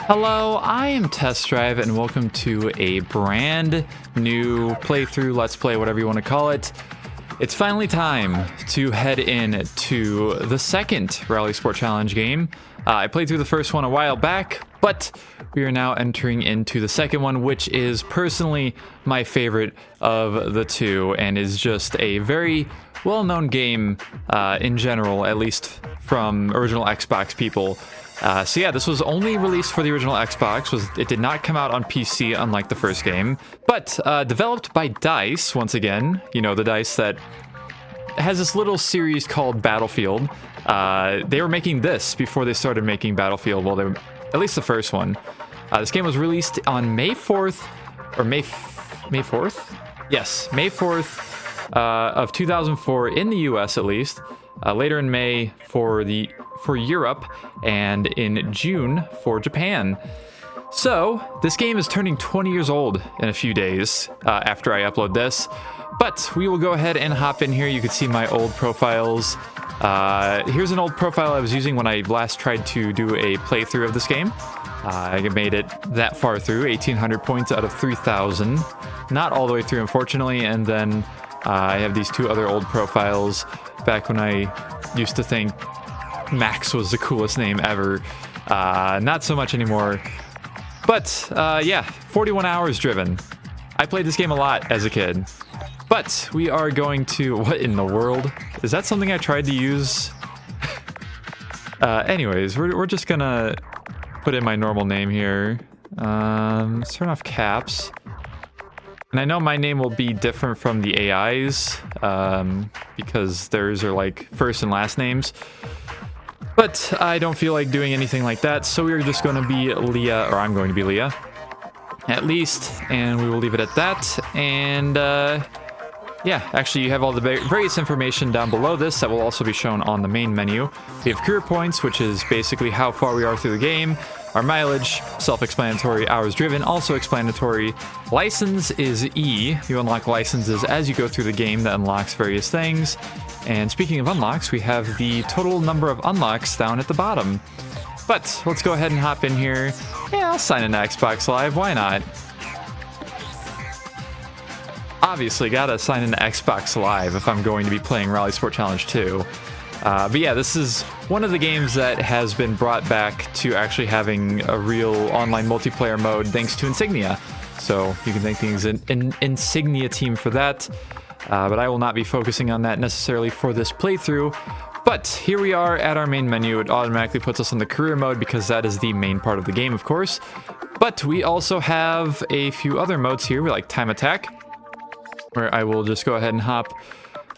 Hello, I am Test Drive, and welcome to a brand new playthrough, let's play, whatever you want to call it. It's finally time to head in to the second RalliSport Challenge game. I played through the first one a while back, but we are now entering into the second one, which is personally my favorite of the two, and is just a very well-known game in general, at least from original Xbox people. So yeah, this was only released for the original Xbox. It did not come out on PC, unlike the first game. But developed by DICE, once again, you know, the DICE that has this little series called Battlefield. They were making this before they started making Battlefield. Well, at least the first one. This game was released on May 4th, or May 4th? Yes, May 4th of 2004 in the US at least. Later in May for Europe, and in June for Japan. So this game is turning 20 years old in a few days after I upload this, but we will go ahead and hop in here. You can see my old profiles. Here's an old profile I was using when I last tried to do a playthrough of this game. I made it that far through, 1,800 points out of 3,000. Not all the way through, unfortunately, and then I have these two other old profiles back when I used to think Max was the coolest name ever. Not so much anymore. But yeah, 41 hours driven. I played this game a lot as a kid. But we are going to... What in the world? Is that something I tried to use? Anyways, we're just gonna put in my normal name here. Let's turn off caps. And I know my name will be different from the AI's, because theirs are like first and last names. But I don't feel like doing anything like that, so we're just going to be Leah, or I'm going to be Leah, at least, and we will leave it at that. And yeah, actually you have all the various information down below this that will also be shown on the main menu. We have career points, which is basically how far we are through the game. Our mileage, self-explanatory. Hours driven, also explanatory. License is E. You unlock licenses as you go through the game that unlocks various things. And speaking of unlocks, we have the total number of unlocks down at the bottom. But let's go ahead and hop in here. Yeah, I'll sign into Xbox Live. Why not? Obviously, gotta sign into Xbox Live if I'm going to be playing RalliSport Challenge 2. But yeah, this is one of the games that has been brought back to actually having a real online multiplayer mode thanks to Insignia. So you can thank the Insignia team for that. But I will not be focusing on that necessarily for this playthrough. But here we are at our main menu. It automatically puts us on the career mode because that is the main part of the game, of course. But we also have a few other modes here. We like Time Attack, where I will just go ahead and hop.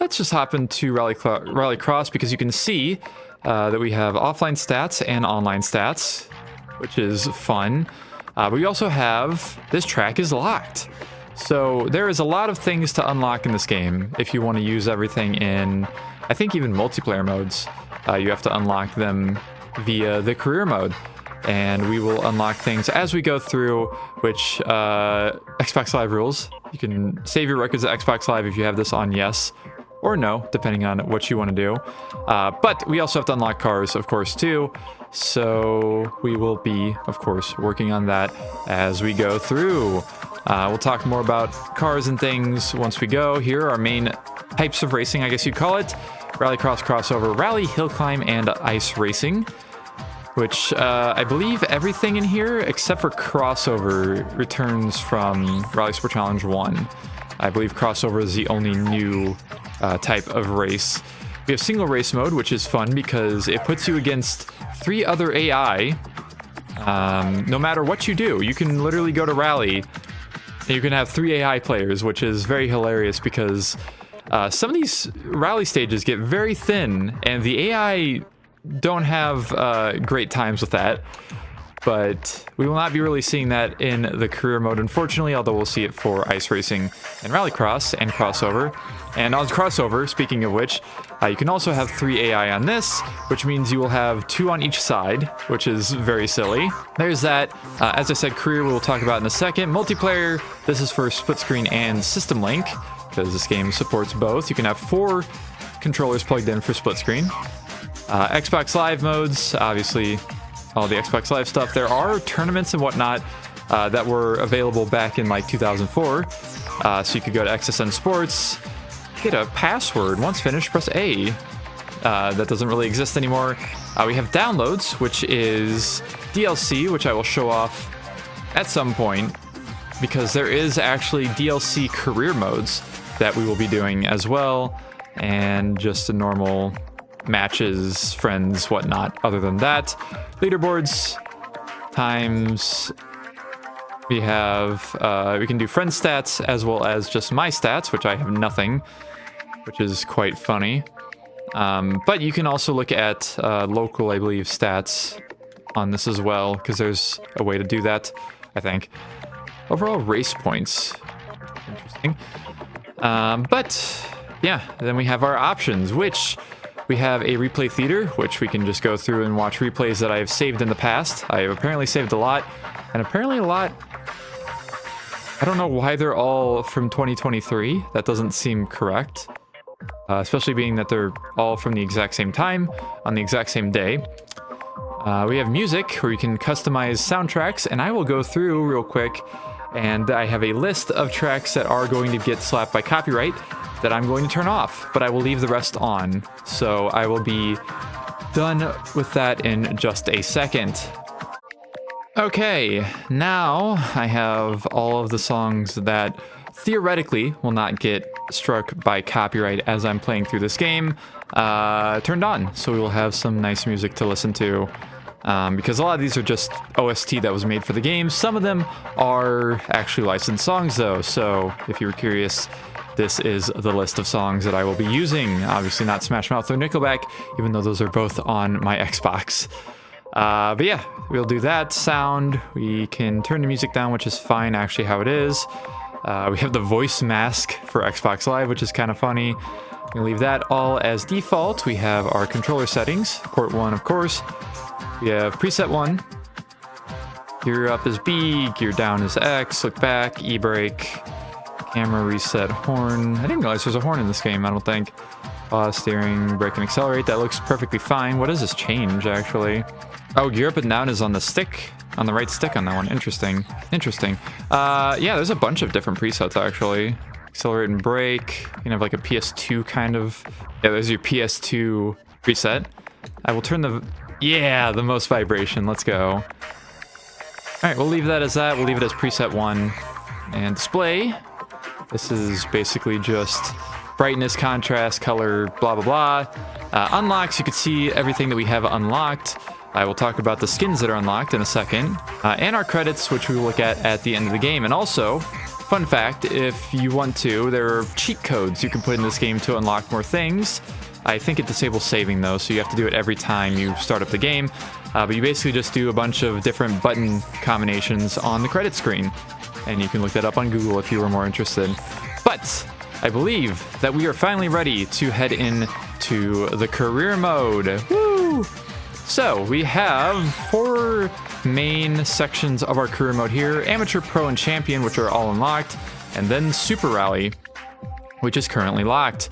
Let's just hop into RallyCross because you can see that we have offline stats and online stats, which is fun. But we also have this track is locked. So there is a lot of things to unlock in this game if you want to use everything in, I think, even multiplayer modes. You have to unlock them via the career mode. And we will unlock things as we go through, which Xbox Live rules. You can save your records at Xbox Live if you have this on yes or no, depending on what you want to do. But we also have to unlock cars, of course, too. So we will be, of course, working on that as we go through. We'll talk more about cars and things once we go. Here are our main types of racing, I guess you'd call it. Rallycross, crossover, rally, hill climb, and ice racing. Which I believe everything in here except for crossover returns from RalliSport Challenge 1. I believe crossover is the only new type of race. We have single race mode, which is fun because it puts you against 3 other AI. No matter what you do, you can literally go to rally and you can have 3 AI players, which is very hilarious because some of these rally stages get very thin and the AI don't have great times with that, but we will not be really seeing that in the career mode, unfortunately, although we'll see it for ice racing and rallycross and crossover. And on crossover, speaking of which, you can also have 3 AI on this, which means you will have 2 on each side, which is very silly. There's that. As I said, career we'll talk about in a second. Multiplayer, this is for split screen and system link, because this game supports both. You can have 4 controllers plugged in for split screen. Xbox Live modes, obviously all the Xbox Live stuff. There are tournaments and whatnot that were available back in like 2004. So you could go to XSN Sports, get a password. Once finished, press A. That doesn't really exist anymore. We have downloads, which is DLC, which I will show off at some point, because there is actually DLC career modes that we will be doing as well, and just the normal matches, friends, whatnot. Other than that, leaderboards, times. We have, we can do friend stats as well as just my stats, which I have nothing, which is quite funny. But you can also look at local, I believe, stats on this as well, because there's a way to do that, I think. Overall race points. Interesting. But, yeah, then we have our options, which we have a replay theater, which we can just go through and watch replays that I have saved in the past. I have apparently saved a lot, and apparently a lot... I don't know why they're all from 2023. That doesn't seem correct. Especially being that they're all from the exact same time, on the exact same day. We have music, where you can customize soundtracks, and I will go through real quick, and I have a list of tracks that are going to get slapped by copyright that I'm going to turn off, but I will leave the rest on. So I will be done with that in just a second. Okay, now I have all of the songs that theoretically will not get struck by copyright as I'm playing through this game turned on, so we will have some nice music to listen to, because a lot of these are just OST that was made for the game. Some of them are actually licensed songs though, so if you were curious, this is the list of songs that I will be using. Obviously not Smash Mouth or Nickelback, even though those are both on my Xbox. But yeah, we'll do that. Sound, we can turn the music down, which is fine actually how it is. We have the voice mask for Xbox Live, which is kind of funny. We'll leave that all as default. We have our controller settings, port 1 of course. We have preset 1. Gear up is B, gear down is X, look back, E-brake, camera reset, horn. I didn't realize there's a horn in this game, I don't think. Pause, steering, brake and accelerate, that looks perfectly fine. What does this change actually? Oh, gear up and down is on the stick. On the right stick on that one. Interesting. Interesting. Yeah, there's a bunch of different presets, actually. Accelerate and brake. You can have like a PS2 kind of... Yeah, there's your PS2 preset. I will turn the... Yeah, the most vibration. Let's go. Alright, we'll leave that as that. We'll leave it as preset 1. And display. This is basically just brightness, contrast, color, blah, blah, blah. Unlocks, you can see everything that we have unlocked. I will talk about the skins that are unlocked in a second, and our credits, which we will look at the end of the game. And also, fun fact, if you want to, there are cheat codes you can put in this game to unlock more things. I think it disables saving though, so you have to do it every time you start up the game. But you basically just do a bunch of different button combinations on the credit screen, and you can look that up on Google if you were more interested. But I believe that we are finally ready to head into the career mode. Woo! So, we have 4 main sections of our career mode here. Amateur, Pro, and Champion, which are all unlocked. And then Super Rally, which is currently locked.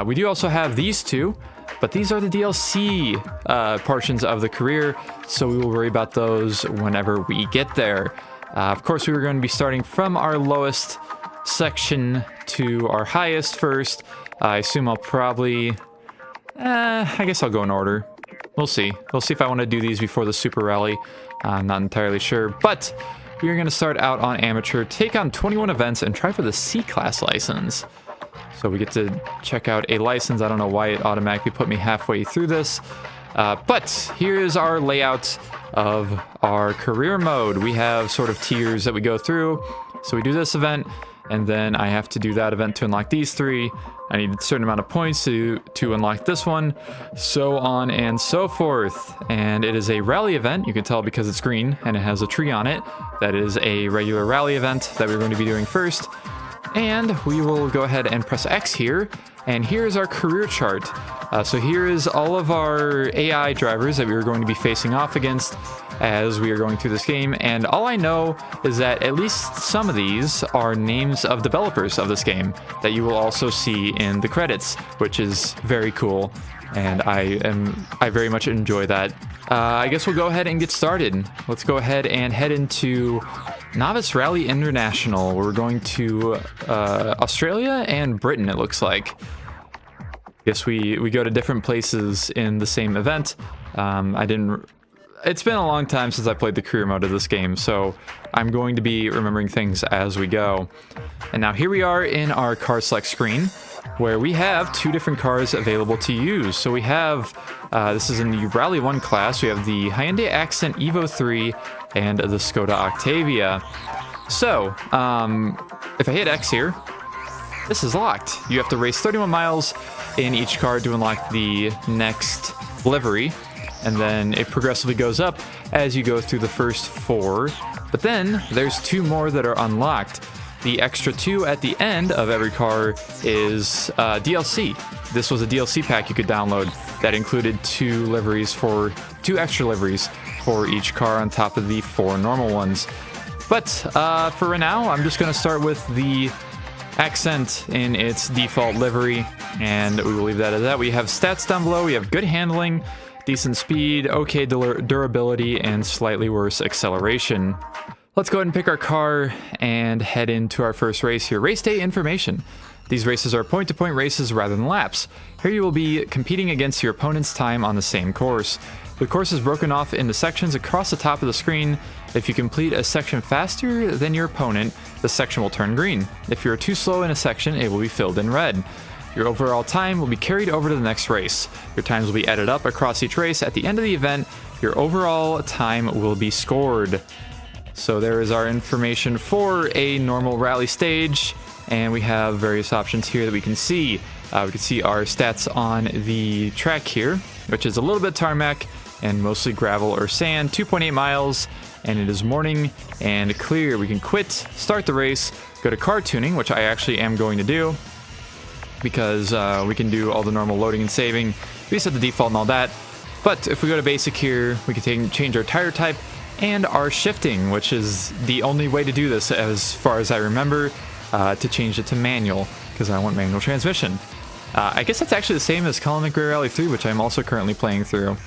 We do also have these two, but these are the DLC portions of the career, so we will worry about those whenever we get there. Of course, we were going to be starting from our lowest section to our highest first. I assume I'll probably... I guess I'll go in order. We'll see. We'll see if I want to do these before the Super Rally. I'm not entirely sure. But we are going to start out on Amateur, take on 21 events, and try for the C-Class license. So we get to check out a license. I don't know why it automatically put me halfway through this. But here is our layout of our career mode. We have sort of tiers that we go through. So we do this event, and then I have to do that event to unlock these 3. I need a certain amount of points to unlock this one, so on and so forth. And it is a rally event, you can tell because it's green and it has a tree on it. That is a regular rally event that we're going to be doing first. And we will go ahead and press X here, and here's our career chart. So here is all of our AI drivers that we are going to be facing off against as we are going through this game, and all I know is that at least some of these are names of developers of this game that you will also see in the credits, which is very cool. and I very much enjoy that. I guess we'll go ahead and get started. Let's go ahead and head into Novice Rally International. We're going to Australia and Britain, it looks like. Guess we go to different places in the same event. It's been a long time since I played the career mode of this game, so I'm going to be remembering things as we go. And now here we are in our car select screen, where we have two different cars available to use. So we have, this is in the Rally 1 class, we have the Hyundai Accent Evo 3 and the Skoda Octavia. So, if I hit X here, this is locked. You have to race 31 miles in each car to unlock the next livery, and then it progressively goes up as you go through the first 4. But then there's 2 more that are unlocked. The extra 2 at the end of every car is DLC. This was a DLC pack you could download that included 2 extra liveries for each car on top of the 4 normal ones. But for right now, I'm just going to start with the Accent in its default livery, and we will leave that at that. We have stats down below. We have good handling, decent speed, okay durability, and slightly worse acceleration. Let's go ahead and pick our car and head into our first race here. Race day information. These races are point-to-point races rather than laps. Here you will be competing against your opponent's time on the same course. The course is broken off into sections across the top of the screen. If you complete a section faster than your opponent, the section will turn green. If you're too slow in a section, it will be filled in red. Your overall time will be carried over to the next race. Your times will be added up across each race. At the end of the event, your overall time will be scored. So there is our information for a normal rally stage, and we have various options here that we can see. We can see our stats on the track here, which is a little bit tarmac and mostly gravel or sand, 2.8 miles, and it is morning and clear. We can quit, start the race, go to car tuning, which I actually am going to do because we can do all the normal loading and saving, reset the default and all that. But if we go to basic here, we can change our tire type and our shifting, which is the only way to do this as far as I remember, to change it to manual, because I want manual transmission. I guess that's actually the same as Colin McRae Rally 3, which I'm also currently playing through.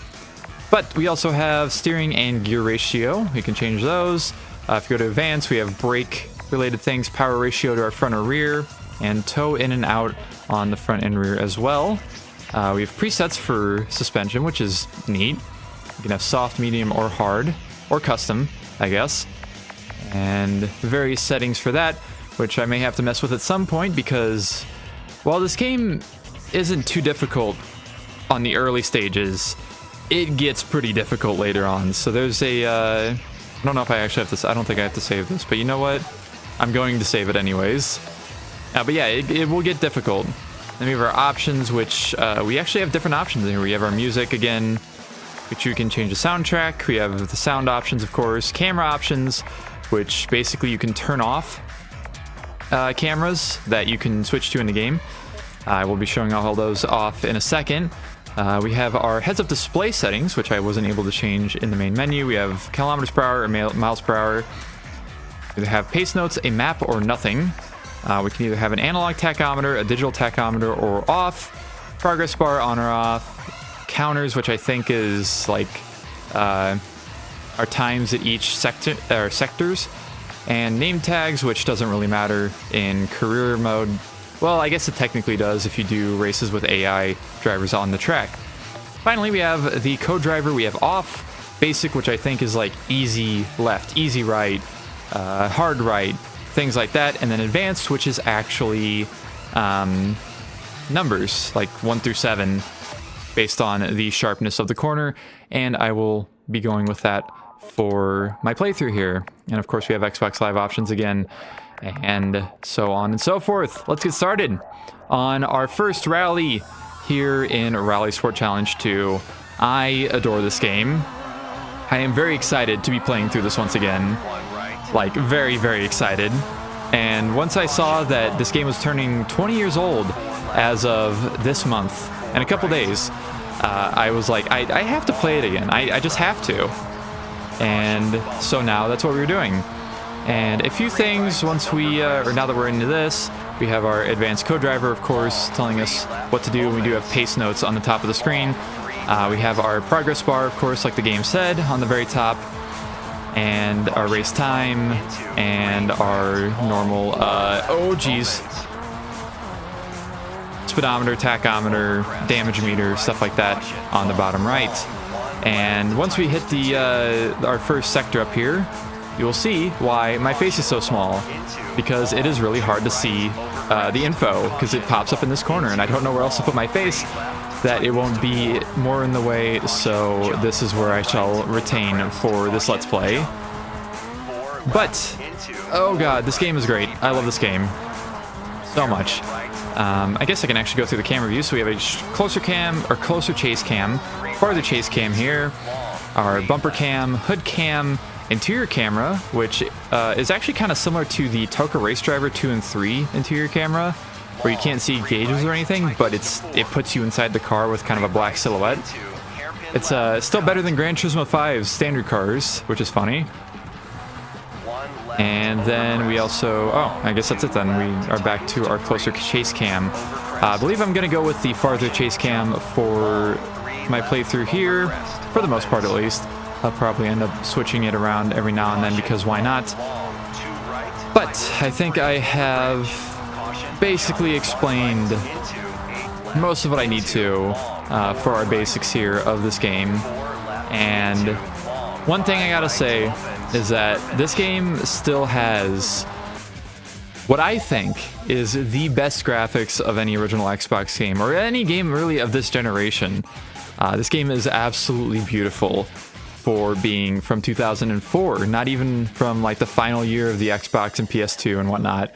But we also have steering and gear ratio. We can change those. If you go to advanced, we have brake related things, power ratio to our front or rear, and tow in and out on the front and rear as well. We have presets for suspension, which is neat. You can have soft, medium, or hard, or custom, I guess. And various settings for that, which I may have to mess with at some point, because while this game isn't too difficult on the early stages, it gets pretty difficult later on. So there's a, I don't know if I actually have to, I don't think I have to save this, but you know what? I'm going to save it anyways. But yeah, it will get difficult. Then we have our options, which we actually have different options here. We have our music again, which you can change the soundtrack. We have the sound options, of course, camera options, which basically you can turn off cameras that you can switch to in the game. I will be showing all those off in a second. We have our heads-up display settings, which I wasn't able to change in the main menu. We have kilometers per hour or miles per hour. We have pace notes, a map, or nothing. We can either have an analog tachometer, a digital tachometer, or off. Progress bar on or off. Counters, which I think is like our times at each sectors. And name tags, which doesn't really matter in career mode. Well, I guess it technically does if you do races with AI drivers on the track. Finally, we have the co-driver. We have off, basic, which I think is like easy left, easy right, hard right, things like that. And then advanced, which is actually numbers, like 1 through 7, based on the sharpness of the corner. And I will be going with that for my playthrough here. And of course, we have Xbox Live options again, and so on and so forth. Let's get started on our first rally here in RalliSport Challenge 2. I adore this game. I am very excited to be playing through this once again. Like, very, very excited. And once I saw that this game was turning 20 years old as of this month, in a couple days, I was like, I have to play it again. I just have to. And so now that's what we're doing. And a few things once we, or now that we're into this, We have our advanced co-driver, of course, telling us what to do. We do have pace notes on the top of the screen. We have our progress bar, of course, like the game said, on the very top. And our race time, and our normal, oh geez, speedometer, tachometer, damage meter, stuff like that on the bottom right. And once we hit the our first sector up here, you will see why my face is so small, because it is really hard to see the info, because it pops up in this corner, and I don't know where else to put my face that it won't be more in the way, so this is where I shall retain for this Let's Play. But, oh god, this game is great. I love this game so much. I guess I can actually go through the camera view. So we have a closer cam, or closer chase cam, farther chase cam here, our bumper cam, hood cam, interior camera, which is actually kind of similar to the Toka Race Driver 2 and 3 interior camera, where you can't see gauges or anything, but it puts you inside the car with kind of a black silhouette. It's still better than Gran Turismo 5's standard cars, which is funny. And then we also, oh, I guess that's it then. We are back to our closer chase cam. I believe I'm going to go with the farther chase cam for my playthrough here, for the most part at least. I'll probably end up switching it around every now and then, because why not? But I think I have basically explained most of what I need to for our basics here of this game. And one thing I gotta say is that this game still has what I think is the best graphics of any original Xbox game, or any game really of this generation. This game is absolutely beautiful for being from 2004, not even from like the final year of the Xbox and PS2 and whatnot.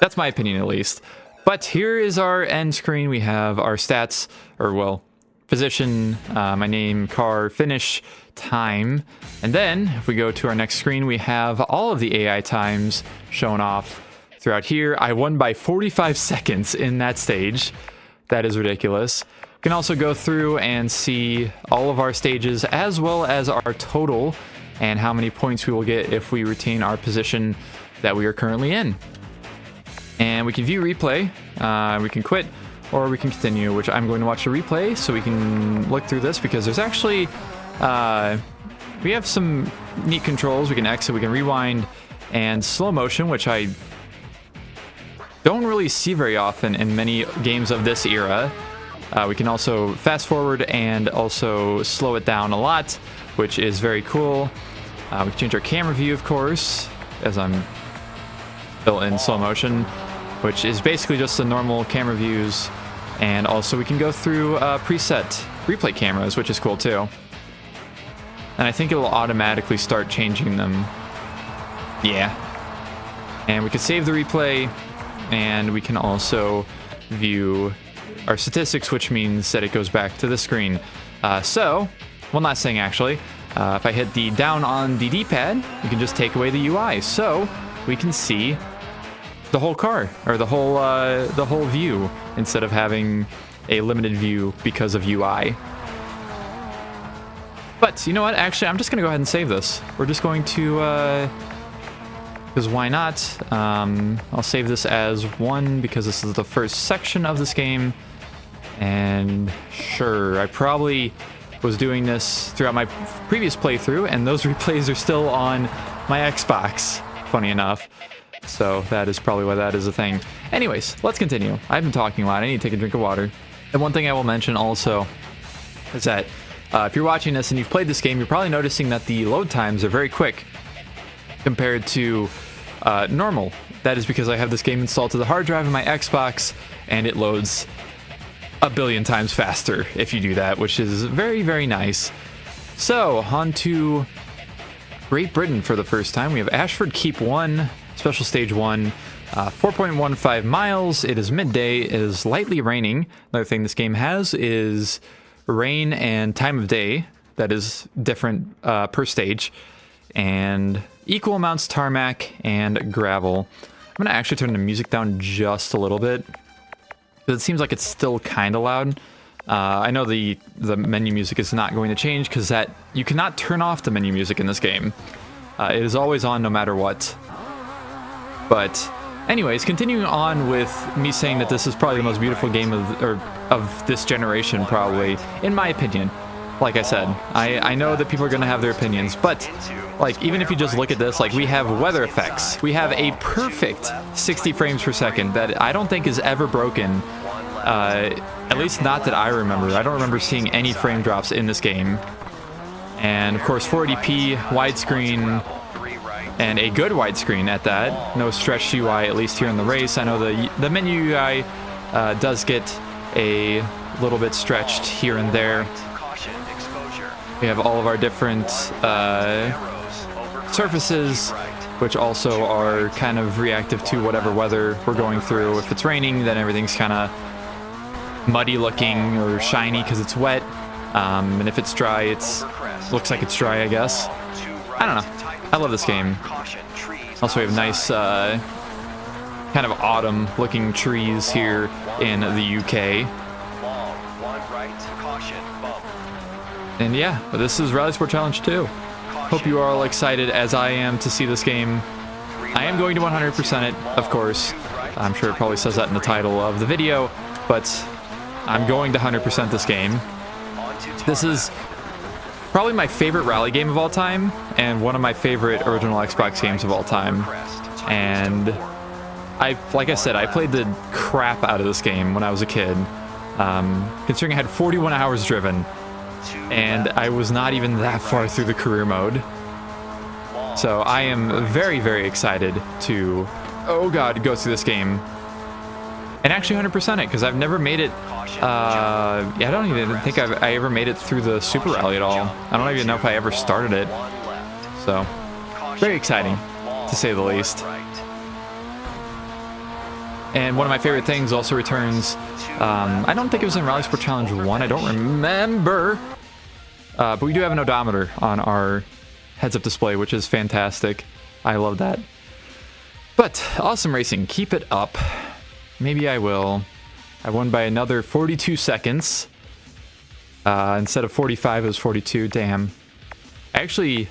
That's my opinion at least. But here is our end screen. We have our stats, or well, position, my name, car, finish, time. And then if we go to our next screen, we have all of the AI times shown off throughout here. I won by 45 seconds in that stage. That is ridiculous. You can also go through and see all of our stages, as well as our total and how many points we will get if we retain our position that we are currently in. And we can view replay, we can quit, or we can continue, which I'm going to watch the replay so we can look through this, because there's actually, we have some neat controls. We can exit, we can rewind, and slow motion, which I don't really see very often in many games of this era. We can also fast forward and also slow it down a lot, which is very cool. We can change our camera view, of course, as I'm still in slow motion, which is basically just the normal camera views. And also we can go through preset replay cameras, which is cool too. And I think it will automatically start changing them. Yeah. And we can save the replay, and we can also view our statistics, which means that it goes back to the screen. So, one last thing actually. If I hit the down on the D-pad, you can just take away the UI. So, we can see the whole car, or the whole view, instead of having a limited view because of UI. But you know what? Actually, I'm just gonna go ahead and save this. We're just going to, because why not? I'll save this as 1 because this is the first section of this game. And sure, I probably was doing this throughout my previous playthrough, and those replays are still on my Xbox, funny enough. So that is probably why that is a thing. Anyways, let's continue. I've been talking a lot. I need to take a drink of water. And one thing I will mention also is that if you're watching this and you've played this game, you're probably noticing that the load times are very quick compared to normal. That is because I have this game installed to the hard drive of my Xbox, and it loads a billion times faster if you do that, which is very, very nice. So, on to Great Britain for the first time. We have Ashford Keep 1, Special Stage 1, 4.15 miles. It is midday. It is lightly raining. Another thing this game has is rain and time of day. That is different per stage. And equal amounts tarmac and gravel. I'm going to actually turn the music down just a little bit, because it seems like it's still kind of loud. I know the menu music is not going to change, because that you cannot turn off the menu music in this game. It is always on no matter what. But anyways, continuing on with me saying that this is probably the most beautiful game of this generation, probably, in my opinion. Like I said, I know that people are going to have their opinions, but like even if you just look at this, like we have weather effects. We have a perfect 60 frames per second that I don't think is ever broken. At least not that I remember. I don't remember seeing any frame drops in this game. And of course 480p, widescreen, and a good widescreen at that. No stretched UI, at least here in the race. I know the menu UI does get a little bit stretched here and there. We have all of our different surfaces, which also are kind of reactive to whatever weather we're going through. If it's raining, then everything's kind of muddy looking or shiny because it's wet. And if it's dry, looks like it's dry, I guess. I don't know. I love this game. Also, we have nice kind of autumn looking trees here in the UK. And yeah, this is RalliSport Challenge 2. Hope you are all excited as I am to see this game. I am going to 100% it, of course. I'm sure it probably says that in the title of the video, but I'm going to 100% this game. This is probably my favorite rally game of all time, and one of my favorite original Xbox games of all time. And like I said, I played the crap out of this game when I was a kid. Considering I had 41 hours driven, and I was not even that far through the career mode. So I am very, very excited to, oh god, go through this game. And actually 100% it, because I've never made it, yeah, I don't even think I ever made it through the Super Rally at all. I don't even know if I ever started it. So, very exciting, to say the least. And one of my favorite things also returns, I don't think it was in RalliSport Challenge 1, I don't remember. But we do have an odometer on our heads-up display, which is fantastic. I love that. But, awesome racing, keep it up. Maybe I will. I won by another 42 seconds. Instead of 45, it was 42. Damn. Actually,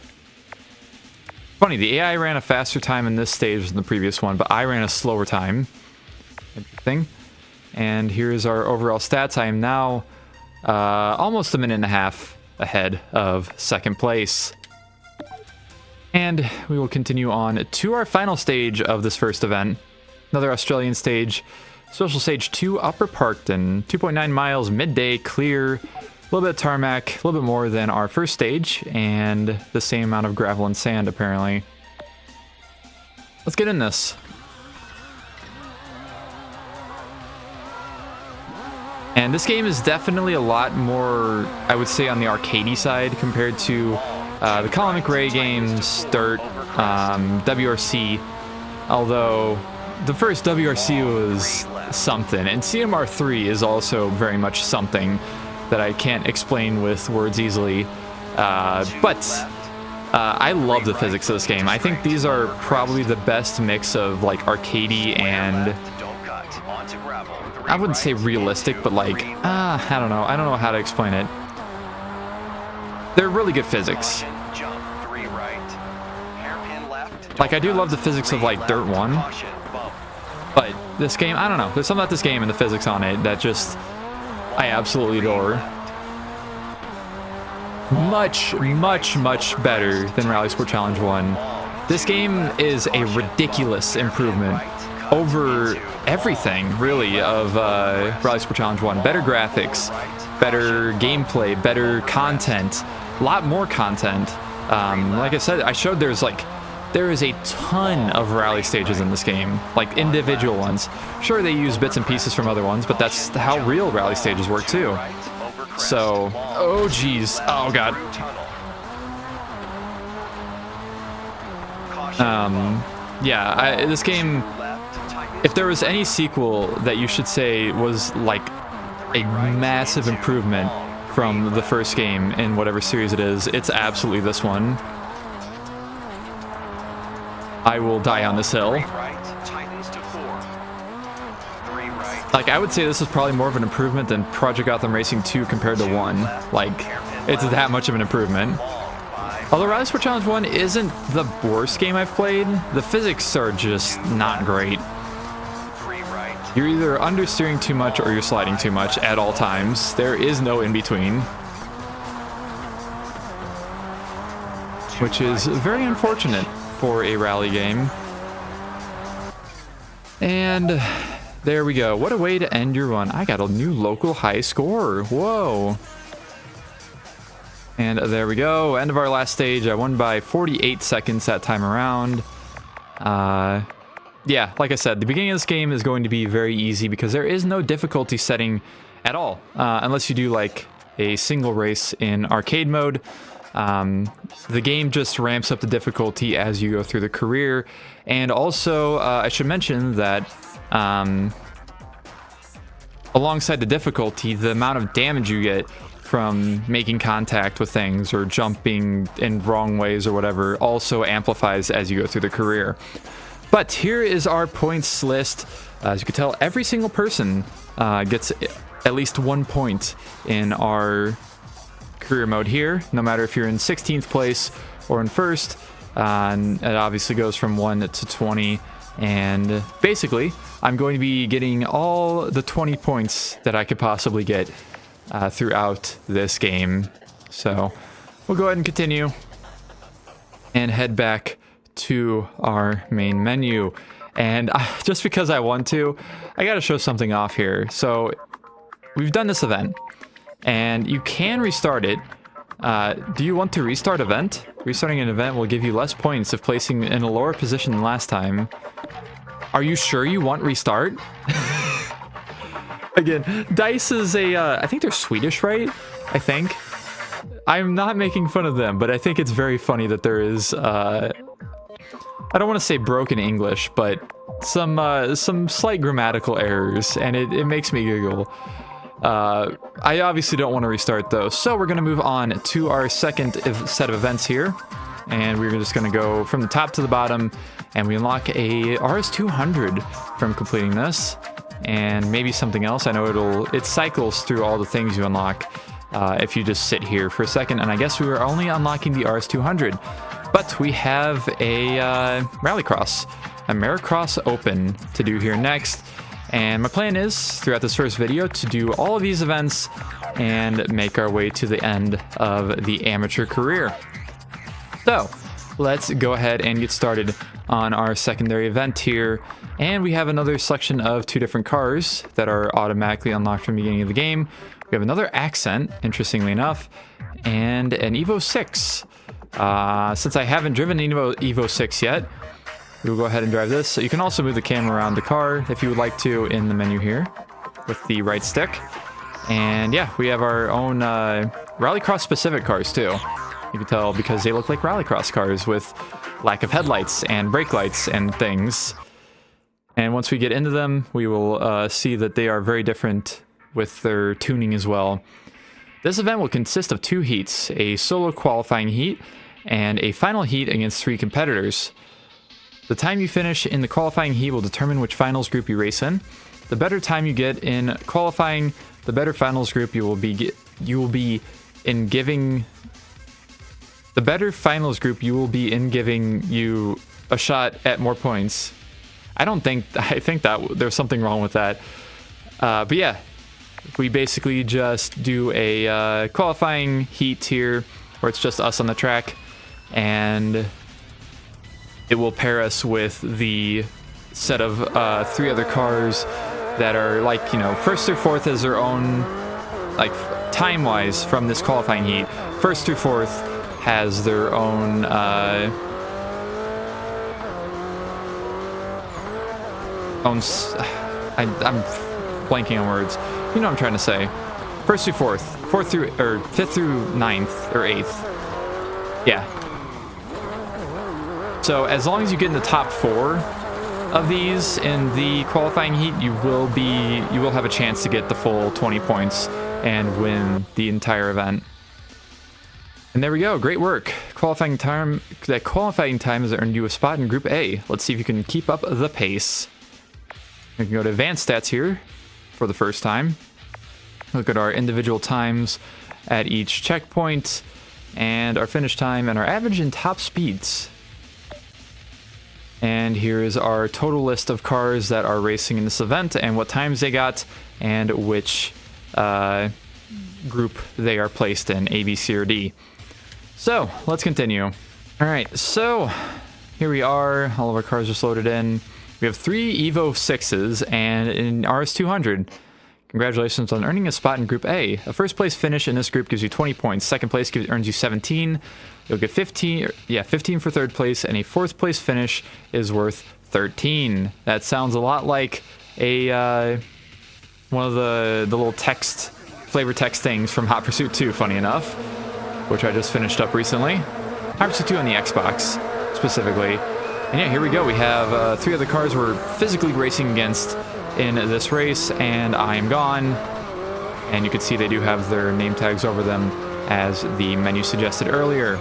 funny, the AI ran a faster time in this stage than the previous one, but I ran a slower time. Interesting. And here's our overall stats. I am now almost a minute and a half ahead of second place. And we will continue on to our final stage of this first event. Another Australian stage. Special Stage 2, Upper Parkton. 2.9 miles, midday, clear. A little bit of tarmac, a little bit more than our first stage, and the same amount of gravel and sand, apparently. Let's get in this. And this game is definitely a lot more, I would say, on the arcadey side compared to the Colin McRae games, Dirt, WRC. Although the first WRC was something, and CMR3 is also very much something that I can't explain with words easily. But I love the physics of this game. I think these are probably the best mix of like arcadey and, I wouldn't say realistic, but like, I don't know. I don't know how to explain it. They're really good physics. Like, I do love the physics of like Dirt 1. But this game, I don't know. There's something about this game and the physics on it that just, I absolutely adore. Much, much, much better than RalliSport Challenge 1. This game is a ridiculous improvement over everything, really, of RalliSport Challenge 1. Better graphics, better gameplay, better content, a lot more content. Like I said, I showed there is a ton of rally stages in this game, like individual ones. Sure, they use bits and pieces from other ones, but that's how real rally stages work too. So, oh geez, oh god. Yeah, this game, if there was any sequel that you should say was like a massive improvement from the first game in whatever series it is, it's absolutely this one. I will die on this hill. Like, I would say this is probably more of an improvement than Project Gotham Racing 2 compared to 1. Like, it's that much of an improvement. Although RalliSport Challenge 1 isn't the worst game I've played, the physics are just not great. You're either understeering too much or you're sliding too much at all times. There is no in-between. Which is very unfortunate for a rally game. And there we go. What a way to end your run. I got a new local high score. Whoa. And there we go. End of our last stage. I won by 48 seconds that time around. Yeah, like I said, the beginning of this game is going to be very easy because there is no difficulty setting at all. Unless you do like a single race in arcade mode. The game just ramps up the difficulty as you go through the career. And also, I should mention that alongside the difficulty, the amount of damage you get from making contact with things or jumping in wrong ways or whatever also amplifies as you go through the career. But here is our points list. As you can tell, every single person gets at least 1 point in our career mode here, no matter if you're in 16th place or in first. And it obviously goes from 1 to 20. And basically, I'm going to be getting all the 20 points that I could possibly get throughout this game. So we'll go ahead and continue and head back to our main menu. And just because I want to, I got to show something off here. So we've done this event and you can restart it. Do you want to restart event? Restarting an event will give you less points if placing in a lower position than last time. Are you sure you want restart? Again, DICE is I think they're Swedish, right? I think. I'm not making fun of them, but I think it's very funny that there is, I don't want to say broken English, but some slight grammatical errors, and it makes me giggle. I obviously don't want to restart those, so we're going to move on to our second set of events here, and we're just going to go from the top to the bottom, and we unlock a RS200 from completing this, and maybe something else. I know it cycles through all the things you unlock if you just sit here for a second, and I guess we were only unlocking the RS200. But we have a RallyCross, AmeriCross Open to do here next. And my plan is, throughout this first video, to do all of these events and make our way to the end of the amateur career. So, let's go ahead and get started on our secondary event here. And we have another selection of 2 different cars that are automatically unlocked from the beginning of the game. We have another Ascent, interestingly enough, and an Evo 6. Since I haven't driven an Evo 6 yet, we'll go ahead and drive this. So you can also move the camera around the car if you would like to in the menu here with the right stick. And yeah, we have our own Rallycross specific cars too. You can tell because they look like Rallycross cars with lack of headlights and brake lights and things. And once we get into them, we will see that they are very different with their tuning as well. This event will consist of 2 heats, a solo qualifying heat and a final heat against 3 competitors. The time you finish in the qualifying heat will determine which finals group you race in. The better time you get in qualifying, the better finals group you will be in giving you a shot at more points. I think that there's something wrong with that. But yeah, we basically just do a qualifying heat here where it's just us on the track, and it will pair us with the set of 3 other cars that are like, you know, first through fourth as their own, like time-wise from this qualifying heat. First through fourth has their own I'm blanking on words. You know what I'm trying to say. First through fourth, fifth through ninth or eighth. Yeah. So as long as you get in the top 4 of these in the qualifying heat, you will have a chance to get the full 20 points and win the entire event. And there we go. Great work. Qualifying time. That qualifying time has earned you a spot in Group A. Let's see if you can keep up the pace. We can go to advanced stats here for the first time. Look at our individual times at each checkpoint. and our finish time, and our average and top speeds. And here is our total list of cars that are racing in this event and what times they got and which group they are placed in, A, B, C, or D. So let's continue. All right, so here we are. All of our cars are loaded in. We have 3 Evo 6s and an RS200. Congratulations on earning a spot in Group A. A first place finish in this group gives you 20 points. Second place earns you 17. You'll get 15 for third place, and a fourth place finish is worth 13. That sounds a lot like a one of the little flavor text things from Hot Pursuit 2, funny enough, which I just finished up recently. Hot Pursuit 2 on the Xbox, specifically. And yeah, here we go. We have 3 other cars we're physically racing against in this race, and I am gone. And you can see they do have their name tags over them, as the menu suggested earlier.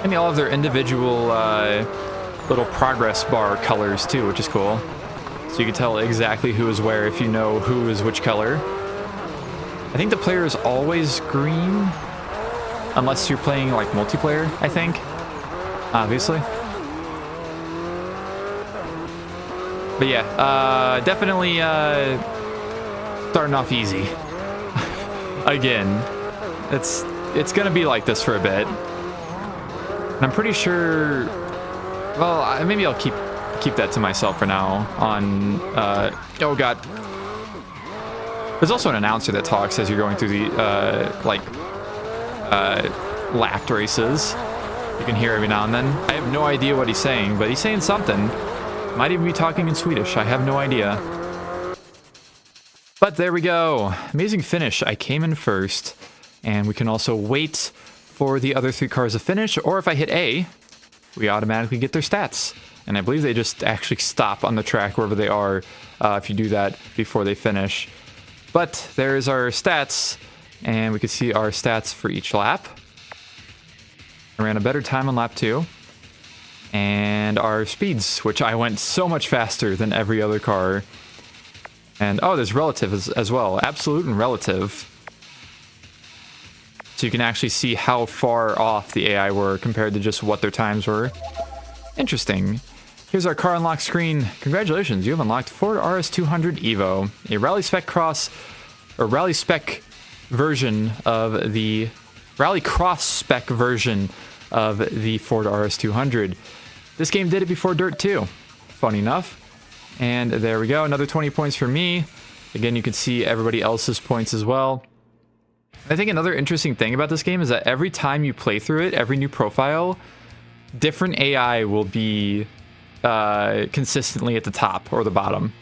And they all have their individual little progress bar colors too, which is cool. So you can tell exactly who is where if you know who is which color. I think the player is always green, unless you're playing like multiplayer, I think. Obviously. But yeah, definitely starting off easy. Again. It's gonna be like this for a bit. And I'm pretty sure, well, maybe I'll keep that to myself for now on, oh god. There's also an announcer that talks as you're going through the, lapped races. You can hear every now and then. I have no idea what he's saying, but he's saying something. Might even be talking in Swedish, I have no idea. But there we go. Amazing finish. I came in first. And we can also wait for the other 3 cars to finish, or if I hit A, we automatically get their stats. And I believe they just actually stop on the track wherever they are if you do that before they finish. But there's our stats, and we can see our stats for each lap. I ran a better time on lap 2. And our speeds, which I went so much faster than every other car. And oh, there's relative as well, absolute and relative. So you can actually see how far off the AI were compared to just what their times were. Interesting. Here's our car unlock screen. Congratulations, you have unlocked Ford RS200 Evo, a RalliSpec version of the RallyCross spec version of the Ford RS200. This game did it before Dirt 2. Funny enough. And there we go, another 20 points for me. Again, you can see everybody else's points as well. I think another interesting thing about this game is that every time you play through it, every new profile, different AI will be consistently at the top or the bottom.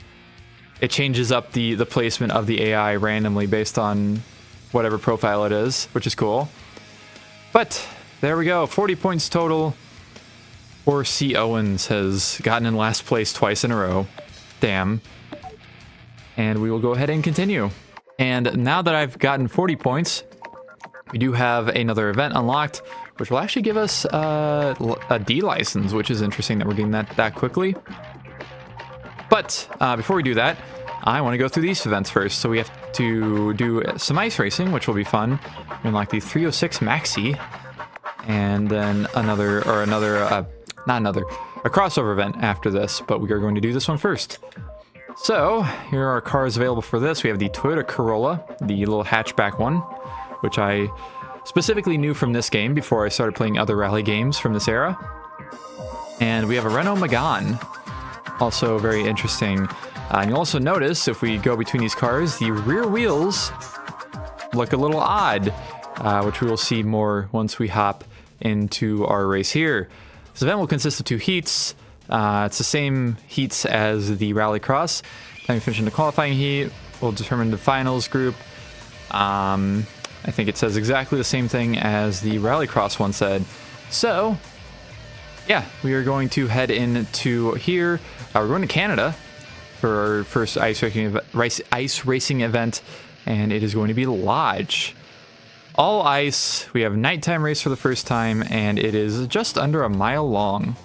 It changes up the placement of the AI randomly based on whatever profile it is, which is cool. But there we go, 40 points total. Poor C. Owens has gotten in last place twice in a row. Damn. And we will go ahead and continue. And now that I've gotten 40 points, we do have another event unlocked, which will actually give us a D license, which is interesting that we're getting that quickly. But before we do that, I want to go through these events first. So we have to do some ice racing, which will be fun. We unlock the 306 Maxi, and then a crossover event after this, but we are going to do this one first. So, here are our cars available for this. We have the Toyota Corolla, the little hatchback one, which I specifically knew from this game before I started playing other rally games from this era. And we have a Renault Megane, also very interesting. And you'll also notice, if we go between these cars, the rear wheels look a little odd, which we will see more once we hop into our race here. This event will consist of 2 heats. It's the same heats as the RallyCross. Time we finish in the qualifying heat, we'll determine the finals group. I think it says exactly the same thing as the RallyCross one said. So, yeah, we are going to head into here. We're going to Canada for our first ice racing event, and it is going to be Lodge. All ice. We have nighttime race for the first time, and it is just under a mile long.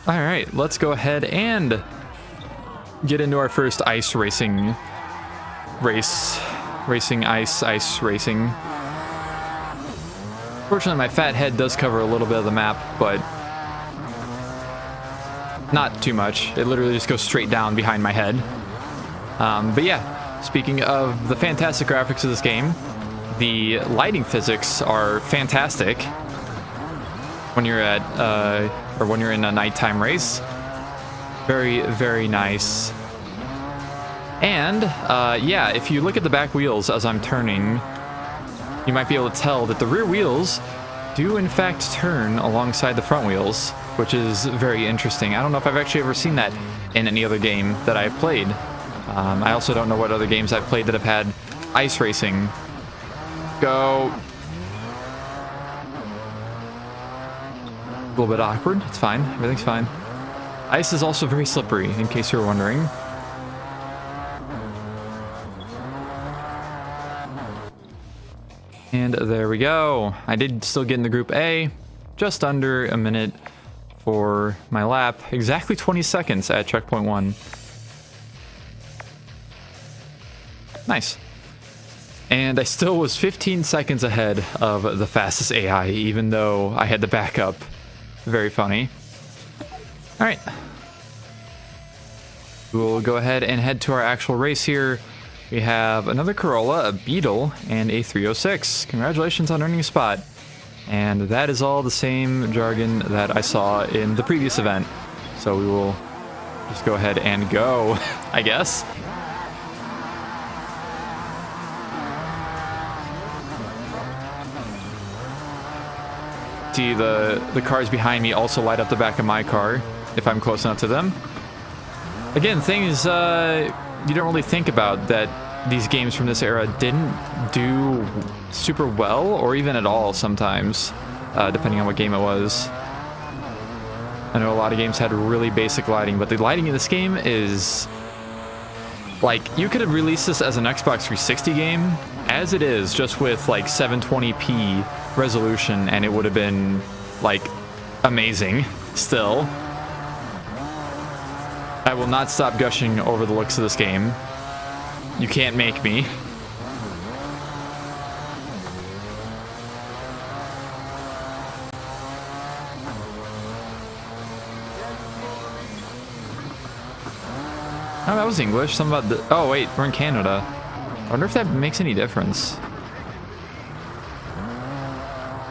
All right, let's go ahead and get into our first ice racing race. Ice racing. Fortunately, my fat head does cover a little bit of the map, but not too much. It literally just goes straight down behind my head. But yeah, speaking of the fantastic graphics of this game, the lighting physics are fantastic when you're at or when you're in a nighttime race. Very, very nice. And yeah, if you look at the back wheels as I'm turning, you might be able to tell that the rear wheels do in fact turn alongside the front wheels, which is very interesting. I don't know if I've actually ever seen that in any other game that I've played. I also don't know what other games I've played that have had ice racing. Go. A little bit awkward. It's fine. Everything's fine. Ice is also very slippery, in case you were wondering. And there we go. I did still get in the Group A. Just under a minute for my lap. Exactly 20 seconds at checkpoint 1. Nice. And I still was 15 seconds ahead of the fastest AI, even though I had to back up. Very funny. All right. We'll go ahead and head to our actual race here. We have another Corolla, a Beetle, and a 306. Congratulations on earning a spot. And that is all the same jargon that I saw in the previous event. So we will just go ahead and go, I guess. See, the cars behind me also light up the back of my car if I'm close enough to them. Again, thing is, you don't really think about that these games from this era didn't do super well, or even at all sometimes, depending on what game it was. I know a lot of games had really basic lighting, but the lighting in this game is... like, you could have released this as an Xbox 360 game, as it is, just with, like, 720p resolution, and it would have been, like, amazing still. I will not stop gushing over the looks of this game. You can't make me. Oh, that was English. Something about the... oh, wait, we're in Canada. I wonder if that makes any difference.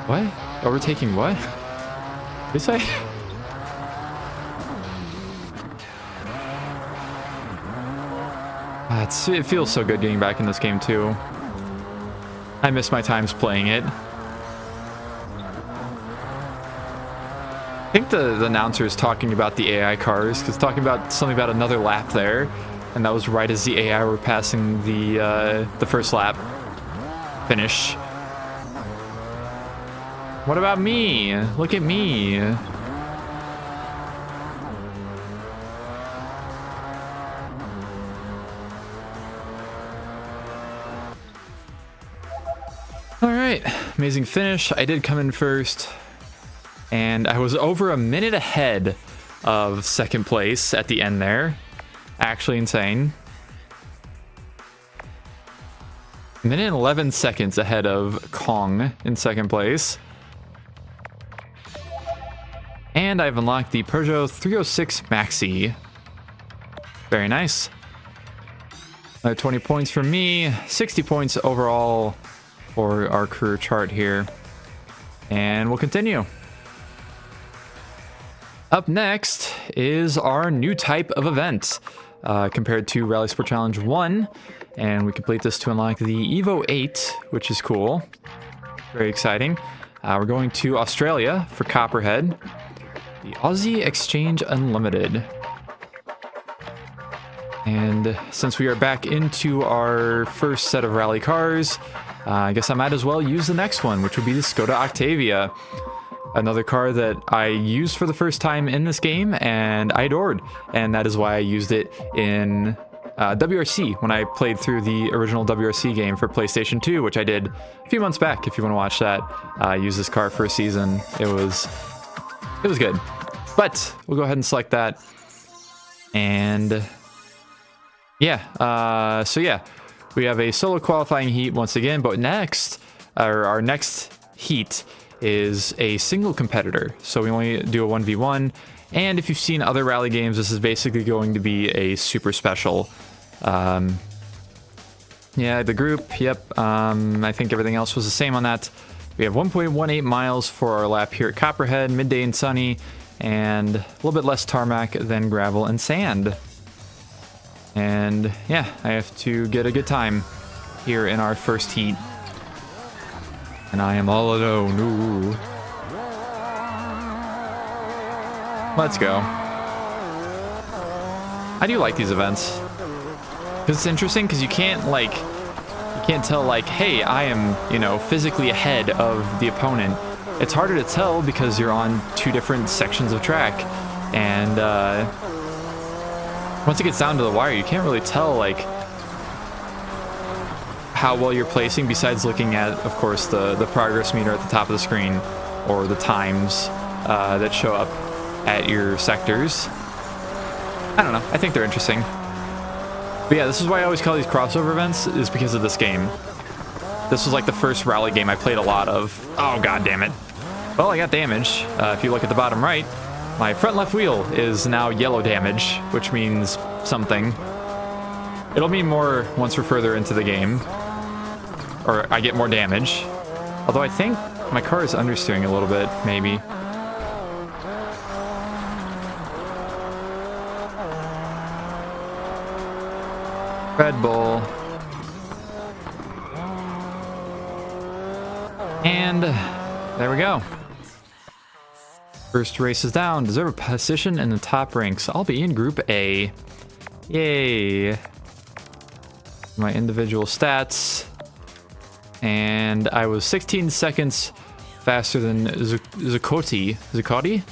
What? Overtaking what? Did you say? It feels so good getting back in this game, too. I miss my times playing it. I think the announcer is talking about the AI cars, because talking about something about another lap there, and that was right as the AI were passing the first lap finish. What about me? Look at me. All right, amazing finish. I did come in first, and I was over a minute ahead of second place at the end there. Actually insane. A minute and 11 seconds ahead of Kong in second place. And I've unlocked the Peugeot 306 Maxi. Very nice. Another 20 points for me, 60 points overall for our career chart here. And we'll continue. Up next is our new type of event compared to RalliSport Challenge 1. And we complete this to unlock the Evo 8, which is cool. Very exciting. We're going to Australia for Copperhead. The Aussie Exchange Unlimited. And since we are back into our first set of rally cars, I guess I might as well use the next one, which would be the Skoda Octavia. Another car that I used for the first time in this game, and I adored. And that is why I used it in WRC, when I played through the original WRC game for PlayStation 2, which I did a few months back, if you want to watch that. I used this car for a season. It was good. But we'll go ahead and select that. And yeah, so yeah, we have a solo qualifying heat once again, but next, our next heat is a single competitor. So we only do a 1v1. And if you've seen other rally games, this is basically going to be a super special. Yeah, the group, yep. I think everything else was the same on that. We have 1.18 miles for our lap here at Copperhead, midday and sunny, and a little bit less tarmac than gravel and sand. And yeah, I have to get a good time here in our first heat. And I am all alone. Ooh. Let's go. I do like these events. Because it's interesting, because you can't tell, like, hey, I am, you know, physically ahead of the opponent. It's harder to tell because you're on two different sections of track. And once it gets down to the wire, you can't really tell, like, how well you're placing besides looking at, of course, the progress meter at the top of the screen, or the times that show up at your sectors. I don't know. I think they're interesting. But yeah, this is why I always call these crossover events, is because of this game. This was like the first rally game I played a lot of. Oh, god damn it. Well, I got damage. If you look at the bottom right, my front left wheel is now yellow damage, which means something. It'll mean more once we're further into the game. Or I get more damage. Although I think my car is understeering a little bit, maybe. Red Bull. And there we go. First race is down. Deserve a position in the top ranks. I'll be in Group A. Yay. My individual stats. And I was 16 seconds faster than Zuccotti. Zuccotti?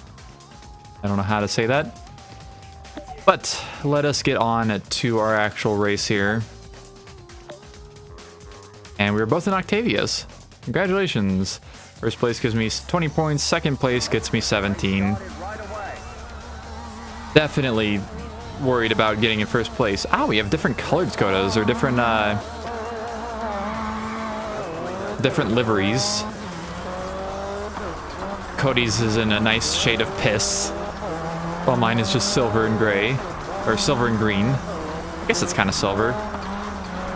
I don't know how to say that. But let us get on to our actual race here. And we were both in Octavias. Congratulations. First place gives me 20 points. Second place gets me 17. Definitely worried about getting in first place. Ah, we have different colored Skodas, or different liveries. Cody's is in a nice shade of piss, while mine is just silver and gray, or silver and green. I guess it's kind of silver.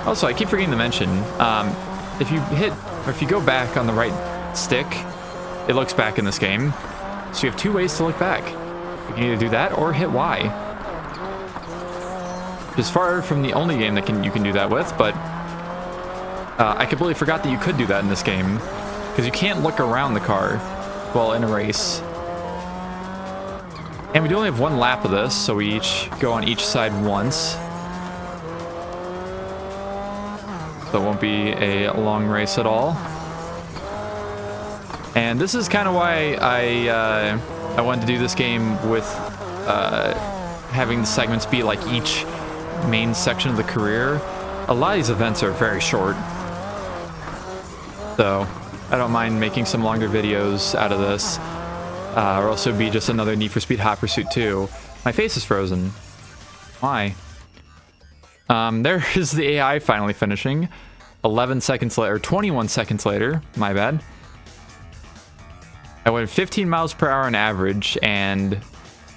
Also, I keep forgetting to mention, if you go back on the right stick, it looks back in this game. So you have two ways to look back. You can either do that or hit Y. It's far from the only game that you can do that with, but I completely forgot that you could do that in this game, because you can't look around the car while in a race. And we do only have one lap of this, so we each go on each side once. So it won't be a long race at all. And this is kind of why I wanted to do this game with having the segments be like each main section of the career. A lot of these events are very short, so I don't mind making some longer videos out of this. Or else it would be just another Need for Speed Hot Pursuit 2. My face is frozen. Why? There is the AI finally finishing. 11 seconds later, or 21 seconds later, my bad. I went 15 miles per hour on average, and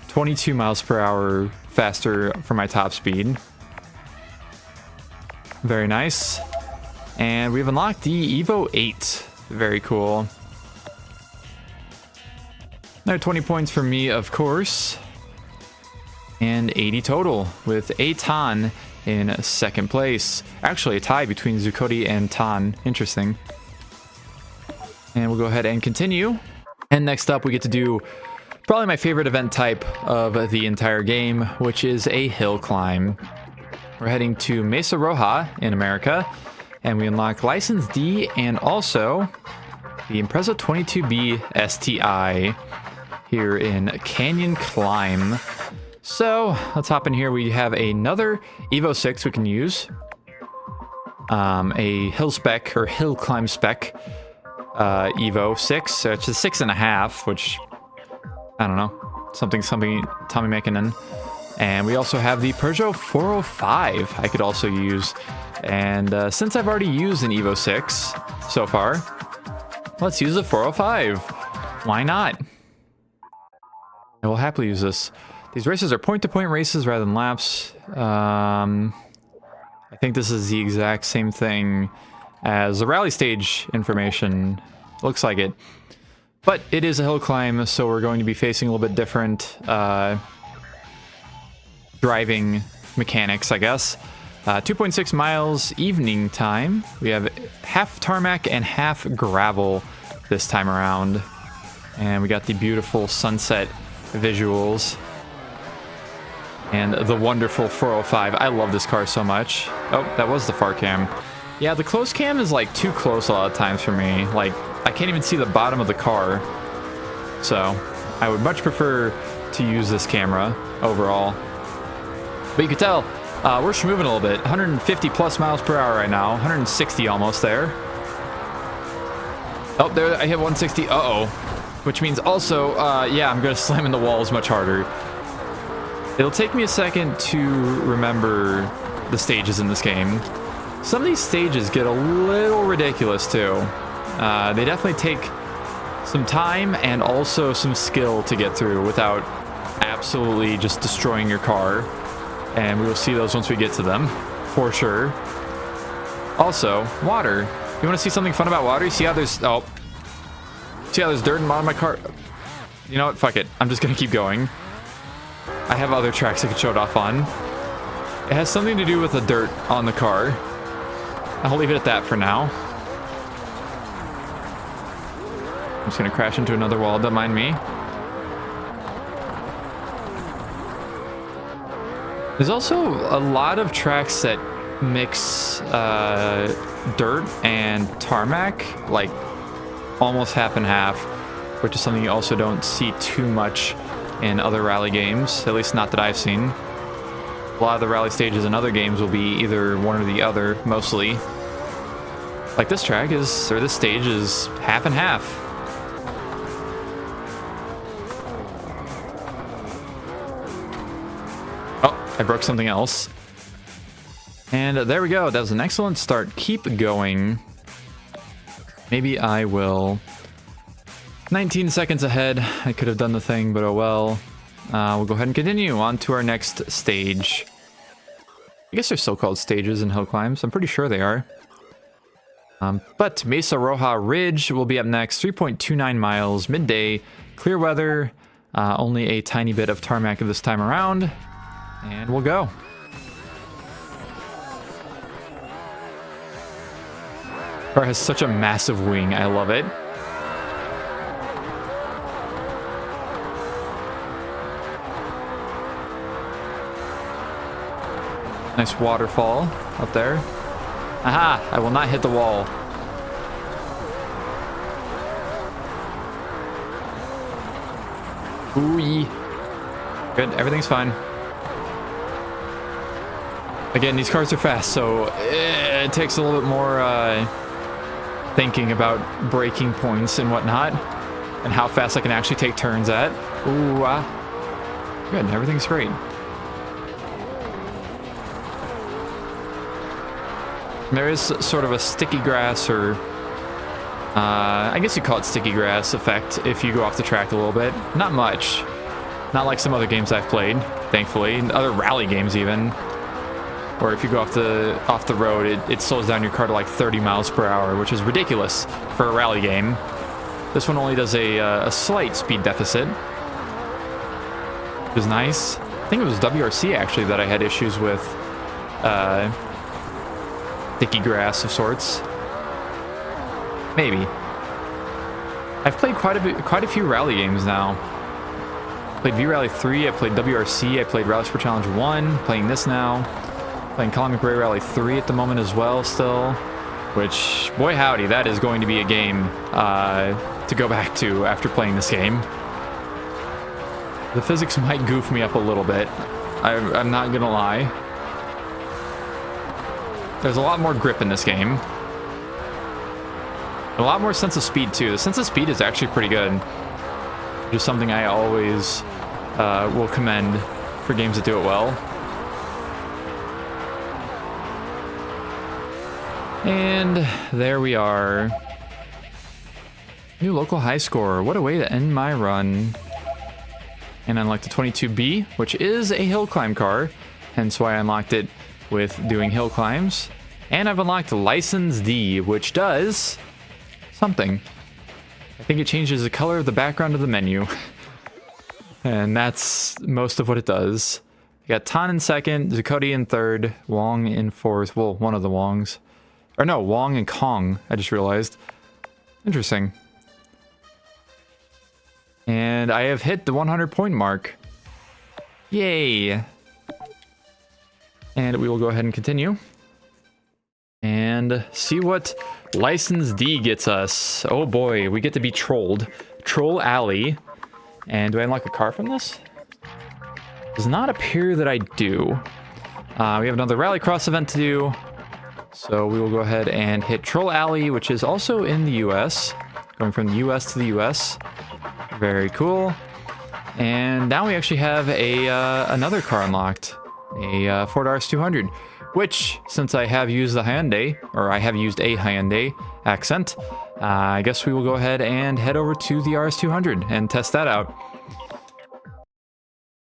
22 miles per hour faster for my top speed. Very nice. And we've unlocked the Evo 8. Very cool. Another 20 points for me, of course. And 80 total, with a Tan in second place. Actually, a tie between Zuccotti and Tan. Interesting. And we'll go ahead and continue. And next up, we get to do probably my favorite event type of the entire game, which is a hill climb. We're heading to Mesa Roja in America, and we unlock License D and also the Impreza 22B STI here in Canyon Climb. So let's hop in here. We have another Evo 6 we can use. A hill spec, or hill climb spec Evo 6. So it's a 6.5, which, I don't know, something Tommy Mäkinen. And we also have the Peugeot 405 I could also use. And since I've already used an Evo 6 so far, Let's use a 405. Why not? I will happily use this. These races are point-to-point races rather than laps. I think this is the exact same thing as the rally stage information. Looks like it. But it is a hill climb, so we're going to be facing a little bit different driving mechanics, I guess. 2.6 miles evening time. We have half tarmac and half gravel this time around. And we got the beautiful sunset visuals. And the wonderful 405. I love this car so much. Oh, that was the far cam. Yeah, the close cam is like too close a lot of times for me. Like, I can't even see the bottom of the car. So, I would much prefer to use this camera overall. But you can tell, we're moving a little bit. 150 plus miles per hour right now. 160 almost there. Oh, there, I hit 160. Uh-oh. Which means also, yeah, I'm going to slam in the walls much harder. It'll take me a second to remember the stages in this game. Some of these stages get a little ridiculous too. They definitely take some time and also some skill to get through without absolutely just destroying your car. And we will see those once we get to them, for sure. Also, water. You want to see something fun about water? You see how there's... Oh. See how there's dirt in the bottom of my car? You know what? Fuck it. I'm just going to keep going. I have other tracks I could show it off on. It has something to do with the dirt on the car. I'll leave it at that for now. I'm just going to crash into another wall. Don't mind me. There's also a lot of tracks that mix dirt and tarmac, like almost half and half, which is something you also don't see too much in other rally games, at least not that I've seen. A lot of the rally stages in other games will be either one or the other, mostly. Like this track is, or this stage is half and half. Oh, I broke something else. And there we go. That was an excellent start. Keep going. Maybe I will... 19 seconds ahead. I could have done the thing, but oh well. We'll go ahead and continue on to our next stage. I guess they're still called stages in hill climbs. I'm pretty sure they are. But Mesa Roja Ridge will be up next. 3.29 miles, midday, clear weather. Only a tiny bit of tarmac this time around. And we'll go. Car has such a massive wing. I love it. Nice waterfall up there. Aha! I will not hit the wall. Ooh-yee. Good, everything's fine. Again, these cars are fast, so it takes a little bit more thinking about braking points and whatnot, and how fast I can actually take turns at. Ooh, good, everything's great. There is sort of a sticky grass, or I guess you call it sticky grass effect if you go off the track a little bit. Not much. Not like some other games I've played, thankfully. Other rally games even. Or if you go off the road, it slows down your car to like 30 miles per hour, which is ridiculous for a rally game. This one only does a slight speed deficit, which is nice. I think it was WRC actually that I had issues with. Sticky grass of sorts. Maybe. I've played quite a few rally games now. I played VIII, I played WRC, I played RalliSport Challenge 1, playing this now. Playing Colin McRae Rally 3 at the moment as well still. Which, boy howdy, that is going to be a game to go back to after playing this game. The physics might goof me up a little bit. I'm not gonna lie. There's a lot more grip in this game. A lot more sense of speed, too. The sense of speed is actually pretty good. Just something I always will commend for games that do it well. And there we are. New local high score. What a way to end my run. And I unlocked the 22B, which is a hill climb car. Hence why I unlocked it with doing hill climbs. And I've unlocked License D, which does something. I think it changes the color of the background of the menu. And that's most of what it does. You got Tan in second, Zuccotti in third, Wong in fourth. Well, one of the Wongs. Or no, Wong and Kong, I just realized. Interesting. And I have hit the 100 point mark. Yay! And we will go ahead and continue. And see what License D gets us. Oh boy, we get to be trolled. Troll Alley. And do I unlock a car from this? Does not appear that I do. We have another RallyCross event to do. So we will go ahead and hit Troll Alley, which is also in the US. Going from the US to the US. Very cool. And now we actually have a another car unlocked. A Ford RS200. Which, since I have used the Hyundai, or I have used a Hyundai Accent, I guess we will go ahead and head over to the RS200 and test that out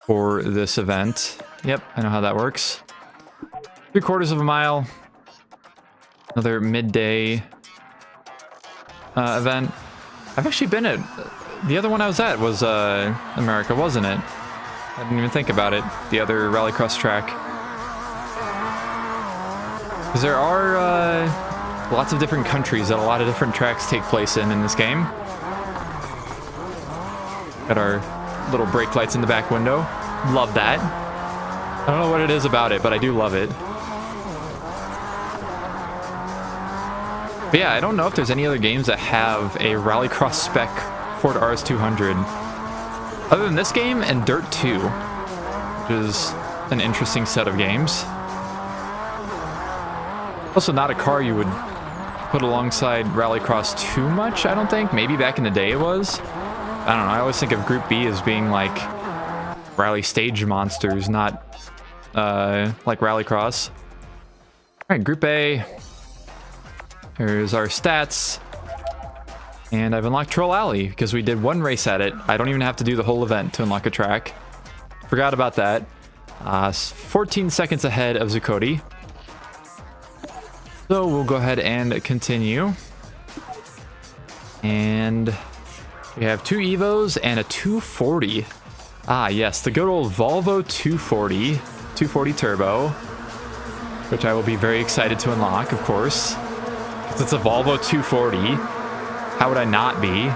for this event. Yep, I know how that works. 3/4 of a mile. Another midday event. I've actually been at... The other one I was at was America, wasn't it? I didn't even think about it. The other Rallycross track. Because there are lots of different countries that a lot of different tracks take place in this game. Got our little brake lights in the back window. Love that. I don't know what it is about it, but I do love it. But yeah, I don't know if there's any other games that have a Rallycross spec Ford RS200. Other than this game and Dirt 2, which is an interesting set of games. Also not a car you would put alongside Rallycross too much, I don't think. Maybe back in the day it was. I don't know, I always think of Group B as being like rally stage monsters, not like Rallycross. Alright, Group A. Here's our stats. And I've unlocked Troll Alley because we did one race at it. I don't even have to do the whole event to unlock a track. Forgot about that. 14 seconds ahead of Zuccotti. So we'll go ahead and continue. And we have 2 Evos and a 240. Ah, yes, the good old Volvo 240. 240 Turbo. Which I will be very excited to unlock, of course. Because it's a Volvo 240. How would I not be?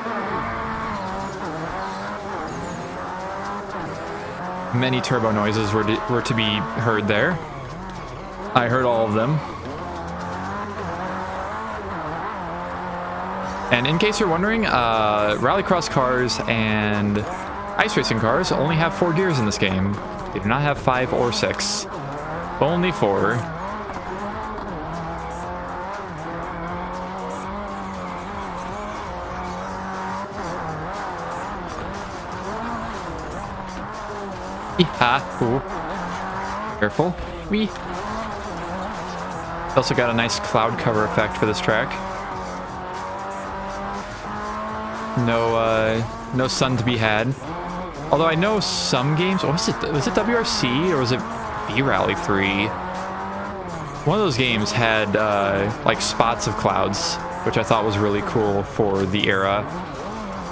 Many turbo noises were to be heard there. I heard all of them. And in case you're wondering, Rallycross cars and ice racing cars only have 4 gears in this game. They do not have 5 or 6. Only 4. Ooh. Careful. Wee. Also got a nice cloud cover effect for this track. No sun to be had. Although I know some games... Was it WRC or was it V-Rally 3? One of those games had like spots of clouds, which I thought was really cool for the era.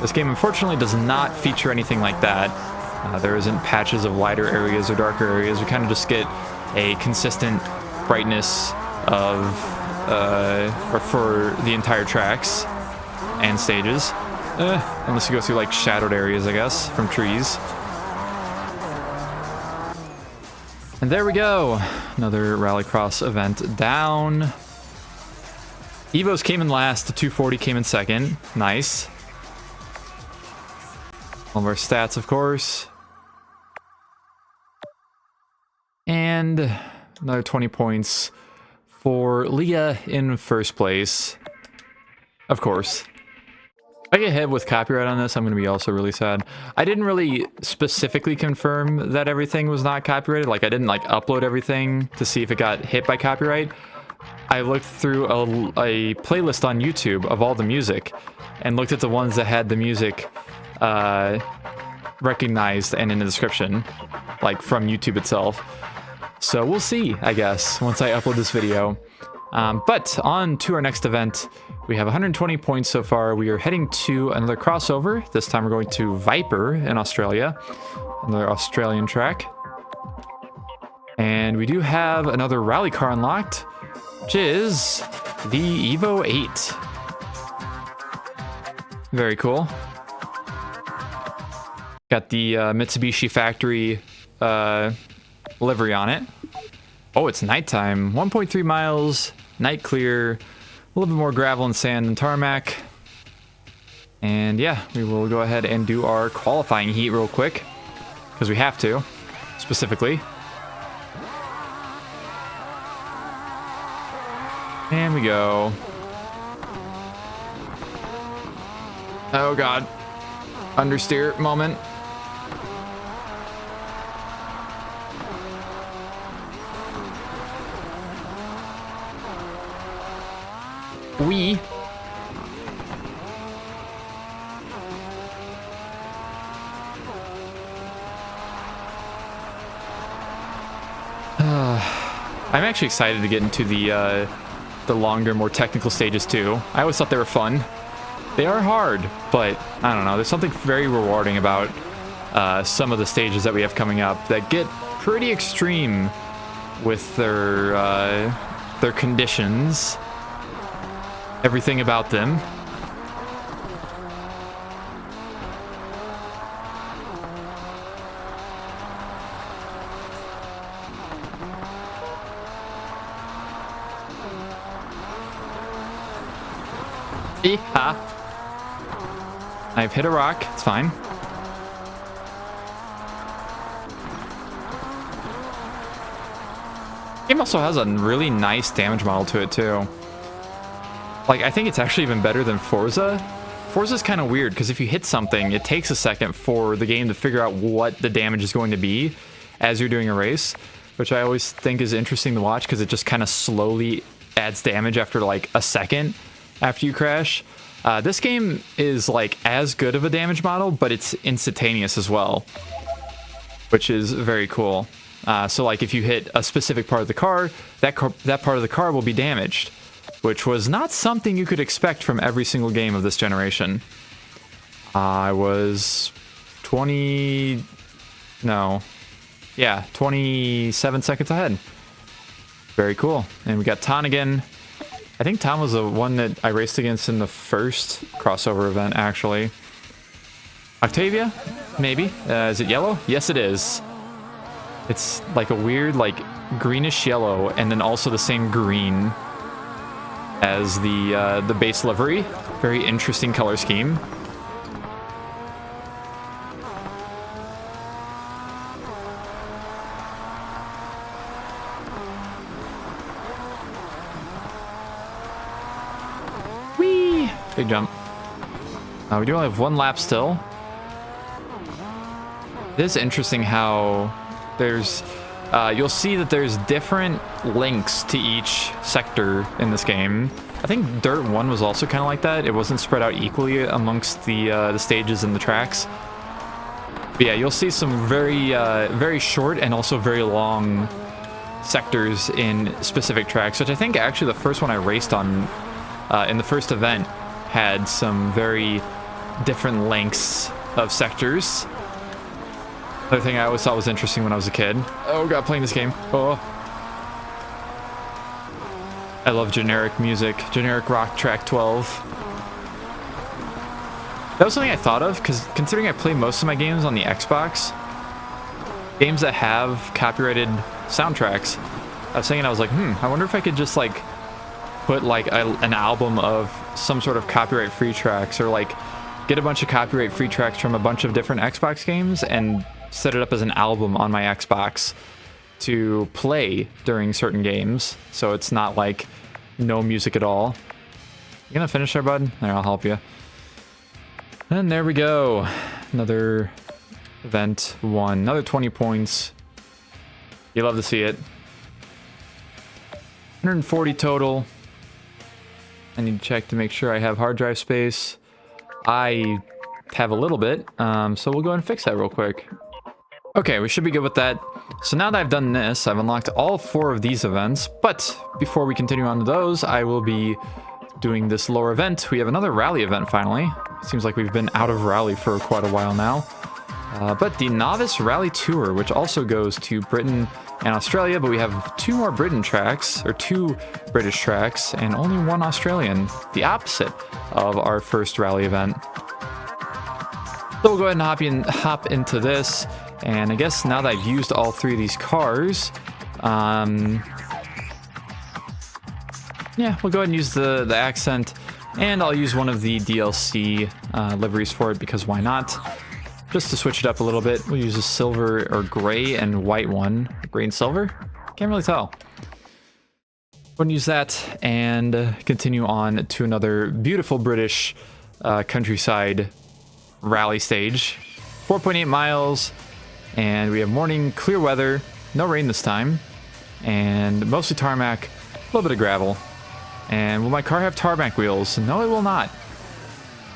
This game unfortunately does not feature anything like that. There isn't patches of lighter areas or darker areas. We kind of just get a consistent brightness of, or for the entire tracks and stages. Unless you go through like shadowed areas, I guess, from trees. And there we go. Another Rallycross event down. Evos came in last. The 240 came in second. Nice. All of our stats, of course. And another 20 points for Leah in first place. Of course. If I get hit with copyright on this, I'm going to be also really sad. I didn't really specifically confirm that everything was not copyrighted. Like, I didn't, like, upload everything to see if it got hit by copyright. I looked through a playlist on YouTube of all the music, and looked at the ones that had the music recognized and in the description, like from YouTube itself. So we'll see, I guess, once I upload this video. But on to our next event. We have 120 points so far. We are heading to another crossover. This time we're going to Viper in Australia, another Australian track. And we do have another rally car unlocked, which is the Evo 8. Very cool. Got the Mitsubishi factory livery on it. Oh, it's nighttime. 1.3 miles, night clear, a little bit more gravel and sand than tarmac. And yeah, we will go ahead and do our qualifying heat real quick, because we have to, specifically. And we go. Oh god. Understeer moment. We. I'm actually excited to get into the longer, more technical stages too. I always thought they were fun. They are hard, but I don't know. There's something very rewarding about some of the stages that we have coming up that get pretty extreme with their conditions, everything about them. Yeehaw. I've hit a rock. It's fine. Game also has a really nice damage model to it too. Like, I think it's actually even better than Forza. Forza's kind of weird because if you hit something, it takes a second for the game to figure out what the damage is going to be as you're doing a race, which I always think is interesting to watch because it just kind of slowly adds damage after like a second after you crash. This game is like as good of a damage model, but it's instantaneous as well, which is very cool. So like if you hit a specific part of the car, that part of the car will be damaged, which was not something you could expect from every single game of this generation. I was 27 seconds ahead. Very cool. And we got Ton again. I think Tom was the one that I raced against in the first crossover event, actually. Octavia? Maybe. Is it yellow? Yes, it is. It's like a weird, like, greenish yellow, and then also the same green as the base livery. Very interesting color scheme. Big jump. We do only have one lap still. It is interesting how there's... you'll see that there's different links to each sector in this game. I think Dirt 1 was also kind of like that. It wasn't spread out equally amongst the stages and the tracks. But yeah, you'll see some very short and also very long sectors in specific tracks, which I think actually the first one I raced on in the first event had some very different lengths of sectors. Another thing I always thought was interesting when I was a kid. Oh god, playing this game. Oh. I love generic music. Generic rock track 12. That was something I thought of, because considering I play most of my games on the Xbox, games that have copyrighted soundtracks, I was thinking, I was like, I wonder if I could just like put like an album of some sort of copyright free tracks, or like get a bunch of copyright free tracks from a bunch of different Xbox games and set it up as an album on my Xbox to play during certain games, so it's not like no music at all. You gonna finish there, bud? There, I'll help you. And there we go. Another event won. Another 20 points. You love to see it. 140 total. I need to check to make sure I have hard drive space. I have a little bit, so we'll go ahead and fix that real quick. Okay, we should be good with that. So now that I've done this, I've unlocked all 4 of these events, but before we continue on to those, I will be doing this lower event. We have another rally event finally. Seems like we've been out of rally for quite a while now. But the Novice Rally Tour, which also goes to Britain and Australia, but we have 2 more Britain tracks, or 2 British tracks, and only 1 Australian, the opposite of our first rally event. So we'll go ahead and hop into this, and I guess now that I've used all 3 of these cars, yeah, we'll go ahead and use the Ascent, and I'll use one of the DLC liveries for it, because why not? Just to switch it up a little bit, we'll use a silver or gray and white one. Gray and silver? Can't really tell. We'll use that and continue on to another beautiful British countryside rally stage. 4.8 miles, and we have morning, clear weather, no rain this time, and mostly tarmac, a little bit of gravel. And will my car have tarmac wheels? No, it will not.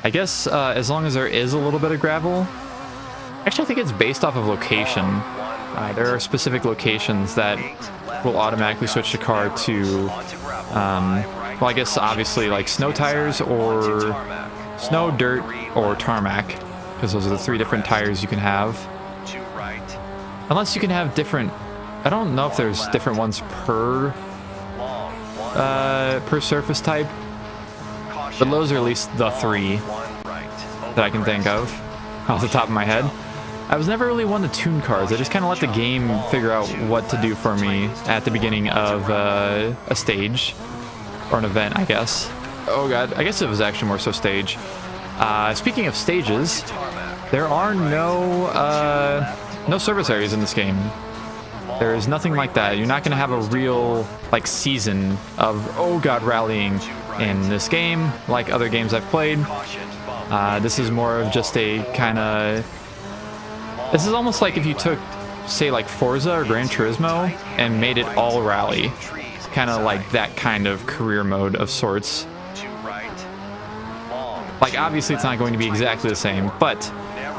I guess as long as there is a little bit of gravel. Actually, I think it's based off of location. There are specific locations that will automatically switch the car to, well, I guess obviously like snow tires or snow, dirt, or tarmac, because those are the 3 different tires you can have. Unless you can have different, I don't know if there's different ones per surface type, but those are at least the 3 that I can think of off the top of my head. I was never really one to tune cars. I just kind of let the game figure out what to do for me at the beginning of a stage or an event, I guess. Oh god, I guess it was actually more so stage. Speaking of stages, there are no service areas in this game. There is nothing like that. You're not going to have a real like season of, oh god, rallying in this game like other games I've played. This is more of just a kind of... This is almost like if you took, say, like Forza or Gran Turismo and made it all rally. Kind of like that kind of career mode of sorts. Like, obviously it's not going to be exactly the same, but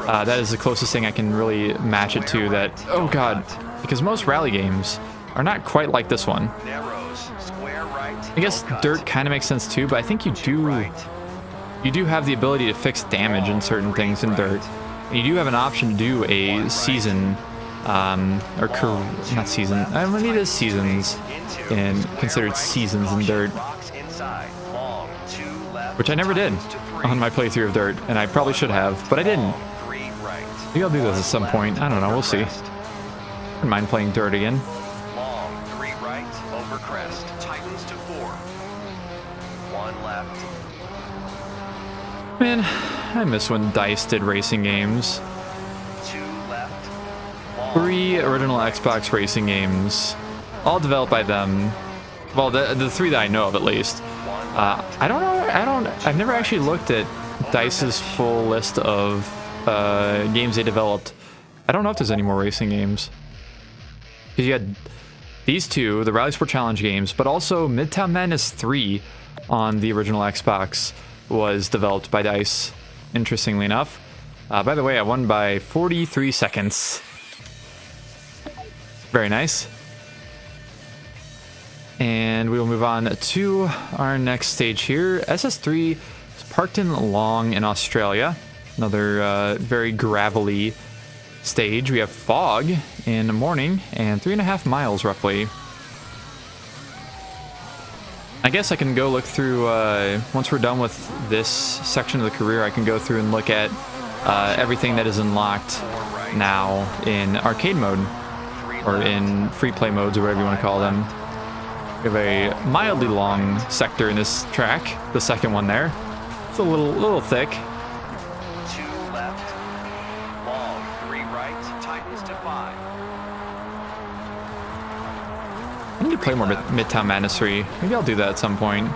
that is the closest thing I can really match it to that, oh god, because most rally games are not quite like this one. I guess dirt kind of makes sense too, but I think you do have the ability to fix damage in certain things in dirt. And you do have an option to do a season, not season, I mean it is seasons, and considered seasons in dirt. Which I never did on my playthrough of dirt, and I probably should have, but I didn't. Maybe I'll do this at some point, I don't know, we'll see. I wouldn't mind playing dirt again. Long, 3 right, over crest, tightens to 4. 1 left. Man, I miss when DICE did racing games. 2 left. 3 original Xbox racing games, all developed by them. Well, the 3 that I know of at least. I don't know, I've never actually looked at DICE's full list of games they developed. I don't know if there's any more racing games. Because you had these 2, the RalliSport Challenge games, but also Midtown Madness 3 on the original Xbox was developed by DICE, interestingly enough. By the way, I won by 43 seconds. Very nice. And we will move on to our next stage here. SS3 is parked in Long in Australia. Another very gravelly stage. We have fog in the morning and 3.5 miles roughly. I guess I can go look through, once we're done with this section of the career, I can go through and look at everything that is unlocked now in arcade mode, or in free play modes, or whatever you want to call them. We have a mildly long sector in this track, the second one there. It's a little thick. 2 left. Long, 3 right, tightens to 5. I need to play more Midtown Madness 3. Maybe I'll do that at some point.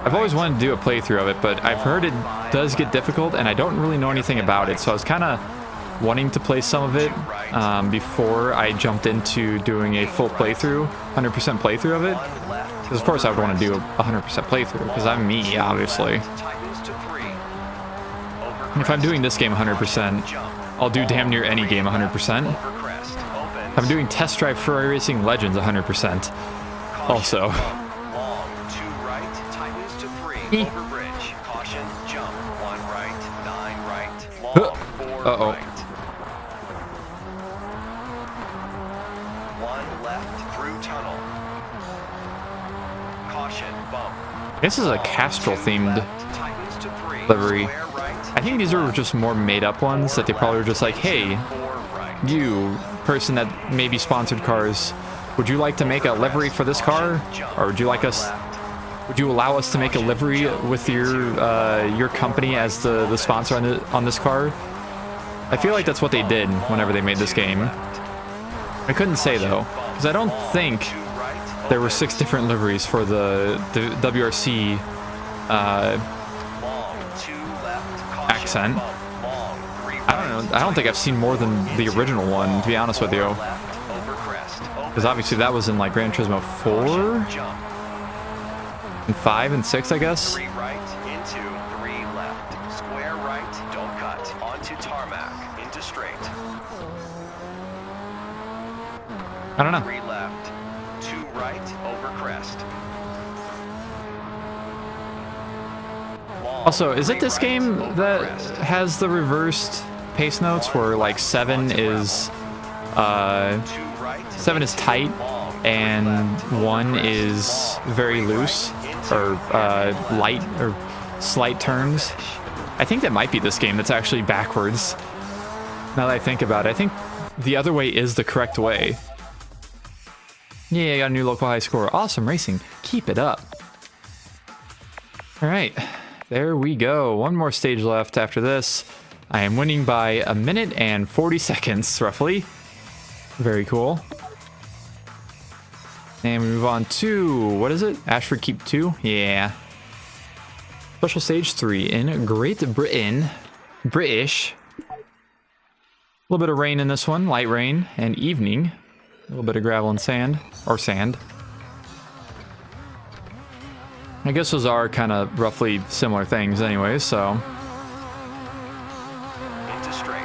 I've always wanted to do a playthrough of it, but I've heard it does get difficult, and I don't really know anything about it, so I was kind of wanting to play some of it before I jumped into doing a full playthrough, 100% playthrough of it. Because of course I would want to do a 100% playthrough, because I'm me, obviously. If I'm doing this game 100%, I'll do damn near any game 100%. I'm doing Test Drive Ferrari Racing Legends 100%. Also. Long, 2 right, tightens to 3, over bridge. Caution, jump, 1 right, 9 right, long, 4 Uh-oh. right. 1 left through tunnel. Caution, bump. This is a Castrol themed Left, tightens to 3, livery. square right, I think these are just more made up ones that they probably were just like, hey, 4 right. you, person that maybe sponsored cars, would you like to make a livery for this car? Or would you like us, would you allow us to make a livery with your company as the sponsor on this car? I feel like that's what they did whenever they made this game. I couldn't say though, because I don't think there were 6 different liveries for the WRC Accent. I don't know. I don't think I've seen more than the original one, to be honest with you. Because obviously that was in like Gran Turismo 4 and 5 and 6, I guess. 3 right into 3 left. Square right, don't cut. Onto tarmac, into straight. I don't know. 3 left. 2 right, over crest. Long, Also, is it 3 this right, game over that crest. has the reversed pace notes where like 7 is 2 right, 7 is tight and 1 is very loose or light or slight turns? I think that might be this game that's actually backwards. Now that I think about it, I think the other way is the correct way. Yeah, I got a new local high score. Awesome racing. Keep it up. All right, there we go. One more stage left after this. I am winning by 1 minute and 40 seconds, roughly. Very cool. And we move on to, what is it? Ashford Keep 2? Yeah. Special Stage 3 in Great Britain. British. A little bit of rain in this one, light rain, and evening. A little bit of gravel and sand, or sand. I guess those are kind of roughly similar things anyways, so. Into straight.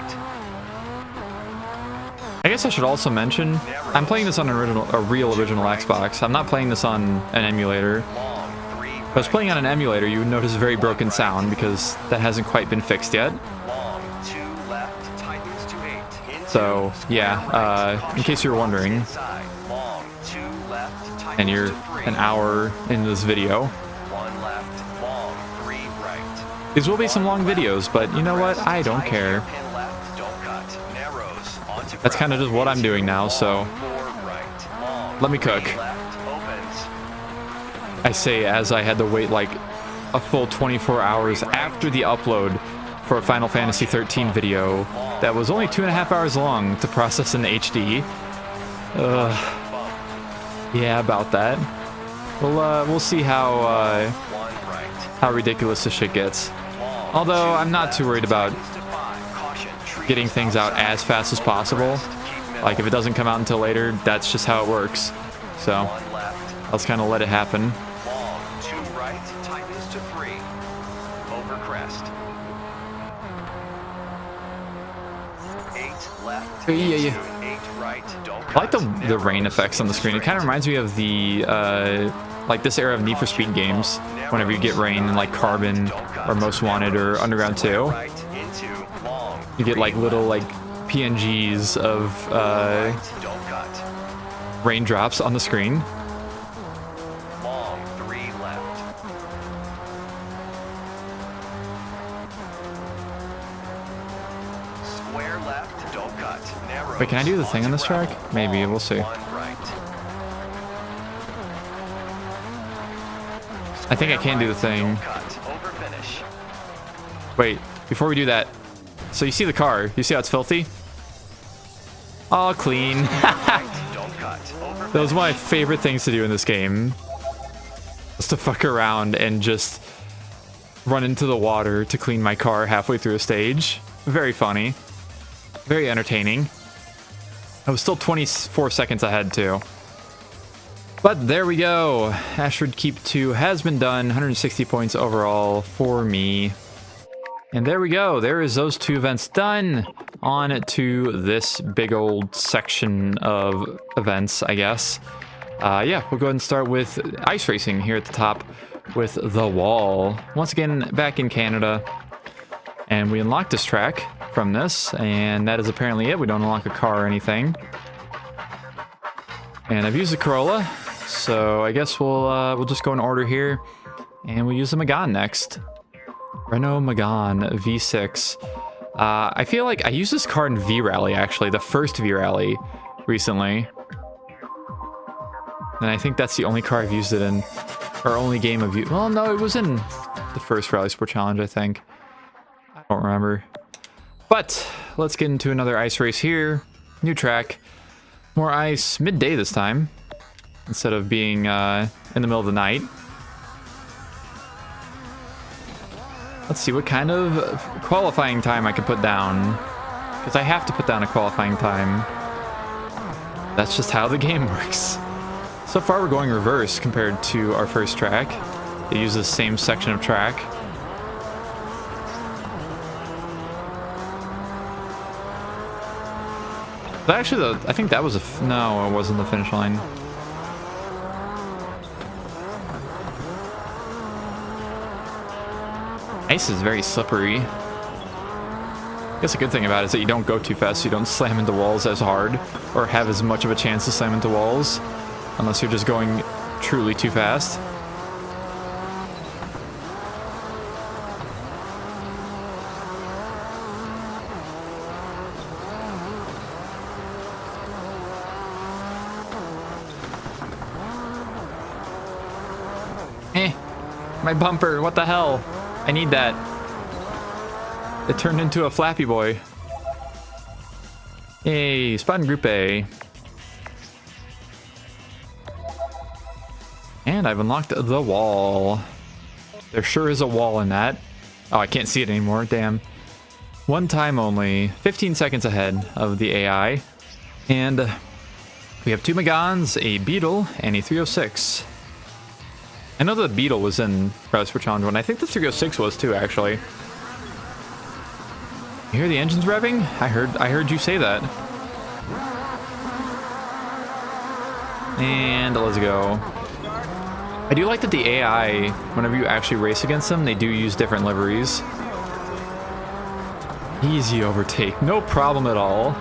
I guess I should also mention, I'm playing this on a real original Xbox. I'm not playing this on an emulator. Long, 3 If I was playing on an emulator, you would notice very broken sound because that hasn't quite been fixed yet. long, 2 left, tightens to 8. Into So, yeah, in case you were wondering, inside. Long, 2 left, tightens and you're to 3. an hour into this video, 1 left, long, 3 right. these will be some long videos, but you know what? I don't care. Pin left, don't cut. Narrows, onto That's kind of just what I'm doing now, so 4 right. Long, let me 3 cook. left, opens. I say as I had to wait like a full 24 hours after the upload for a Final Fantasy 13 video that was only 2.5 hours long to process in HD. Yeah, about that. We'll see how ridiculous this shit gets. Although I'm not too worried about getting things out as fast as possible. Like if it doesn't come out until later, that's just how it works. So I'll just kind of let it happen. Long, 2 right, tightens to 3. Over crest. 8 left. Yeah. Into 8 right, don't I like cut. the rain effects on the screen. It kind of reminds me of the like this era of Need for Speed games. Whenever you get rain in like Carbon or Most Wanted or Underground 2, Right into long. you get like little like PNGs of Don't cut. raindrops on the screen. Long, 3 left. Square left, don't cut. Narrows, Wait, can I do the thing on this track? Maybe, we'll see. 1 right. I think I can do the thing. Don't cut. Over finish. Wait, before we do that, so you see the car, you see how it's filthy? All clean. Right, don't cut. Over That was one of my favorite things to do in this game. Was to fuck around and just run into the water to clean my car halfway through a stage. Very funny. Very entertaining. I was still 24 seconds ahead too. But there we go. Ashford Keep 2 has been done. 160 points overall for me. And there we go. There is those 2 events done. On to this big old section of events, I guess. Yeah, we'll go ahead and start with ice racing here at the top with the wall. Once again, back in Canada. And we unlocked this track from this, and that is apparently it. We don't unlock a car or anything. And I've used the Corolla, so I guess we'll just go in order here. And we'll use the Megane next. Renault Megane V6. I feel like I used this car in V-Rally, actually, the first V-Rally recently. And I think that's the only car I've used it in. Or only game of you. Well, no, it was in the first RalliSport Challenge, I think. I don't remember. But let's get into another ice race here. New track. More ice midday this time. Instead of being in the middle of the night. Let's see what kind of qualifying time I can put down. Because I have to put down a qualifying time. That's just how the game works. So far we're going reverse compared to our first track. They use the same section of track. But actually, I think that was no, it wasn't the finish line. Ice is very slippery. I guess a good thing about it is that you don't go too fast, so you don't slam into walls as hard, or have as much of a chance to slam into walls, unless you're just going truly too fast. My bumper, what the hell? I need that. It turned into a Flappy Boy. Hey, spot in Group A. And I've unlocked the wall. There sure is a wall in that. Oh, I can't see it anymore, damn. One time only, 15 seconds ahead of the AI. And we have 2 Meganes, a Beetle, and a 306. I know the Beetle was in RalliSport Challenge 1. I think the 306 was too, actually. You hear the engines revving? I heard you say that. And let's go. I do like that the AI, whenever you actually race against them, they do use different liveries. Easy overtake, no problem at all.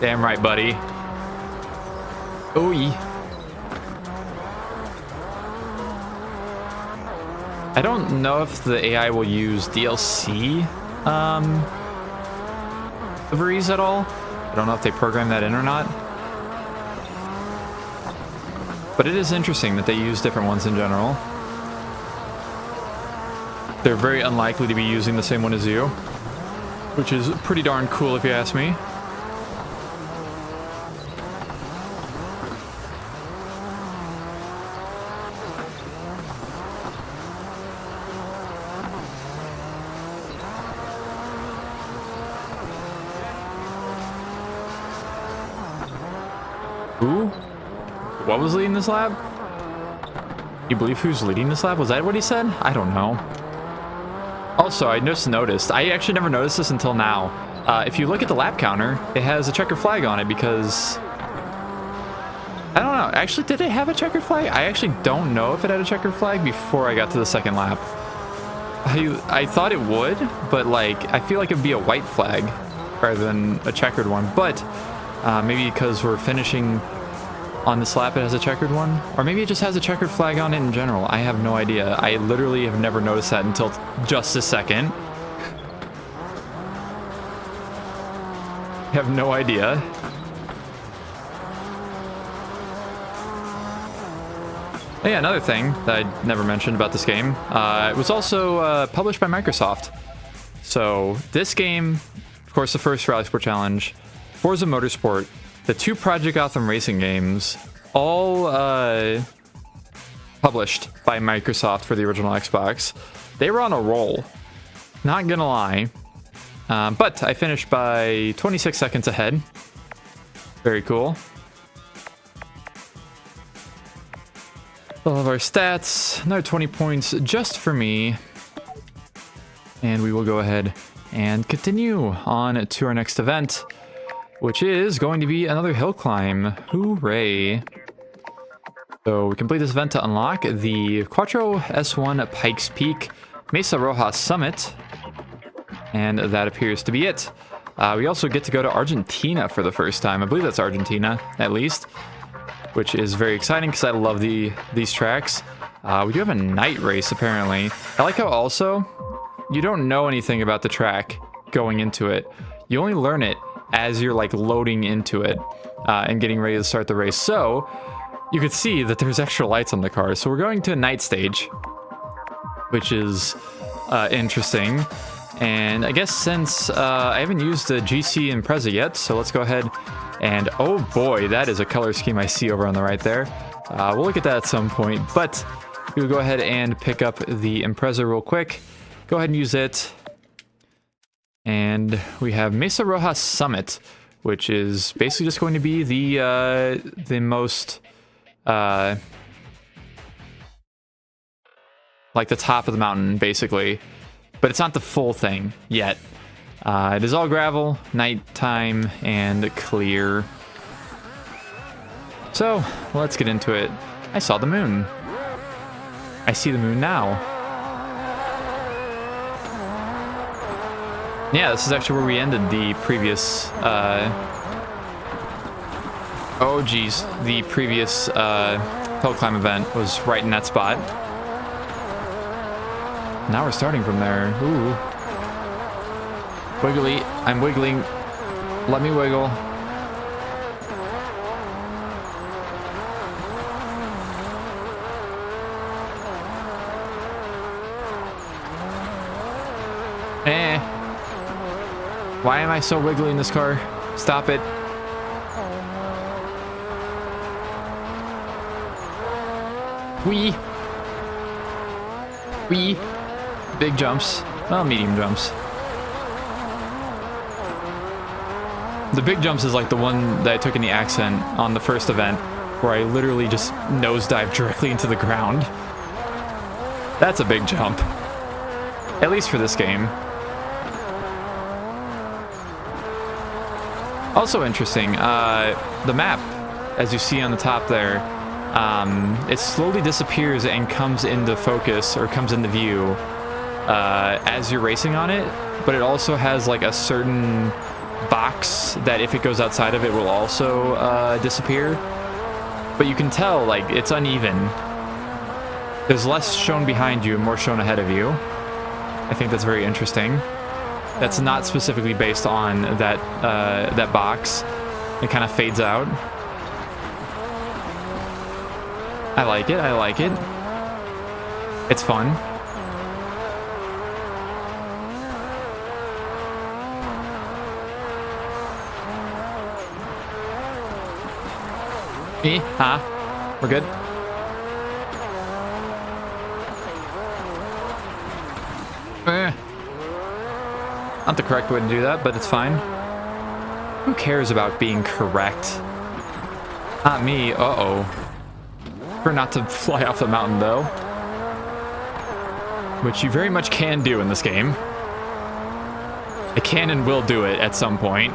Damn right, buddy. Oh, yeah. I don't know if the AI will use DLC liveries at all. I don't know if they program that in or not. But it is interesting that they use different ones in general. They're very unlikely to be using the same one as you, which is pretty darn cool if you ask me. Who? What was leading this lap? You believe who's leading this lap? Was that what he said? I don't know. Also, I just noticed. I actually never noticed this until now. If you look at the lap counter, it has a checkered flag on it because... I don't know. Actually, did it have a checkered flag? I actually don't know if it had a checkered flag before I got to the second lap. I thought it would, but like, I feel like it'd be a white flag rather than a checkered one. But maybe because we're finishing on this lap, it has a checkered one, or maybe it just has a checkered flag on it in general. I have no idea. I literally have never noticed that until just a second. I have no idea. Oh, yeah, another thing that I never mentioned about this game, it was also published by Microsoft. So this game, of course, the first RalliSport Challenge, Forza Motorsport, the 2 Project Gotham racing games, all published by Microsoft for the original Xbox. They were on a roll, not gonna lie. But I finished by 26 seconds ahead. Very cool. All of our stats, another 20 points just for me. And we will go ahead and continue on to our next event, which is going to be another hill climb. Hooray. So we complete this event to unlock the Quattro S1 Pikes Peak Mesa Rojas Summit. And that appears to be it. We also get to go to Argentina for the first time. I believe that's Argentina, at least. Which is very exciting because I love these tracks. We do have a night race, apparently. I like how also, you don't know anything about the track going into it. You only learn it as you're like loading into it and getting ready to start the race. So you could see that there's extra lights on the car. So we're going to a night stage, which is interesting. And I guess since I haven't used the GC Impreza yet, so let's go ahead and, oh boy, that is a color scheme I see over on the right there. We'll look at that at some point, but we'll go ahead and pick up the Impreza real quick. Go ahead and use it. And we have Mesa Rojas Summit, which is basically just going to be the most, like the top of the mountain, basically. But it's not the full thing yet. It is all gravel, nighttime, and clear. So, let's get into it. I saw the moon. I see the moon now. Yeah, this is actually where we ended the previous, oh geez, the previous hill climb event was right in that spot. Now we're starting from there. Ooh. Wiggly. I'm wiggling. Let me wiggle. Eh. Why am I so wiggly in this car? Stop it. Wee. Wee. Big jumps. Well, medium jumps. The big jumps is like the one that I took in the Ascent on the first event, where I literally just nosedived directly into the ground. That's a big jump. At least for this game. Also interesting, the map, as you see on the top there, it slowly disappears and comes into focus, or comes into view, as you're racing on it, but it also has like a certain box that if it goes outside of it will also disappear. But you can tell like it's uneven. There's less shown behind you and more shown ahead of you. I think that's very interesting. That's not specifically based on that that box. It kind of fades out. I like it. I like it. It's fun. We're good. Not the correct way to do that, but it's fine. Who cares about being correct? Not me. Uh-oh. For not to fly off the mountain, though. Which you very much can do in this game. I can and will do it at some point.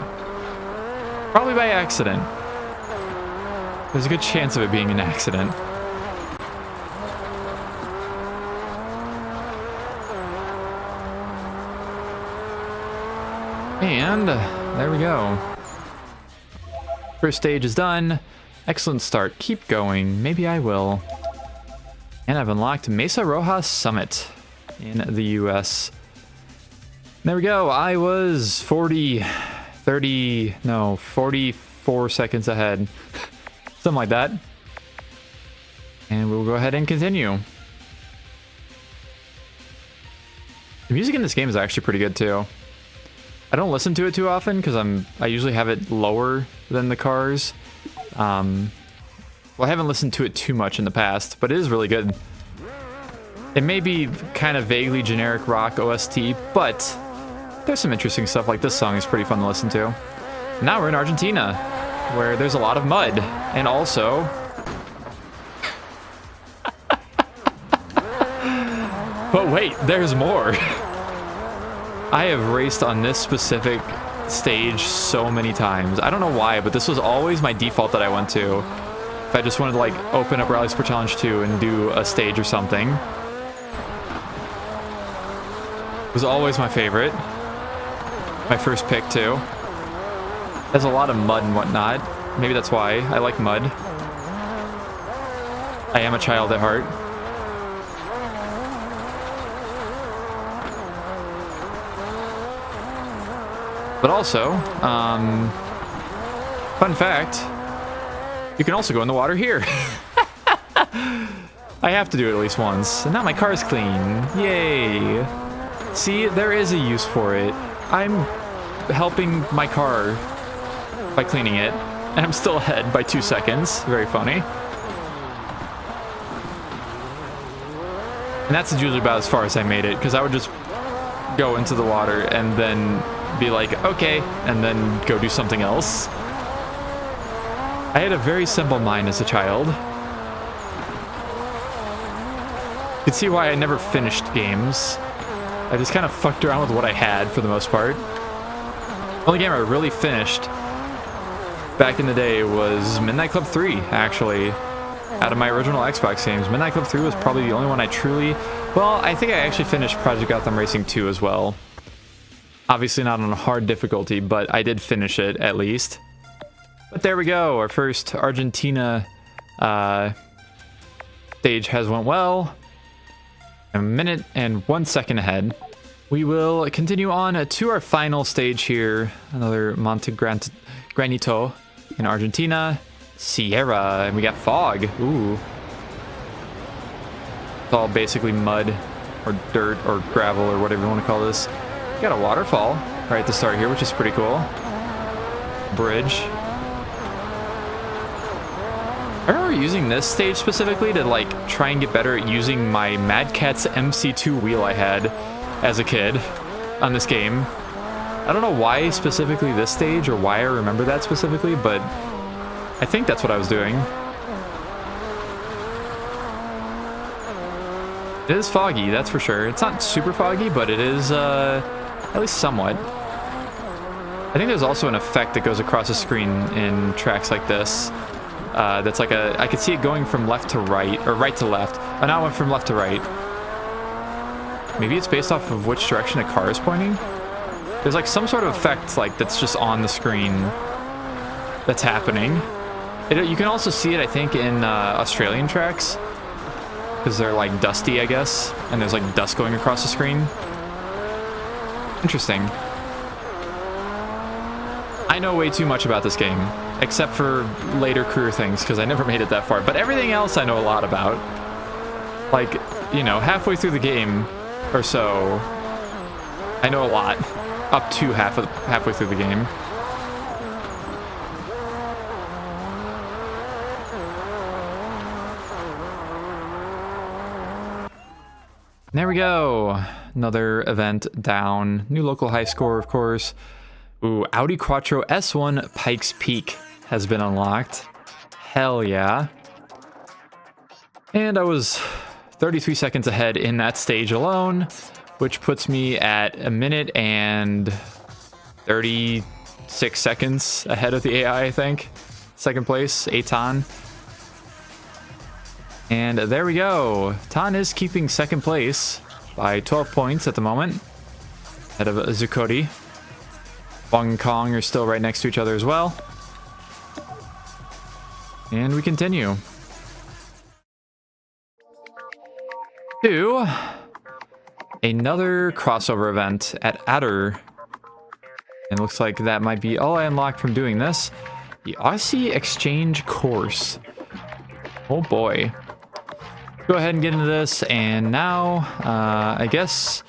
Probably by accident. There's a good chance of it being an accident. And there we go. First stage is done. Excellent start. Keep going. Maybe I will. And I've unlocked Mesa Rojas Summit in the US. There we go. I was 44 seconds ahead. Something like that. And we'll go ahead and continue. The music in this game is actually pretty good too. I don't listen to it too often because I usually have it lower than the cars. Well, I haven't listened to it too much in the past, but it is really good. It may be kind of vaguely generic rock OST, but there's some interesting stuff. Like this song is pretty fun to listen to. Now we're in Argentina, where there's a lot of mud, and also but wait, there's more. I have raced on this specific stage so many times. I don't know why, but this was always my default that I went to. If I just wanted to like open up RalliSport Challenge 2 and do a stage or something. It was always my favorite. My first pick too. Has a lot of mud and whatnot. Maybe that's why I like mud. I am a child at heart. But also, fun fact, you can also go in the water here. I have to do it at least once. And now my car's clean. Yay. See, there is a use for it. I'm helping my car by cleaning it, and I'm still ahead by 2 seconds. Very funny. And that's usually about as far as I made it, because I would just go into the water and then be like, okay, and then go do something else. I had a very simple mind as a child. You can see why I never finished games. I just kind of fucked around with what I had for the most part. The only game I really finished back in the day was Midnight Club 3, actually. Out of my original Xbox games, Midnight Club 3 was probably the only one I truly... Well, I think I actually finished Project Gotham Racing 2 as well. Obviously not on a hard difficulty, but I did finish it at least. But there we go. Our first Argentina stage has went well. A minute and 1 second ahead. We will continue on to our final stage here. Another Monte Granito in Argentina. Sierra, and we got fog. Ooh. It's all basically mud or dirt or gravel or whatever you want to call this. Got a waterfall right at the start here, which is pretty cool. Bridge. I remember using this stage specifically to like try and get better at using my Mad Catz MC2 wheel I had as a kid on this game. I don't know why specifically this stage or why I remember that specifically, but I think that's what I was doing. It is foggy, that's for sure. It's not super foggy, but it is at least somewhat. I think there's also an effect that goes across the screen in tracks like this. That's like a... I could see it going from left to right, or right to left. Oh, now it went from left to right. Maybe it's based off of which direction a car is pointing? There's like some sort of effect like that's just on the screen that's happening. You can also see it, I think, in Australian tracks. Because they're like dusty, I guess. And there's like dust going across the screen. Interesting. I know way too much about this game. Except for later career things, because I never made it that far. But everything else I know a lot about. Like, you know, halfway through the game or so, I know a lot. Up to halfway through the game. There we go. Another event down. New local high score, of course. Ooh, Audi Quattro S1 Pikes Peak has been unlocked. Hell yeah. And I was 33 seconds ahead in that stage alone, which puts me at a minute and 36 seconds ahead of the AI, I think. Second place, Eitan. And there we go. Tan is keeping second place by 12 points at the moment. Ahead of Zuccotti. Bong and Kong are still right next to each other as well. And we continue. To another crossover event at Adder. And looks like that might be all I unlocked from doing this. The Aussie Exchange Course. Oh boy. Go ahead and get into this, and now I guess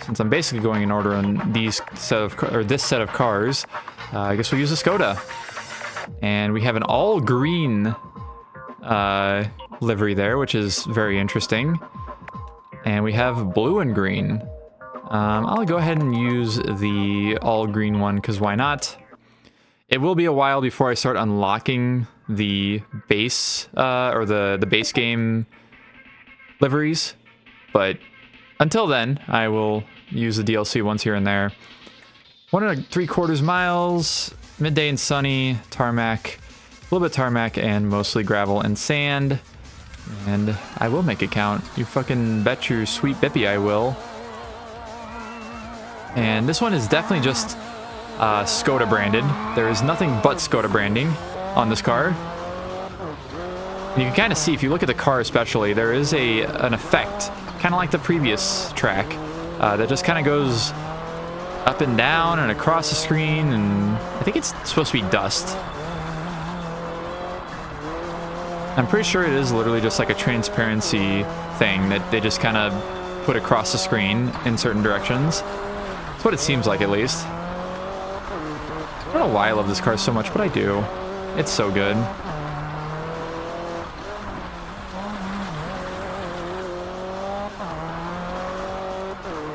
since I'm basically going in order on this set of cars, I guess we'll use a Skoda. And we have an all green livery there, which is very interesting. And we have blue and green. I'll go ahead and use the all green one because why not? It will be a while before I start unlocking the base or the base game liveries, but until then I will use the DLC once here and there. 1.75 miles, midday and sunny, tarmac, a little bit tarmac, and mostly gravel and sand. And I will make it count. You fucking bet your sweet bippy I will. And this one is definitely just Skoda branded. There is nothing but Skoda branding on this car. And you can kind of see, if you look at the car especially, there is an effect, kind of like the previous track, that just kind of goes up and down and across the screen, and I think it's supposed to be dust. I'm pretty sure it is literally just like a transparency thing that they just kind of put across the screen in certain directions. That's what it seems like, at least. I don't know why I love this car so much, but I do. It's so good.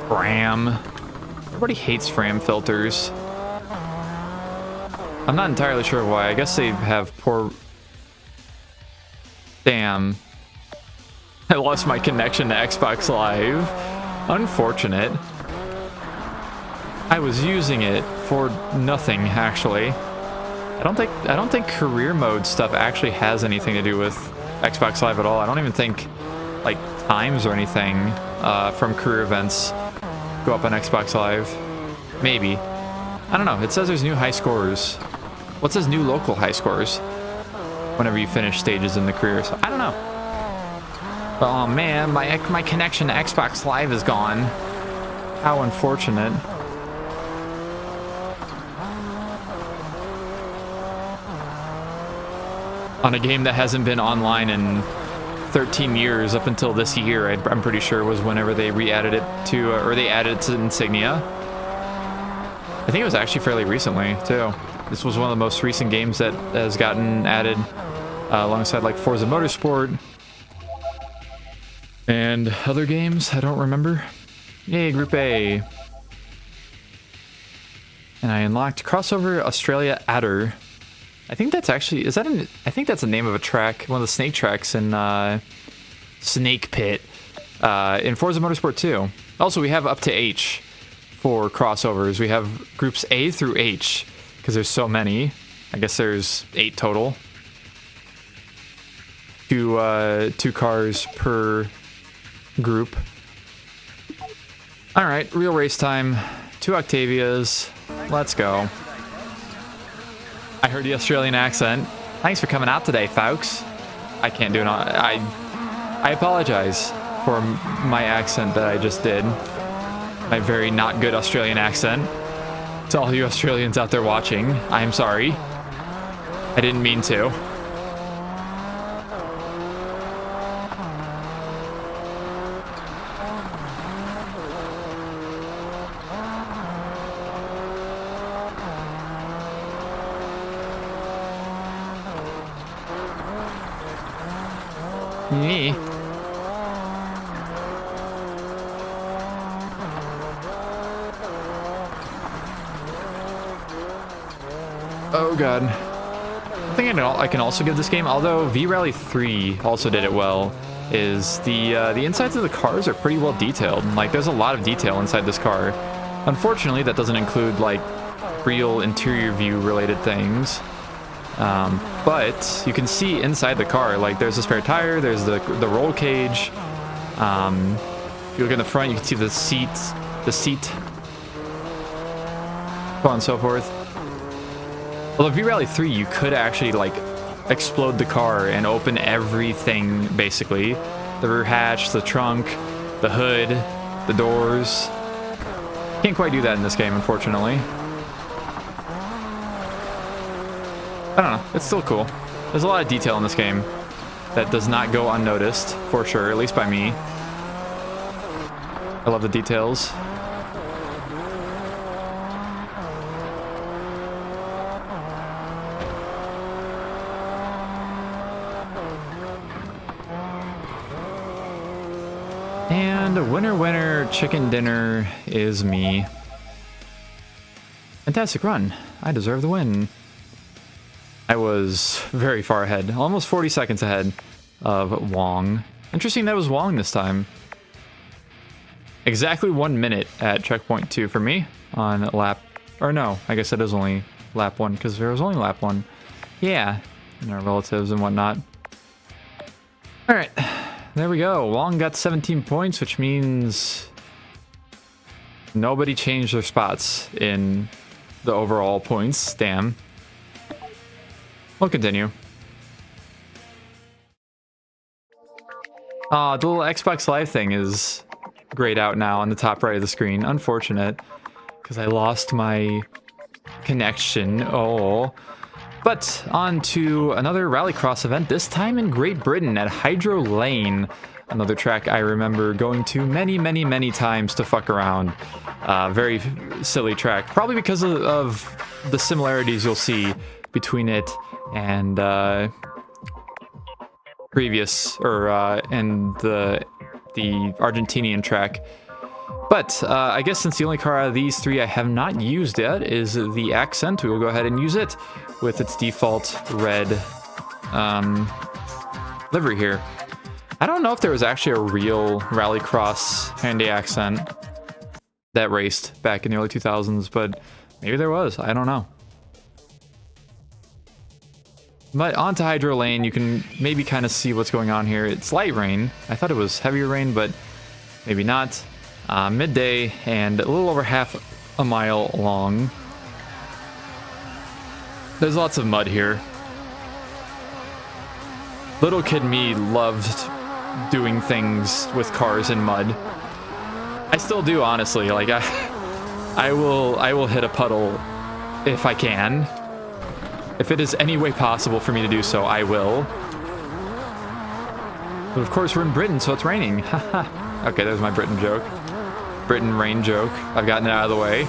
Fram. Everybody hates Fram filters. I'm not entirely sure why. I guess they have poor... Damn. I lost my connection to Xbox Live. Unfortunate. I was using it for nothing, actually. I don't think career mode stuff actually has anything to do with Xbox Live at all. I don't even think like times or anything from career events go up on Xbox Live. Maybe. I don't know. It says there's new high scores. What says new local high scores whenever you finish stages in the career? So I don't know. But, oh man, my connection to Xbox Live is gone. How unfortunate. On a game that hasn't been online in 13 years up until this year, I'm pretty sure was whenever they re-added it to, or they added it to Insignia. I think it was actually fairly recently, too. This was one of the most recent games that has gotten added alongside like Forza Motorsport and other games I don't remember. Yay, Group A. And I unlocked Crossover Australia Adder. I think that's actually, I think that's the name of a track, one of the snake tracks in Snake Pit in Forza Motorsport 2. Also, we have up to H for crossovers. We have groups A through H, because there's so many. I guess there's 8 total. Two cars per group. All right, real race time. 2 Octavias. Let's go. I heard the Australian accent. Thanks for coming out today, folks. I can't do it. I apologize for my accent that I just did. My very not good Australian accent. To all you Australians out there watching, I'm sorry. I didn't mean to. Me. Oh god. I think I can also give this game, although V-Rally 3 also did it well, is the insides of the cars are pretty well detailed. Like, there's a lot of detail inside this car. Unfortunately, that doesn't include like real interior view related things. But you can see inside the car, like there's a spare tire, there's the roll cage. If you look in the front, you can see the seat, so on and so forth. Although V-Rally 3, you could actually like explode the car and open everything, basically. The rear hatch, the trunk, the hood, the doors. Can't quite do that in this game, unfortunately. I don't know, it's still cool. There's a lot of detail in this game that does not go unnoticed, for sure, at least by me. I love the details. And winner, winner, chicken dinner is me. Fantastic run. I deserve the win. I was very far ahead, almost 40 seconds ahead of Wong. Interesting that was Wong this time. exactly 1 minute at checkpoint 2 for me on lap, or no, I guess it is only lap 1 because there was only lap 1. Yeah, and our relatives and whatnot. All right, there we go. Long got 17 points, which means nobody changed their spots in the overall points. Damn. We'll continue. The little Xbox Live thing is grayed out now on the top right of the screen. Unfortunate, because I lost my connection. Oh. But on to another Rallycross event, this time in Great Britain at Hydro Lane. Another track I remember going to many times to fuck around. Very silly track. Probably because of the similarities you'll see between it and previous, or and the Argentinian track. But I guess since the only car out of these three I have not used yet is the Ascent, we will go ahead and use it with its default red livery here. I don't know if there was actually a real Rallycross Hyundai Accent that raced back in the early 2000s, but maybe there was. I don't know. But onto Hydro Lane, you can maybe kind of see what's going on here. It's light rain. I thought it was heavier rain, but maybe not. Midday and a little over half a mile long. There's lots of mud here. Little kid me loved doing things with cars in mud. I still do, honestly. Like I will hit a puddle if I can. If it is any way possible for me to do so, I will. But of course, we're in Britain, so it's raining. Haha. Okay, there's my Britain joke. Britain rain joke. I've gotten it out of the way.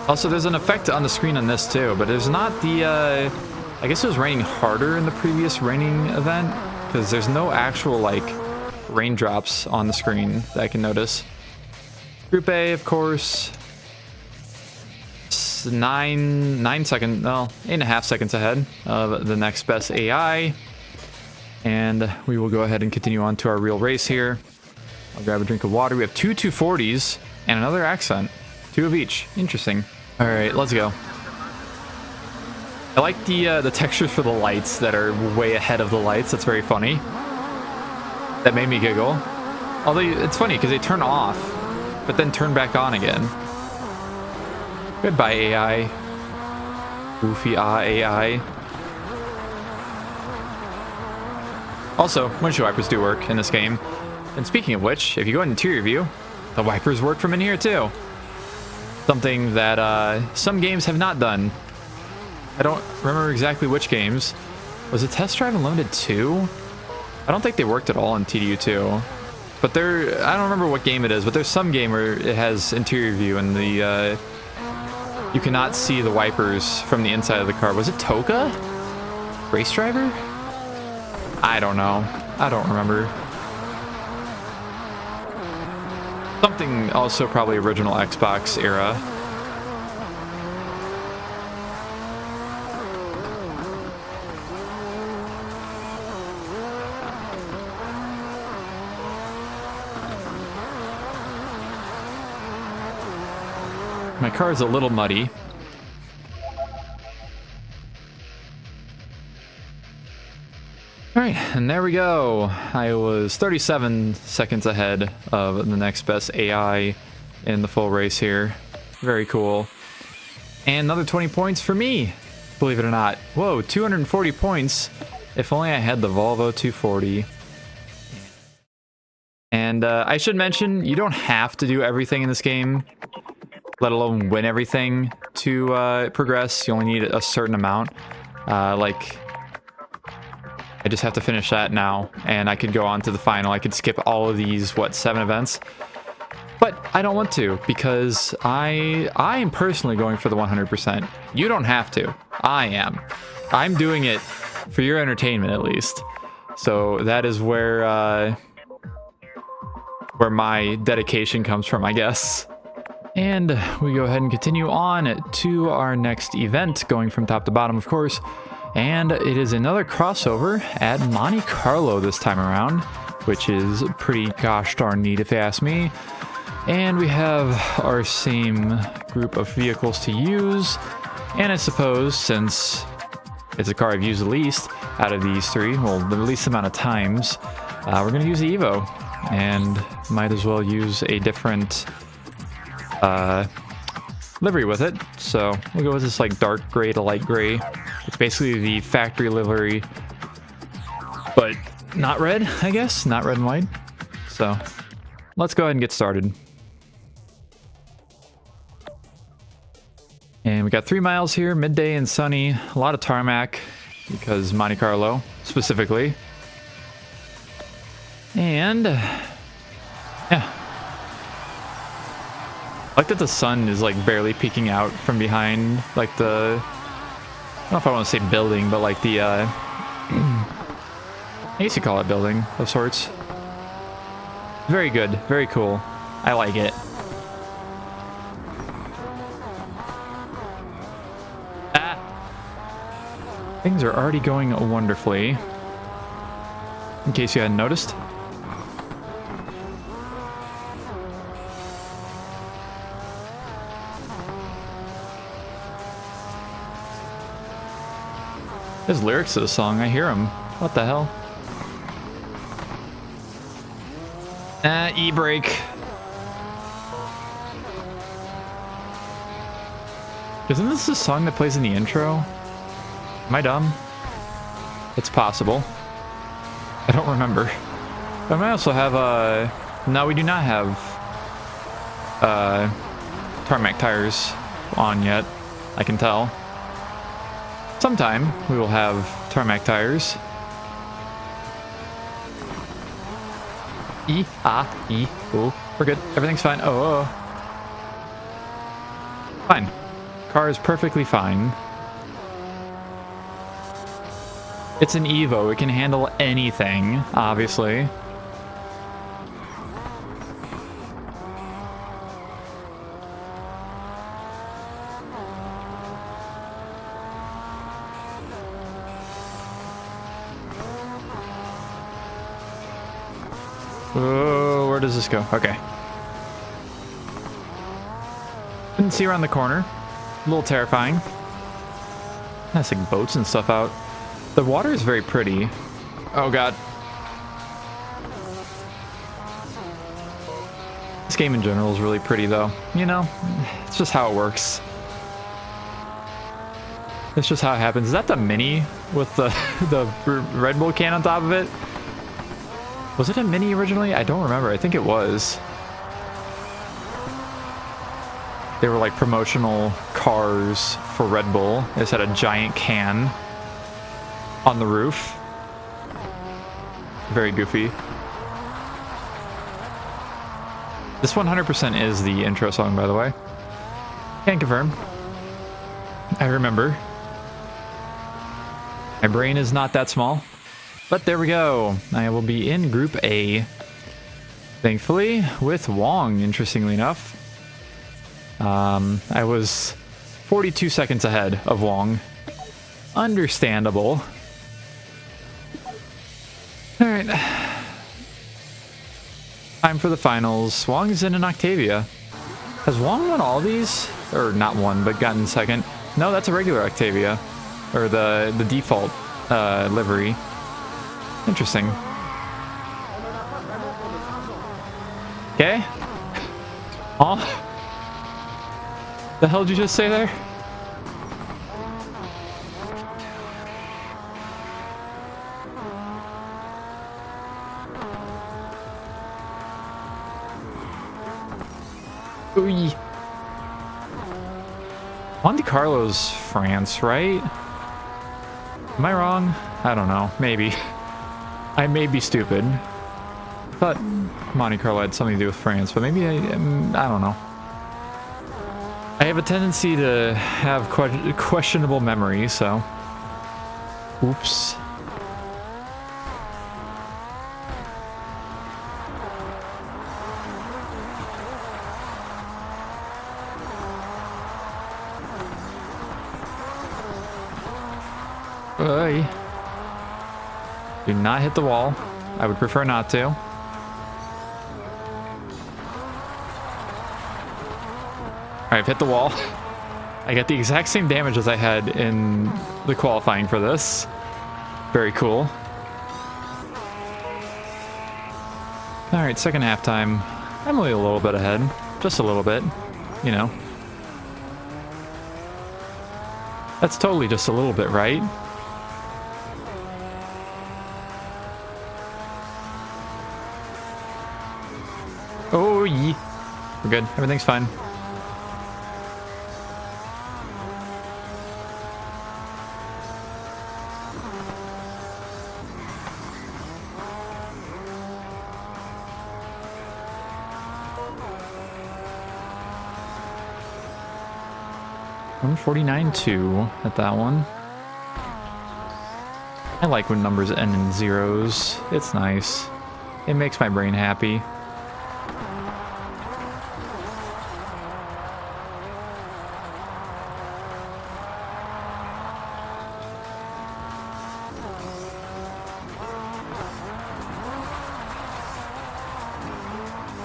Also, there's an effect on the screen on this too, but there's not the, I guess it was raining harder in the previous raining event, because there's no actual, like, raindrops on the screen that I can notice. Group A, of course. 8.5 seconds ahead of the next best AI. And we will go ahead and continue on to our real race here. I'll grab a drink of water. We have two 240s and another Accent. 2 of each. Interesting. All right, let's go. I like the textures for the lights that are way ahead of the lights. That's very funny. That made me giggle. Although it's funny because they turn off, but then turn back on again. Goodbye, AI. Goofy AI. Also, windshield wipers do work in this game. And speaking of which, if you go in interior view, the wipers work from in here too. Something that some games have not done. I don't remember exactly which games. Was it Test Drive Unlimited 2? I don't think they worked at all in TDU2. But I don't remember what game it is, but there's some game where it has interior view and the you cannot see the wipers from the inside of the car. Was it Toka? Race Driver? I don't know. I don't remember. Something also probably original Xbox era. My car is a little muddy. Alright, and there we go. I was 37 seconds ahead of the next best AI in the full race here. Very cool. And another 20 points for me, believe it or not. Whoa, 240 points. If only I had the Volvo 240. And I should mention, you don't have to do everything in this game, let alone win everything to progress. You only need a certain amount. Like, I just have to finish that now, and I could go on to the final. I could skip all of these, 7 events? But I don't want to, because I am personally going for the 100%. You don't have to. I am. I'm doing it for your entertainment, at least. So that is where my dedication comes from, I guess. And we go ahead and continue on to our next event, going from top to bottom, of course. And it is another crossover at Monte Carlo this time around. which is pretty gosh darn neat if you ask me. And we have our same group of vehicles to use. And I suppose since it's a car I've used the least out of these three, well, the least amount of times, we're going to use the Evo. And might as well use a different livery with it. So we'll go with this like dark gray to light gray. It's basically the factory livery, but not red, I guess. Not red and white. So let's go ahead and get started. And we got 3 miles here, midday and sunny. A lot of tarmac because Monte Carlo specifically. And yeah. I like that the sun is like barely peeking out from behind like the, I don't know if I want to say building, but like the I guess you call it building of sorts. Very good, very cool. I like it. Things are already going wonderfully. In case you hadn't noticed. There's lyrics to the song, I hear them. What the hell? E-brake. Isn't this the song that plays in the intro? Am I dumb? It's possible. I don't remember. I might also have no, we do not have tarmac tires on yet. I can tell. Sometime we will have tarmac tires. Oh, we're good. Everything's fine. Oh. Fine. Car is perfectly fine. It's an Evo. It can handle anything, obviously. Oh, where does this go? Okay. Couldn't see around the corner. A little terrifying. Nice like boats and stuff out. The water is very pretty. Oh god. This game in general is really pretty though. You know, it's just how it works. It's just how it happens. Is that the Mini with the Red Bull can on top of it? Was it a Mini originally? I don't remember. I think it was. They were like promotional cars for Red Bull. They just had a giant can on the roof. Very goofy. This 100% is the intro song, by the way. Can't confirm. I remember. My brain is not that small. But there we go. I will be in Group A. Thankfully, with Wong, interestingly enough. I was 42 seconds ahead of Wong. Understandable. Alright. Time for the finals. Wong is in an Octavia. Has Wong won all these? Or not won, but gotten second? No, that's a regular Octavia. Or the default livery. Interesting. Okay. Oh. The hell did you just say there? Ooh. Monte Carlo's France, right? Am I wrong? I don't know. Maybe. I may be stupid. I thought Monte Carlo had something to do with France, but maybe I don't know. I have a tendency to have questionable memory, so. Oops. Hey. Do not hit the wall. I would prefer not to. Alright, I've hit the wall. I get the exact same damage as I had in the qualifying for this. Very cool. Alright, second half time. I'm only a little bit ahead. Just a little bit. You know. That's totally just a little bit, right? Oh, yeah. We're good. Everything's fine. $149.2 at that one. I like when numbers end in zeros. It's nice. It makes my brain happy.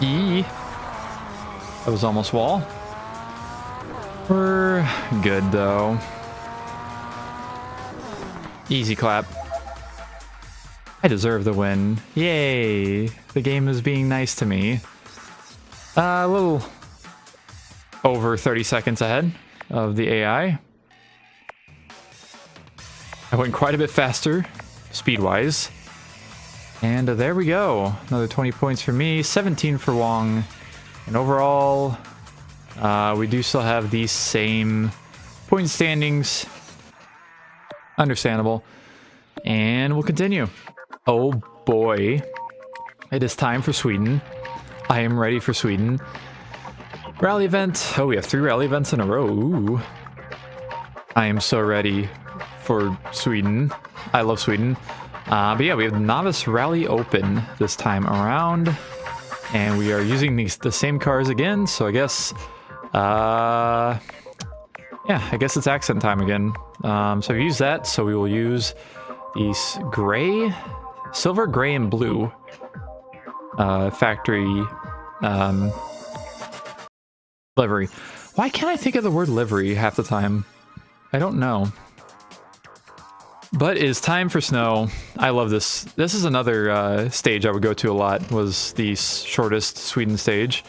Yee. That was almost wall. We're good though. Easy clap. I deserve the win. Yay! The game is being nice to me. A little over 30 seconds ahead of the AI. I went quite a bit faster, speed-wise. And there we go. Another 20 points for me, 17 for Wong. And overall, we do still have these same point standings. Understandable. And we'll continue. Oh boy. It is time for Sweden. I am ready for Sweden. Rally event. Oh, we have 3 rally events in a row. Ooh. I am so ready for Sweden. I love Sweden. But yeah, we have Novice Rally Open this time around. And we are using the same cars again, so I guess... yeah, I guess it's accent time again. So I've used that, so we will use these gray, silver, gray, and blue factory livery. Why can't I think of the word livery half the time? I don't know. But it's time for snow. I love this. This is another stage I would go to a lot, was the shortest Sweden stage.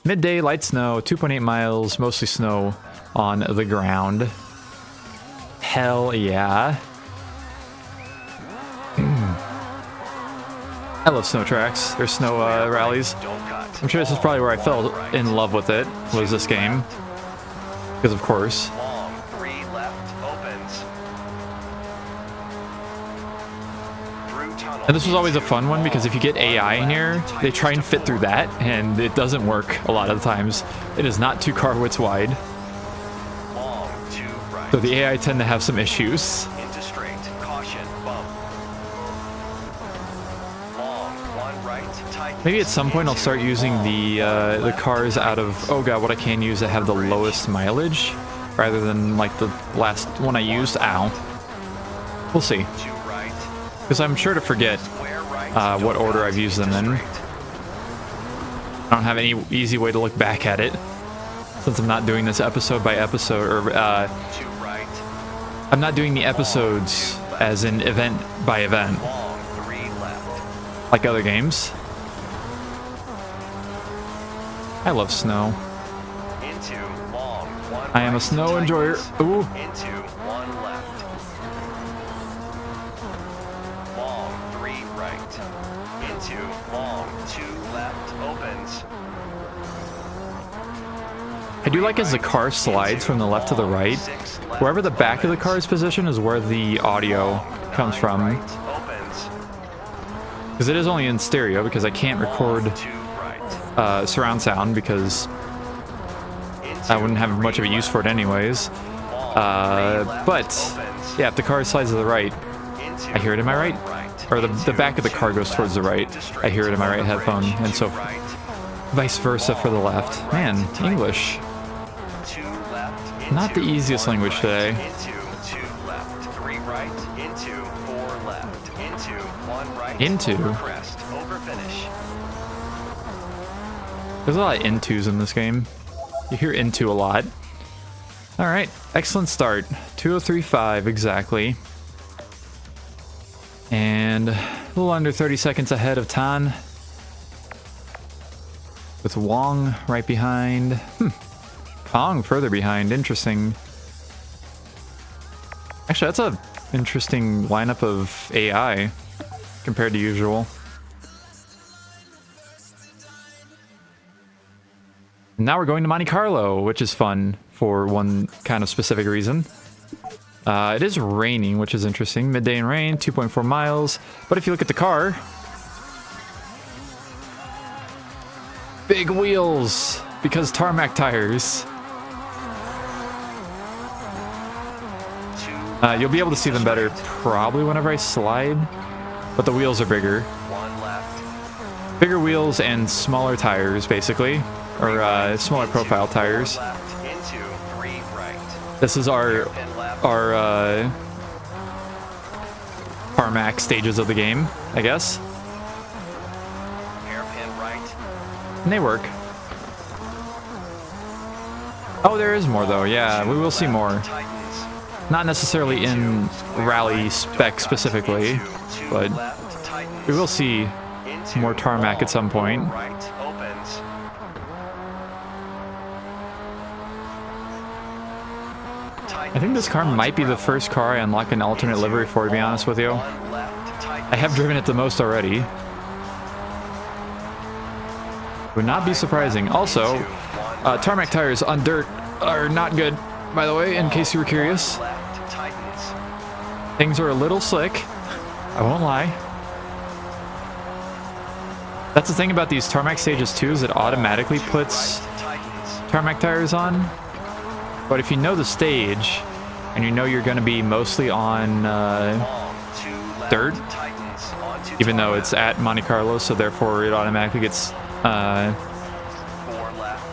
Midday, light snow, 2.8 miles, mostly snow on the ground. Hell yeah. I love snow tracks. There's snow rallies. I'm sure this is probably where I fell in love with it, was this game. Because of course. And this was always a fun one because if you get AI in here, they try and fit through that, and it doesn't work a lot of the times. It is not 2 car widths wide. So the AI tend to have some issues. Maybe at some point I'll start using the cars out of, oh god, what I can use that have the lowest mileage, rather than like the last one I used. Ow. We'll see. Because I'm sure to forget what order I've used them in. I don't have any easy way to look back at it, since I'm not doing this episode by episode, or I'm not doing the episodes as in event by event, like other games. I love snow. I am a snow enjoyer. Ooh. I do like as the car slides from the left to the right, wherever the back of the car is positioned is where the audio comes from. Because it is only in stereo, because I can't record surround sound, because I wouldn't have much of a use for it anyways. But yeah, if the car slides to the right, I hear it in my right. Or the back of the car goes towards the right, I hear it in my right headphone, and so vice versa for the left. Man, English. Not the easiest language today. Into? Over crest, over finish. There's a lot of intos in this game. You hear into a lot. All right, excellent start. 2:03.5 exactly. And a little under 30 seconds ahead of Tan. With Wong right behind. Kong further behind. Interesting. Actually, that's a interesting lineup of AI compared to usual. Now we're going to Monte Carlo, which is fun for one kind of specific reason. It is raining, which is interesting. Midday and rain, 2.4 miles. But if you look at the car, big wheels, because tarmac tires. You'll be able to see them better probably whenever I slide, but the wheels are bigger. One left. Bigger wheels and smaller tires, basically. Or smaller profile tires. Left into 3 right. This is our tarmac stages of the game, I guess. Hairpin right. And they work. Oh, there is more though. Yeah, we will see more. Tightens. Not necessarily in rally spec specifically, but we will see more tarmac at some point. Right opens. I think this car might be the first car I unlock an alternate livery for, to be honest with you. I have driven it the most already. Would not be surprising. Also, tarmac tires on dirt are not good, by the way, in case you were curious. Things are a little slick, I won't lie. That's the thing about these tarmac stages too, is it automatically puts tarmac tires on. But if you know the stage, and you know you're going to be mostly on dirt, even though it's at Monte Carlo, so therefore it automatically gets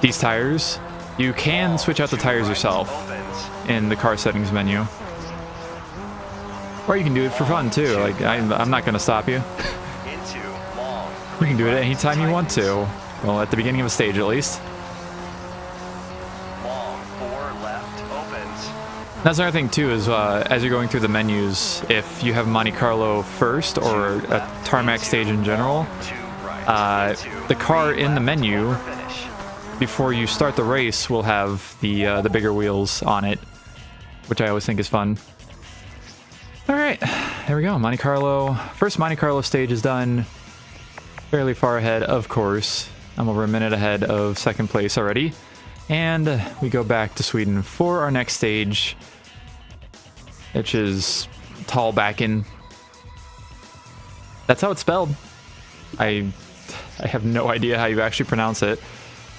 these tires, you can switch out the tires yourself in the car settings menu. Or you can do it for fun too, like I'm not going to stop you. You can do it anytime you want to. Well, at the beginning of a stage at least. That's another thing too, is as you're going through the menus, if you have Monte Carlo first or a tarmac stage in general, the car in the menu before you start the race will have the bigger wheels on it, which I always think is fun. All right, there we go. Monte Carlo. First Monte Carlo stage is done. Fairly far ahead, of course. I'm over a minute ahead of second place already. And we go back to Sweden for our next stage, which is Tallbacken. That's how it's spelled. I have no idea how you actually pronounce it.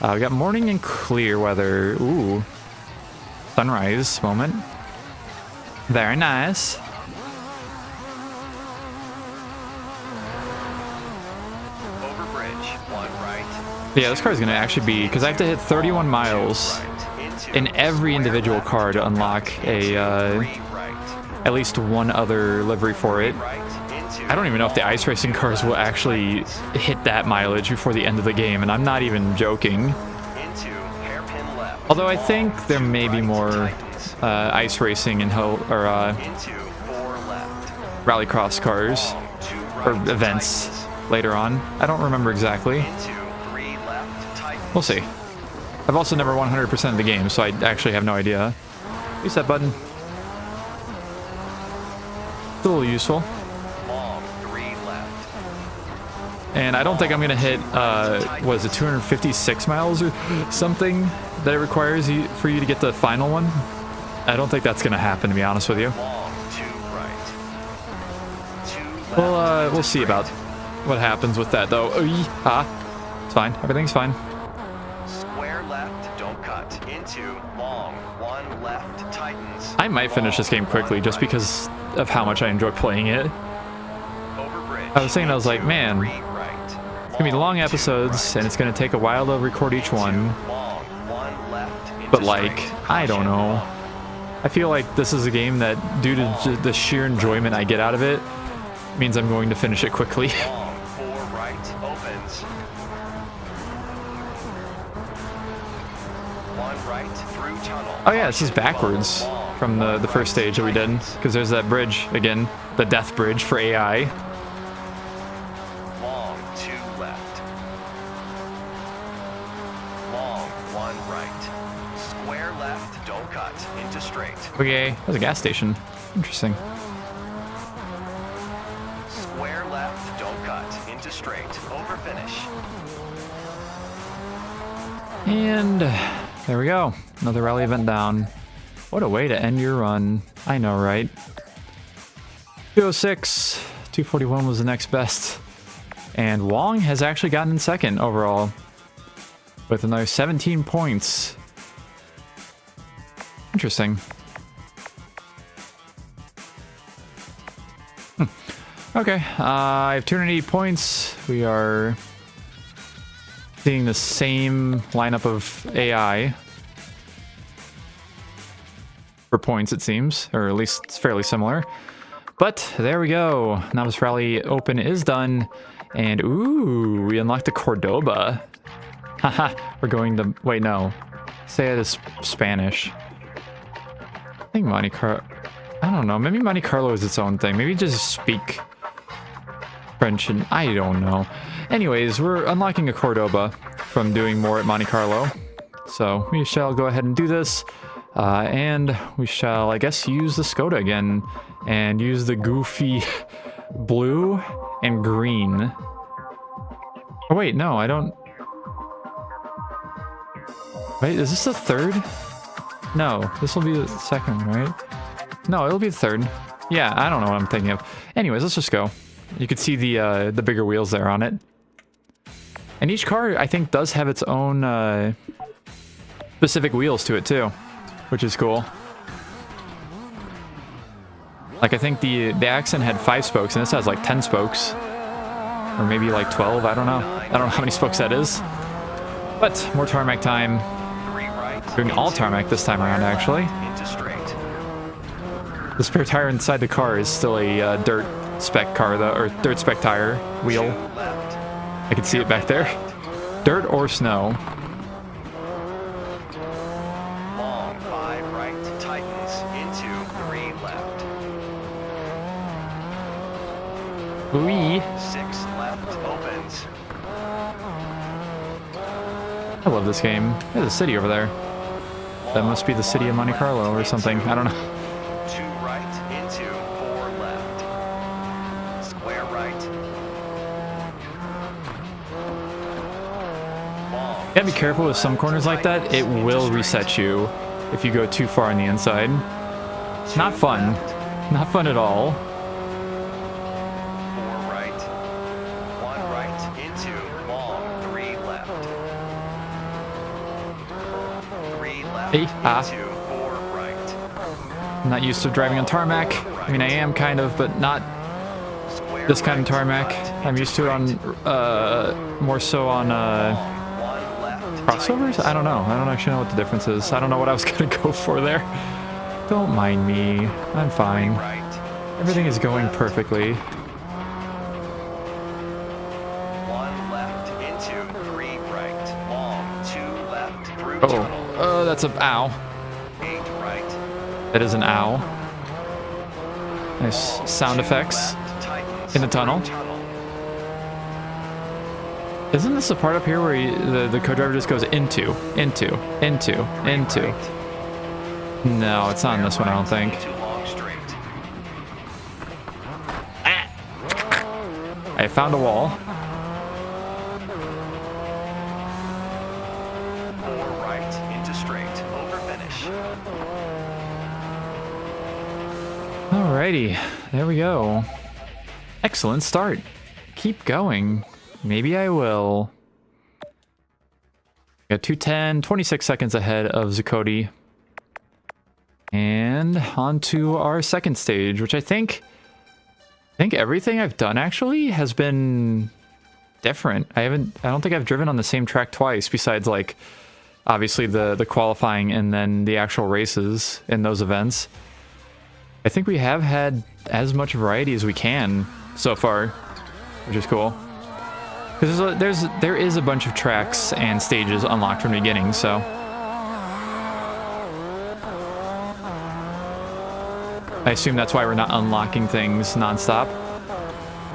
We got morning and clear weather. Ooh. Sunrise moment. Very nice. Yeah, this car is going to actually be, because I have to hit 31 miles in every individual car to unlock a at least one other livery for it. I don't even know if the ice racing cars will actually hit that mileage before the end of the game, and I'm not even joking. Although I think there may be more ice racing and RalliCross cars or events later on. I don't remember exactly. We'll see. I've also never 100%ed the game, so I actually have no idea. Use that button. It's a little useful. And I don't think I'm going to hit, what is it, 256 miles or something that it requires for you to get the final one? I don't think that's going to happen, to be honest with you. We'll see about what happens with that, though. It's fine. Everything's fine. I might finish this game quickly just because of how much I enjoy playing it. I was thinking, I was like, man, it's gonna be long episodes and it's gonna take a while to record each one. But like, I don't know. I feel like this is a game that, due to the sheer enjoyment I get out of it, means I'm going to finish it quickly. Long, 4 right, opens. 1 right, through tunnel. Oh yeah, this is backwards from the first stage that we did, because there's that bridge again, the death bridge for AI. Long, 2 left. Long, 1 right. Square left, don't cut, into straight. Okay, there's a gas station. Interesting. Square left, don't cut, into straight, over finish. And there we go. Another rally event down. What a way to end your run. I know, right? 206, 241 was the next best. And Wong has actually gotten in second overall with another 17 points. Interesting. Okay, I have 280 points. We are seeing the same lineup of AI for points, it seems, or at least it's fairly similar. But there we go. Novice Rally Open is done. And ooh, we unlocked the Cordoba. Haha, we're going to, wait, no. Say it is Spanish. I think Monte Carlo, I don't know, maybe Monte Carlo is its own thing. Maybe just speak French, and I don't know. Anyways, we're unlocking a Cordoba from doing more at Monte Carlo. So we shall go ahead and do this. And we shall, I guess, use the Skoda again and use the goofy blue and green. Oh, wait, no, I don't. Wait, is this the third? No, this will be the second, right? No, it'll be the third. Yeah, I don't know what I'm thinking of. Anyways, let's just go. You can see the bigger wheels there on it. And each car, I think, does have its own specific wheels to it, too, which is cool. Like, I think the Accent had 5 spokes, and this has, like, 10 spokes. Or maybe, like, 12, I don't know. I don't know how many spokes that is. But, more tarmac time. Doing all tarmac this time around, actually. The spare tire inside the car is still a dirt spec car, though, or dirt spec tire wheel. I can see it back there. Dirt or snow. Long 5 right, tightens, into 3 left. Ooh. 6 left, opens. I love this game. There's a city over there. That must be the city of Monte Carlo or something. I don't know. 2 right, into 4 left. Square right. Long. You gotta be careful with some corners like that. It will reset you if you go too far on the inside. Not fun. Not fun at all. 4 right. 1 right, into long 3 left. 3 left, into 4 right. I'm not used to driving on tarmac. I mean, I am kind of, but not Square this kind of right, tarmac. left, I'm into used to it on, more so on, 1 left, crossovers? I don't know. I don't actually know what the difference is. I don't know what I was gonna go for there. Don't mind me. I'm fine. right. Everything is going perfectly. 1 left, into 3 right. Long 2 left, through Oh, tunnel. that's a ow. 8 right. That is an ow. Nice sound effects in the tunnel. Isn't this the part up here where the co-driver just goes into? No, it's not in this one, I don't think. I found a wall. 4 right, into straight, over finish. Alrighty, there we go. Excellent start. Keep going. Maybe I will. Got 210, 26 seconds ahead of Zuccotti. And on to our second stage, which I think everything I've done actually has been different. I don't think I've driven on the same track twice, besides like obviously the qualifying and then the actual races in those events. I think we have had as much variety as we can so far, which is cool. Because there is a bunch of tracks and stages unlocked from the beginning, so. I assume that's why we're not unlocking things non-stop.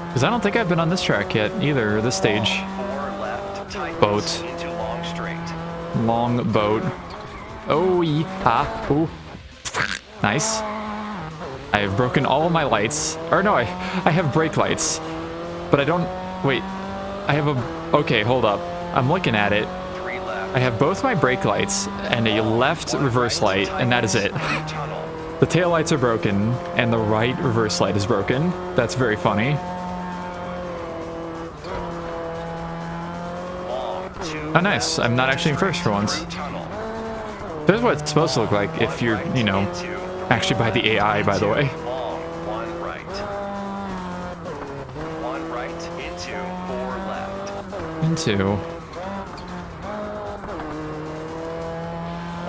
Because I don't think I've been on this track yet either, or this stage. 4 left, tightens Boat. into long straight. Long boat. Oh, yeah. Ooh. Nice. I have broken all of my lights. Or no, I have brake lights. But I don't... Wait. I have a... Okay, hold up. I'm looking at it. 3 left. I have both my brake lights and a left reverse light, and that is it. Tunnel. The tail lights are broken, and the right reverse light is broken. That's very funny. Long, 2 Oh, nice. I'm not actually in first for once. tunnel. There's what it's supposed to look like if you're, you know, actually by the AI, by the way. Long, 1 right. 1 right into 4 left. Into.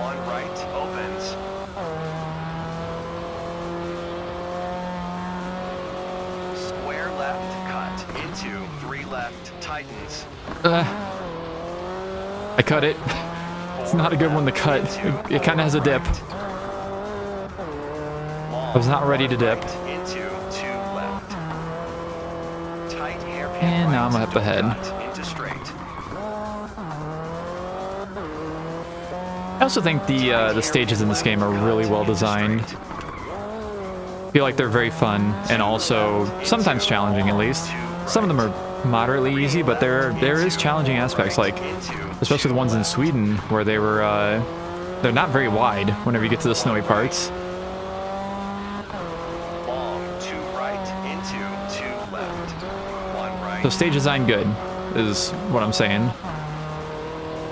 1 right opens. Square left cut into 3 left tightens. I cut it. It's not a good one to cut. It kind of has a dip. I was not ready to dip. Into 2 left. Tight hairpin And now I'm right, up ahead. cut into straight. I also think the stages in this game are really well designed. I feel like they're very fun and also sometimes challenging, at least. Some of them are moderately easy, but there is challenging aspects, like especially the ones in Sweden where they're not very wide whenever you get to the snowy parts. Long, 2 right into 2 left. 1 right. So stage design good is what I'm saying.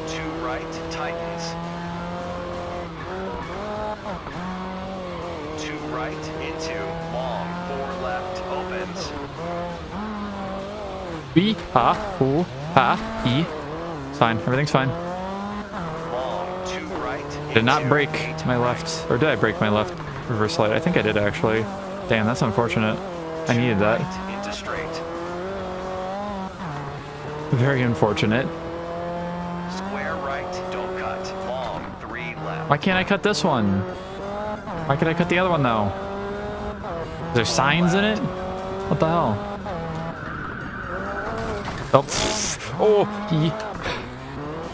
2 right tightens. 2 right into long. 4 left opens. B ha hoo ha e. It's fine. Everything's fine. Long, 2 right. Did not into break 8 my left, or did I break my left reverse light? I think I did actually. Damn, that's unfortunate. I needed that. right into straight. Very unfortunate. Square right, don't cut. Long, 3 left. Why can't I cut this one? Why could I cut the other one though? Is there signs in it? What the hell? Oh, oh, he.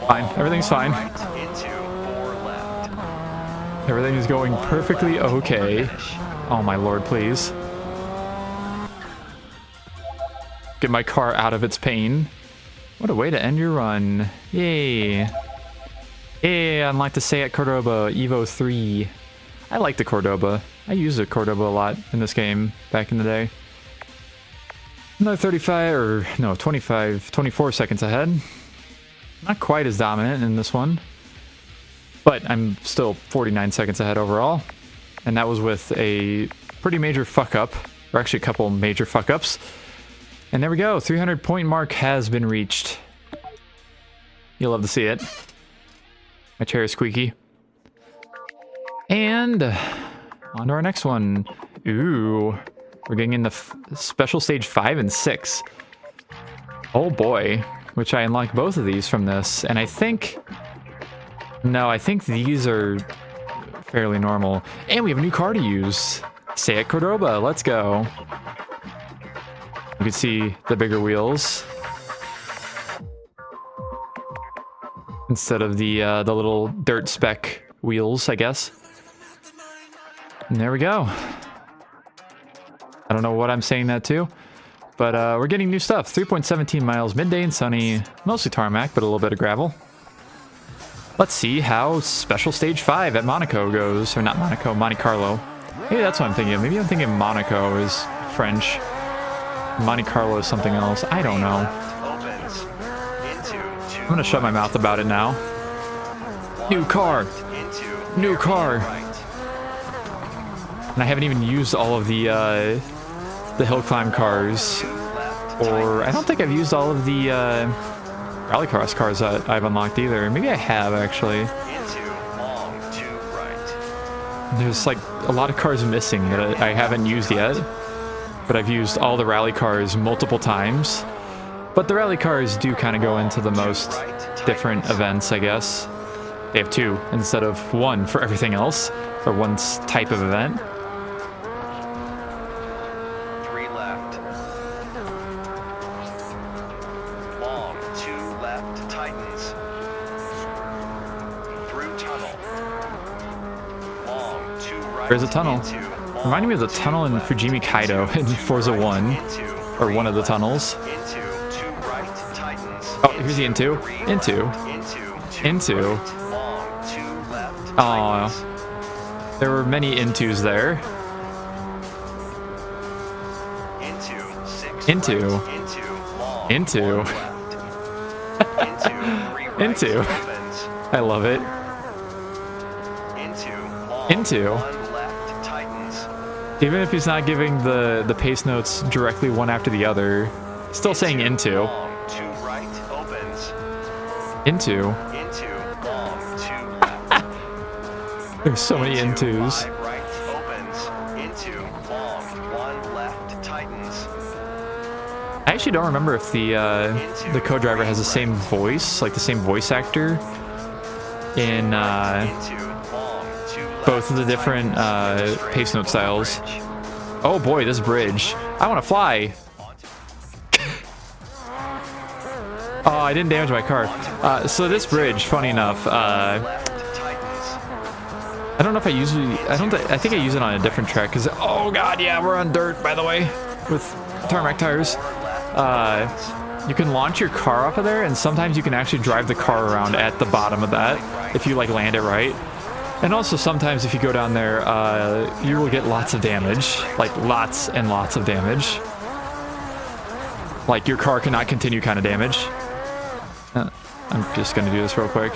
Fine, everything's fine. Right into 4 left. Everything is going perfectly Right, okay. finish. Oh my lord, please. Get my car out of its pain. What a way to end your run. Yay. Yay, unlocked the Seat Cordoba Evo 3. I like the Cordoba. I used the Cordoba a lot in this game back in the day. Another 35, or no, 24 seconds ahead. Not quite as dominant in this one. But I'm still 49 seconds ahead overall. And that was with a pretty major fuck up, or actually a couple major fuck ups. And there we go, 300 point mark has been reached. You'll love to see it. My chair is squeaky. And on to our next one. Ooh, we're getting into special stage 5 and 6. Oh boy, which I unlocked both of these from this. And I think, no, I think these are fairly normal. And we have a new car to use. Seat Cordoba, let's go. You can see the bigger wheels instead of the little dirt spec wheels, I guess. And there we go. I don't know what I'm saying that to, but we're getting new stuff. 3.17 miles, midday and sunny, mostly tarmac, but a little bit of gravel. Let's see how special stage 5 at Monaco goes, or not Monaco, Monte Carlo. Maybe that's what I'm thinking of. Maybe I'm thinking Monaco is French. Monte Carlo is something else. I don't know. Opens into 2 I'm gonna shut my mouth about it now. New car. into New car. right. And I haven't even used all of the hill climb cars. 2 left. Or I don't think I've used all of the RalliCross cars that I've unlocked either. Maybe I have, actually. Into long 2 right. There's like a lot of cars missing that I haven't used yet. but I've used all the rally cars multiple times. But the rally cars do kind of go into the most different events, I guess. They have 2 instead of 1 for everything else, or one type of event. 3 left. Long, 2 left, tightens. Through tunnel. Long, 2 right. There's a tunnel. Reminding me of the tunnel in Fujimi Kaido in Forza 1, or one of the tunnels. Oh, here's the into. Into. Oh, there were many intos there. Into. I love it. Into. Even if he's not giving the pace notes directly one after the other, still saying into. Into. There's so many intos. I actually don't remember if the co-driver has the same voice, like the same voice actor, in both of the different pace note styles. Oh boy, this bridge! I want to fly. Oh, I didn't damage my car. So this bridge, funny enough, I don't know if I usually, I think I use it on a different track, because, oh god, yeah, we're on dirt, by the way, with tarmac tires. You can launch your car off of there, and sometimes you can actually drive the car around at the bottom of that, if you, like, land it right. And also, sometimes if you go down there, you will get lots of damage, like, lots and lots of damage. Like, your car cannot continue kind of damage. I'm just gonna do this real quick.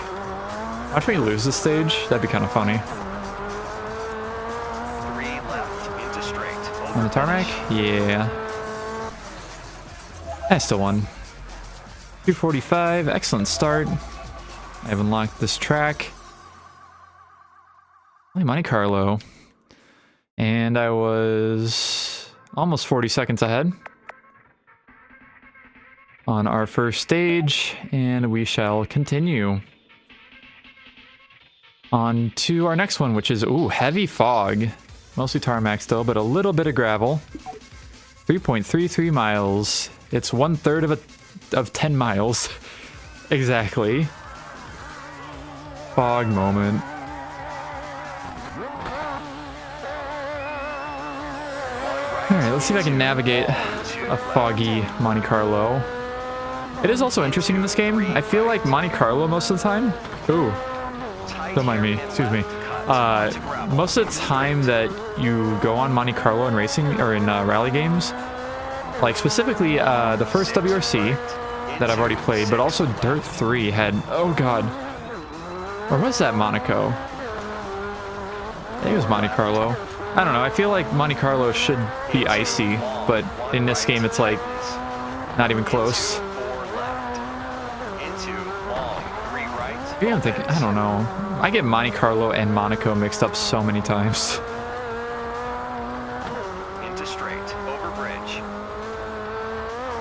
Watch me lose this stage. That'd be kind of funny. 3 left into straight. On the tarmac? Yeah. I still won. 245. Excellent start. I have unlocked this track. Monte Carlo. And I was almost 40 seconds ahead on our first stage, and we shall continue on to our next one, which is, ooh, heavy fog. Mostly tarmac still, but a little bit of gravel. 3.33 miles. It's 1/3 of 10 miles. Exactly. Fog moment. Alright, let's see if I can navigate a foggy Monte Carlo. It is also interesting in this game. I feel like Monte Carlo most of the time. Ooh. Don't mind me. Excuse me. Most of the time that you go on Monte Carlo in racing or in rally games, like specifically the first WRC that I've already played, but also Dirt 3 had, oh god, or was that Monaco? I think it was Monte Carlo. I don't know. I feel like Monte Carlo should be icy, but in this game it's like not even close. Yeah, I'm thinking, I don't know. I get Monte Carlo and Monaco mixed up so many times. Into straight, over bridge.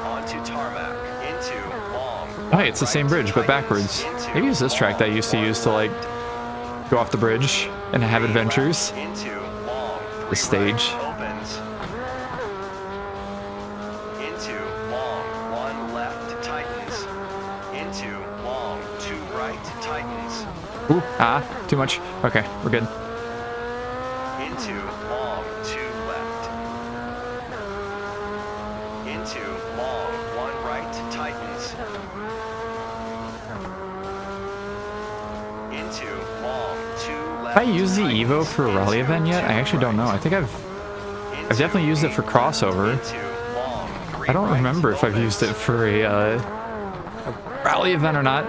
Onto tarmac, into long. Oh, hey, it's the same bridge, but backwards. Maybe it's this track that I used to use to, like, go off the bridge and have adventures. Into long. The stage. Opens. Into long, 1 left, tightens. Into long, 2 right, tightens. Ooh, too much. Okay, we're good. Into long, 2 left. Into long, 1 right, tightens. Into long, 2 left. Have I used the Evo for a rally event yet? I actually don't know. I think I've definitely used it for crossover. I don't remember if I've used it for a rally event or not.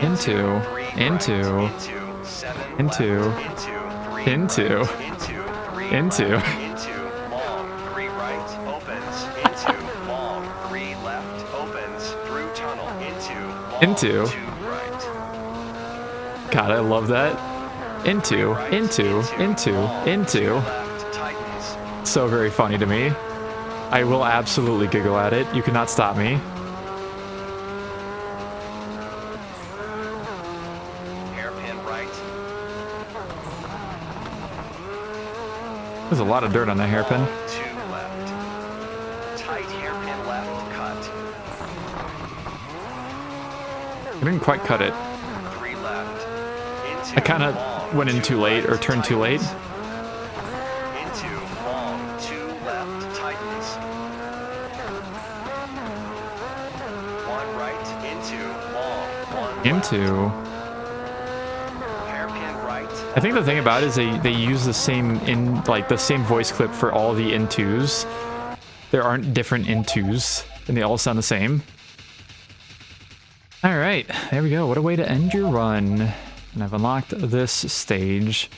Into. long, 3 right, opens. Into long, 3 left, opens. Through tunnel, into long, 2 right. God, I love that. into. Left tightens. So very funny to me. I will absolutely giggle at it. You cannot stop me. Hairpin right. There's a lot of dirt on that hairpin. 2 left. Tight hairpin left, cut. I didn't quite cut it. 3 left. Into I kind of long, went in 2 too late or left, turned too late. tightens. Into long, 2 left, tightens. 1 right, into long, 1 Into. hairpin right. I think the thing about it is they use the same the same voice clip for all the intos. There aren't different intos, and they all sound the same. All right, there we go. What a way to end your run. And I've unlocked this stage.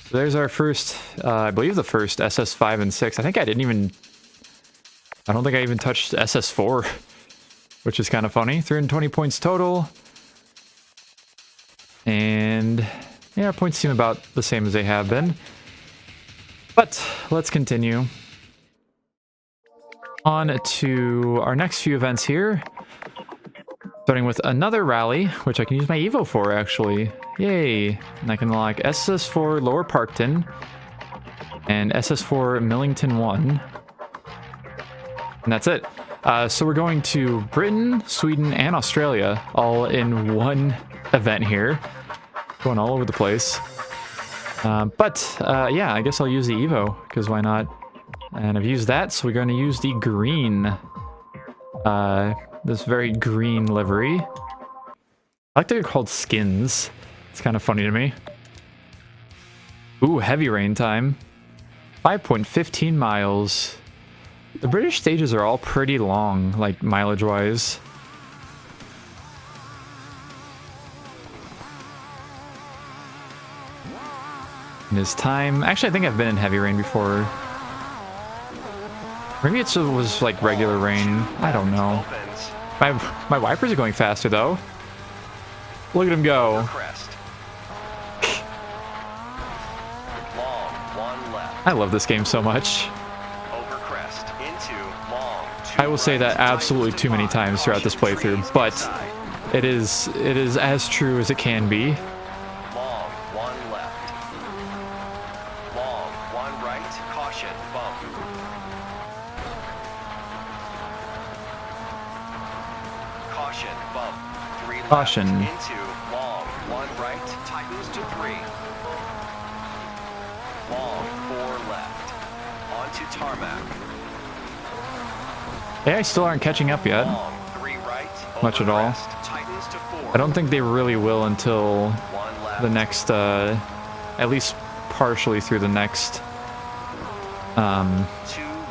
So there's our first, I believe the first SS5 and 6. I don't think I even touched SS4, which is kind of funny. 320 points total. And yeah, our points seem about the same as they have been. But let's continue on to our next few events here. Starting with another rally, which I can use my Evo for, actually. Yay! And I can unlock SS4 Lower Parkton and SS4 Millington 1. And that's it. So we're going to Britain, Sweden, and Australia, all in one event here. Going all over the place. Yeah, I guess I'll use the Evo, because why not? And I've used that, so we're going to use the green. This very green livery. I like that they're called skins. It's kind of funny to me. Ooh, heavy rain time. 5.15 miles. The British stages are all pretty long, like mileage-wise. And it's time. Actually, I think I've been in heavy rain before. Maybe it was like regular rain. I don't know. My wipers are going faster though. Look at them go. I love this game so much. I will say that absolutely too many times throughout this playthrough, but it is as true as it can be. Caution. Into long, 1 right, tightens to 3. Long, 4 left. Onto tarmac. They still aren't catching up yet. Long, 3 right, much at all. crest, tightens to 4. I don't think they really will until 1 left. the next, at least partially through the next, 2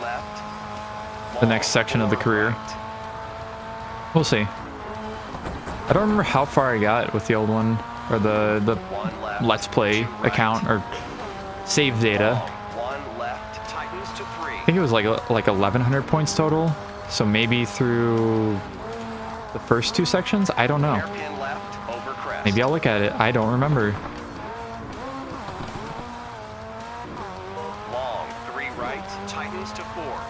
left. the next section of the career. We'll see. I don't remember how far I got with the old one, or the Let's Play account, or save data. 1 left, tightens to 3. I think it was like 1,100 points total, so maybe through the first 2 sections? I don't know. Hairpin left, over crest. Maybe I'll look at it. I don't remember. Long, 3 right, tightens to 4.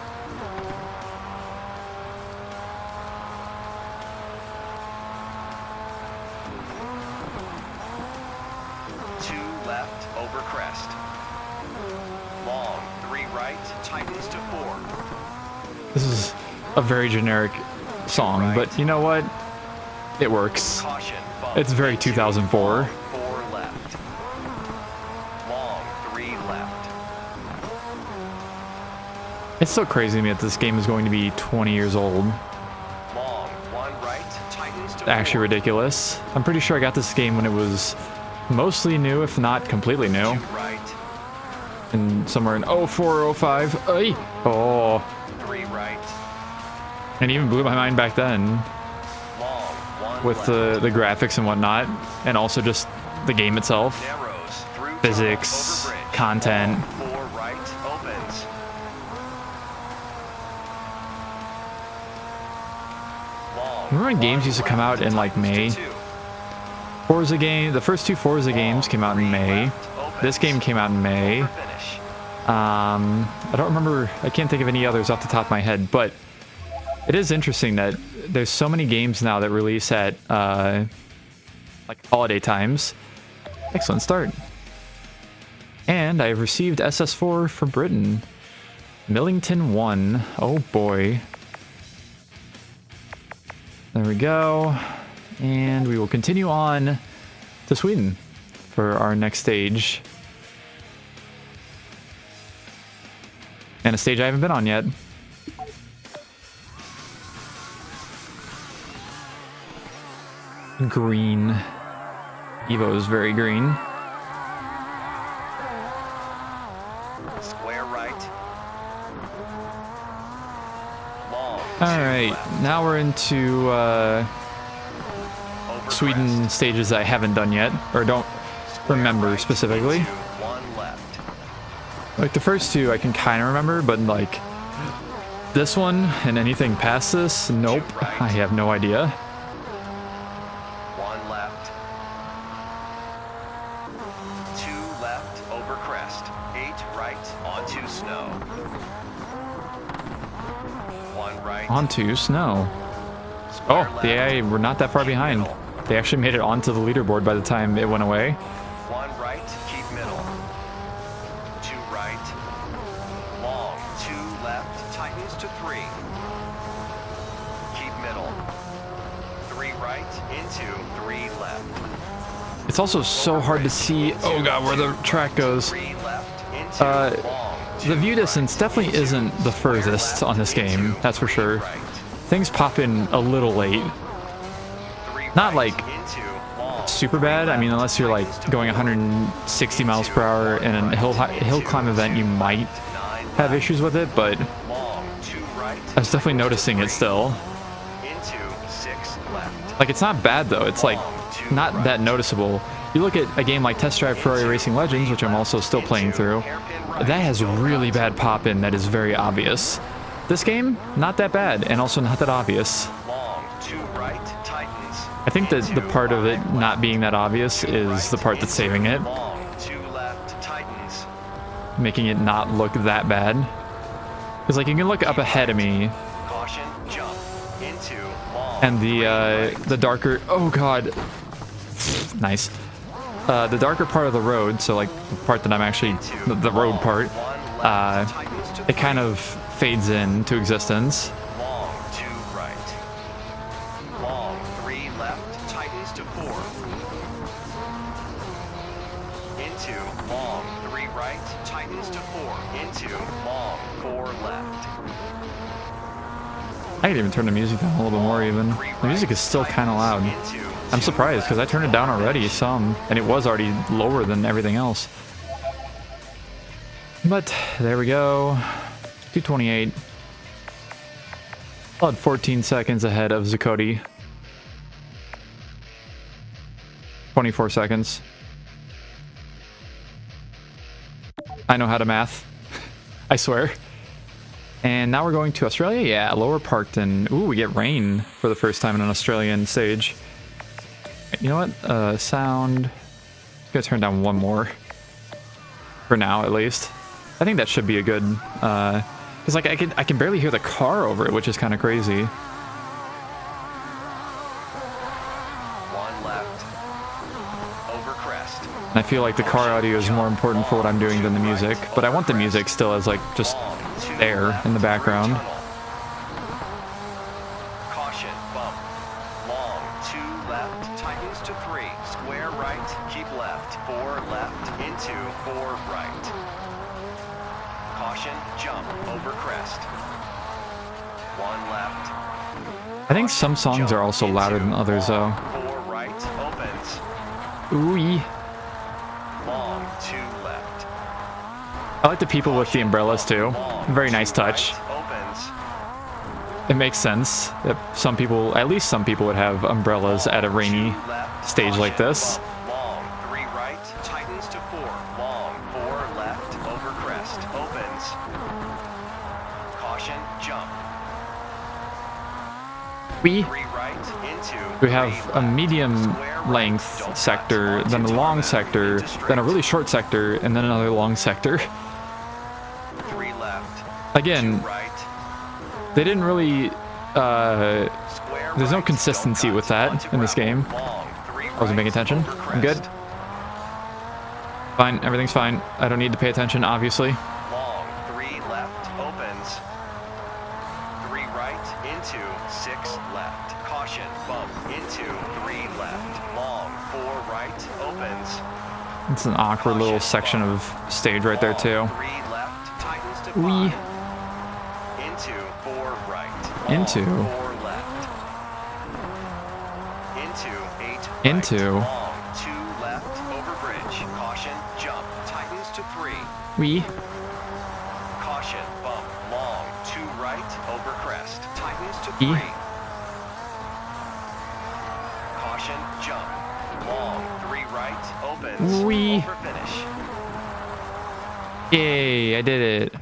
Left, over crest. Long, 3 right, tightens to 4. This is a very generic song, but you know what? It works. Caution, bump. It's very 2004. 4 left. Long, 3 left. It's so crazy to me that this game is going to be 20 years old. Long, 1 right, tightens to Actually 4. ridiculous. I'm pretty sure I got this game when it was mostly new, if not completely new. 2 right, And somewhere in 04, 05. Ay! Oh. 3 right. And even blew my mind back then Long, 1 with left. the graphics and whatnot. And also just the game itself. Narrows, through Physics, tunnel, over bridge. content. Long, 4 right, opens. Long, Remember when games 1 used to come out left, in like tightens May? to 2. Forza game. The first two Forza games came out in May. This game came out in May. I don't remember. I can't think of any others off the top of my head, but it is interesting that there's so many games now that release at like holiday times. Excellent start. And I've received SS4 for Britain. Millington 1. Oh boy. There we go. And we will continue on to Sweden for our next stage. And a stage I haven't been on yet. Green. Evo is very green. Square right. Long. Alright, now we're into Sweden stages I haven't done yet, or don't remember specifically. One left. Like the first two I can kind of remember, but like this one and anything past this, nope, I have no idea. One left. Two left over crest. 8 right onto snow. One right. Onto snow. Oh, the AI were not that far behind. They actually made it onto the leaderboard by the time it went away. One right, keep middle. Two right. Long. Two left, tightens to 3. Keep middle. 3 right, into 3 left. It's also so hard to see, oh god, where the track goes. 3 left, into long. The view distance definitely isn't the furthest on this game, that's for sure. Things pop in a little late. Not like super bad. I mean, unless you're like going 160 miles per hour in a hill climb event, you might have issues with it, but I was definitely noticing it still. Like, it's not bad though. It's like not that noticeable. You look at a game like Test Drive Ferrari Racing Legends, which I'm also still playing through, that has really bad pop in that is very obvious. This game, not that bad, and also not that obvious. I think that the part of it not being that obvious is the part that's saving it. Making it not look that bad. Because like you can look up ahead of me. And the darker, oh god. Nice. The darker part of the road, so like the part that I'm actually, the road part, it kind of fades into existence. I could even turn the music down a little bit more even. The music is still kind of loud. I'm surprised because I turned it down already some, and it was already lower than everything else. But there we go. 228. About 14 seconds ahead of Zuccotti. 24 seconds. I know how to math. I swear. And now we're going to Australia? Yeah, Lower Parkton. Ooh, we get rain for the first time in an Australian stage. You know what? Sound. I'm gonna turn down one more. For now, at least. I think that should be a good... Because like, I can barely hear the car over it, which is kind of crazy. One left. Over crest. And I feel like the car audio is more important for what I'm doing than the music. But I want the music still as like, just... there in the background. Caution, bump. Long, 2 left, tightens to 3. Square right, keep left. 4 left, into 4 right. Caution, jump, over crest. 1 left. I think some songs are also louder than others though. 4 right, opens. Ooh-ee. Long, 2 left. I like the people with the umbrellas too. Very nice touch. It makes sense that some people, at least some people, would have umbrellas at a rainy stage like this. Long, 3 right, tightens to 4. Long, 4 left, over crest, opens. Caution, jump. We 3 right, into have a medium length sector, then a long sector, then a really short sector, and then another long sector. 3 left. Again, 2 right. they didn't really, Square there's no right. consistency Don't with cut. that Onto in this gravel. game. Long. 3 I wasn't paying right. attention. Over I'm good. crest. Fine, everything's fine. I don't need to pay attention, obviously. Long. 3 left. Opens. 3 right. Into 6 left. Caution. Bump. Into 3 left. Long. 4 right. Opens. It's an awkward little section of stage right there, too. 3 left. Tightens to 5. Wee. Into 4 right. Into. 4 left. Into 8 right. Into. Long. 2 left. Over bridge. Caution. Jump. Tightens to 3. Wee. Caution. Bump. Long. 2 right. Over crest. Tightens to E. 3. Caution. Jump. Long. 3 right. Opens. Wee. Over finish. Yay, I did it.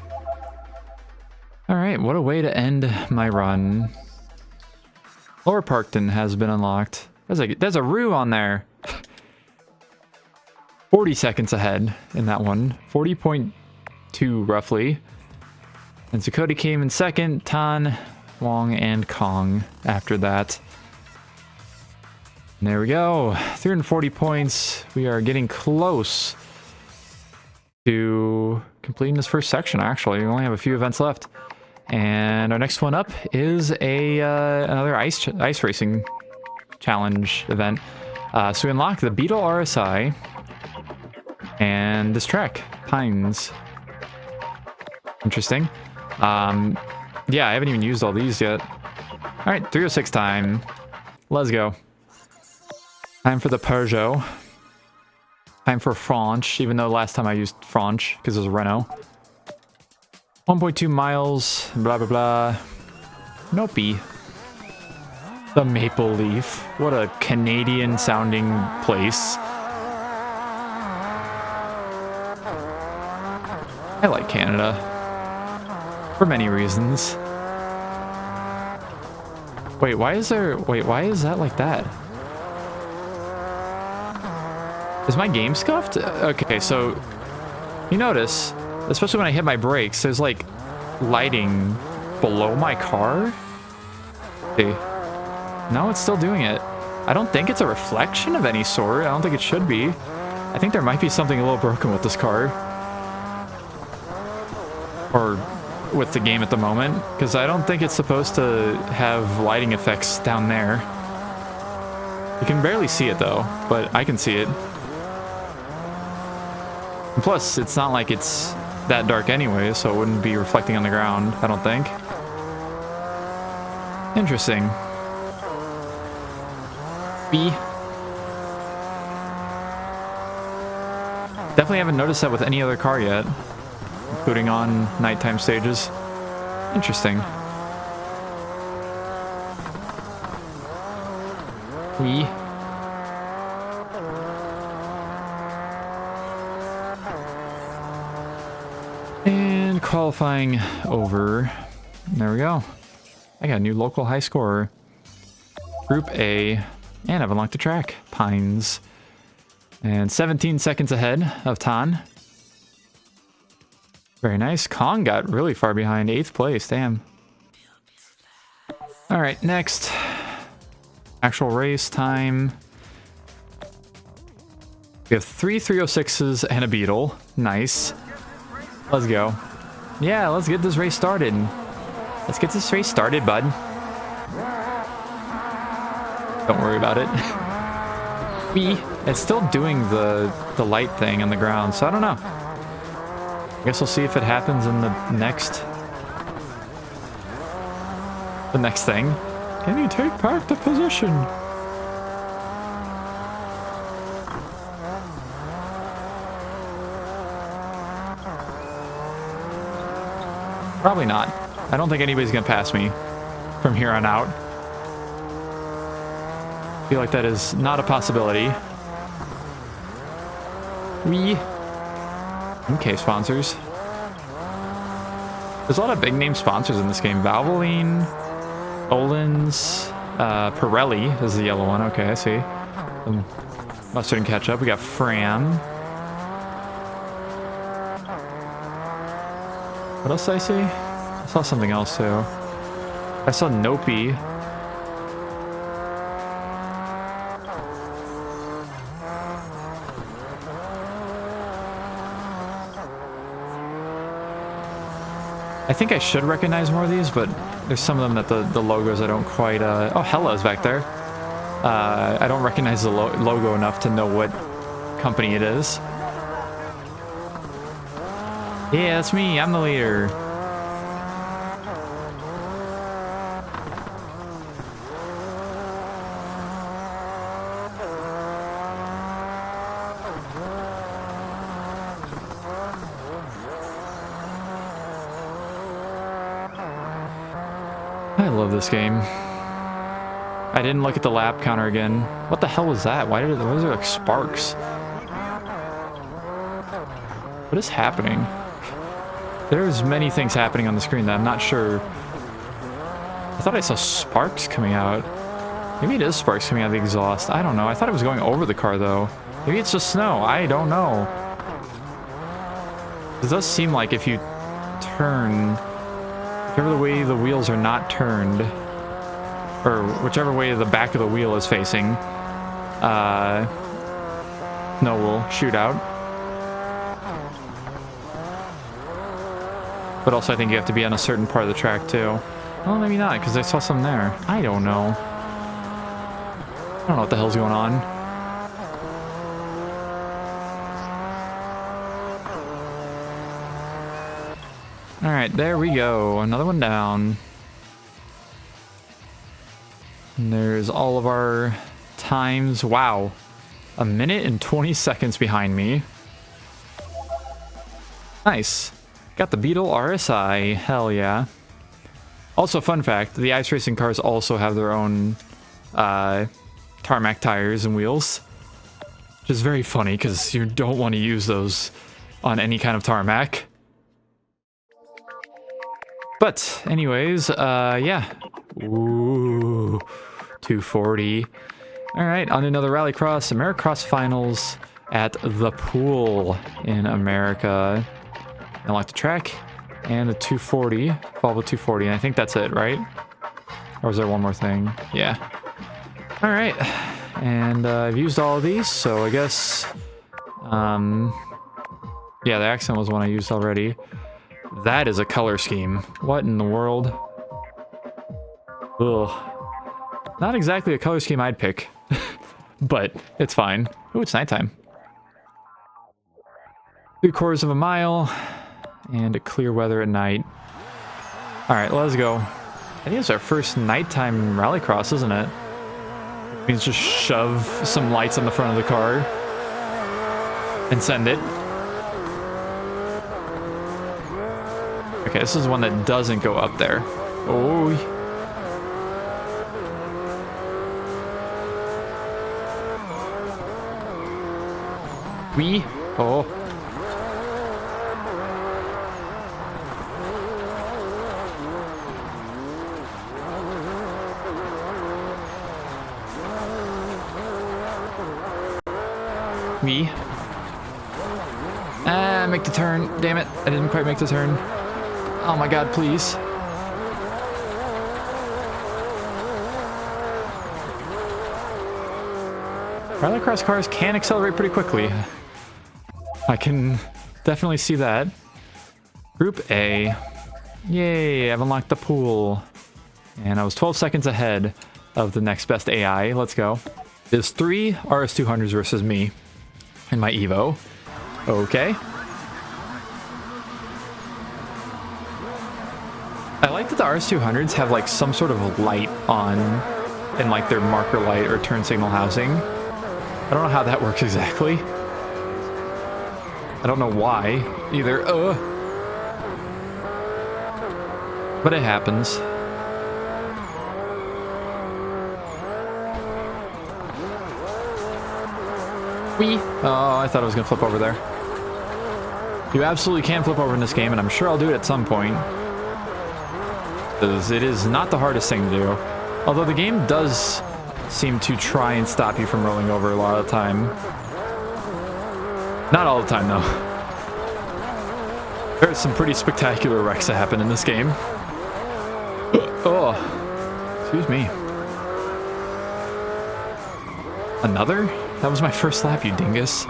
Alright, what a way to end my run. Lower Parkton has been unlocked. There's a Roo on there. 40 seconds ahead in that one. 40.2 roughly. And Skoda came in second. Tan, Wong, and Kong after that. And there we go. 340 points. We are getting close to completing this first section, actually. We only have a few events left. And our next one up is another ice racing challenge event. So we unlock the Beetle RSI and this track, Pines. Interesting. Yeah, I haven't even used all these yet. All right, 306 time. Let's go. Time for the Peugeot. Time for Franche, even though last time I used Franche because it was a Renault. 1.2 miles, blah, blah, blah. Nope. The Maple Leaf. What a Canadian sounding place. I like Canada. For many reasons. Wait, why is that like that? Is my game scuffed? Okay, so you notice, especially when I hit my brakes, there's like lighting below my car. Okay. No, it's still doing it. I don't think it's a reflection of any sort. I don't think it should be. I think there might be something a little broken with this car. Or with the game at the moment, because I don't think it's supposed to have lighting effects down there. You can barely see it though, but I can see it. And plus, it's not like it's that dark anyway, so it wouldn't be reflecting on the ground, I don't think. Interesting. B. Definitely haven't noticed that with any other car yet, including on nighttime stages. Interesting. We. And qualifying over. There we go. I got a new local high scorer. Group A. And I've unlocked a track. Pines. And 17 seconds ahead of Tan. Very nice. Kong got really far behind. 8th place. Damn. Alright, next. Actual race time. We have 3 306s and a Beetle. Nice. Let's go. Yeah, let's get this race started. Let's get this race started, bud. Don't worry about it. It's still doing the light thing on the ground, so I don't know. I guess we'll see if it happens in the next thing. Can you take back the position? Probably not. I don't think anybody's gonna pass me from here on out. I feel like that is not a possibility. Okay, sponsors. There's a lot of big name sponsors in this game. Valvoline, Olin's, Pirelli is the yellow one. Okay, I see. Mustard and ketchup. We got Fram. What else did I see? I saw something else too. I saw Nope. I think I should recognize more of these, but there's some of them that the logos I don't quite... Oh, Hella's back there. I don't recognize the logo enough to know what company it is. Yeah, that's me. I'm the leader. I love this game. I didn't look at the lap counter again. What the hell was that? Why was there like sparks? What is happening? There's many things happening on the screen that I'm not sure. I thought I saw sparks coming out. Maybe it is sparks coming out of the exhaust. I don't know. I thought it was going over the car though. Maybe it's just snow. I don't know. It does seem like if you turn... whichever way the wheels are not turned, or whichever way the back of the wheel is facing, snow will shoot out. But also I think you have to be on a certain part of the track too. Well, maybe not, because I saw some there. I don't know. I don't know what the hell's going on. Alright, there we go. Another one down. And there's all of our times. Wow. 1 minute and 20 seconds behind me. Nice. Got the Beetle RSI. Hell yeah. Also, fun fact, the ice racing cars also have their own tarmac tires and wheels. Which is very funny, because you don't want to use those on any kind of tarmac. But, anyways, yeah. Ooh, 240. Alright, on another RallyCross, AmeriCross Finals at the pool in America. Unlock the track, and the 240, Volvo 240, and I think that's it, right? Or is there one more thing? Yeah. Alright, and I've used all of these, so I guess... yeah, the Accent was one I used already. That is a color scheme. What in the world? Ugh. Not exactly a color scheme I'd pick. But it's fine. Ooh, it's nighttime. 3/4 of a mile. And clear weather at night. Alright, let's go. I think it's our first nighttime rallycross, isn't it? It means just shove some lights on the front of the car. And send it. Okay, this is one that doesn't go up there. Oh. Oh. Make the turn. Damn it. I didn't quite make the turn. Oh my god, please. Rallycross cars can accelerate pretty quickly. I can definitely see that. Group A. Yay, I've unlocked the pool. And I was 12 seconds ahead of the next best AI. Let's go. There's 3 RS200s versus me in my Evo. Okay. I like that the RS200s have like some sort of light on in like their marker light or turn signal housing. I don't know how that works exactly. I don't know why either. But it happens. Oh, I thought I was gonna flip over there. You absolutely can flip over in this game, and I'm sure I'll do it at some point. Because it is not the hardest thing to do. Although the game does seem to try and stop you from rolling over a lot of the time. Not all the time, though. There's some pretty spectacular wrecks that happen in this game. Oh, excuse me. Another? That was my first lap, you dingus.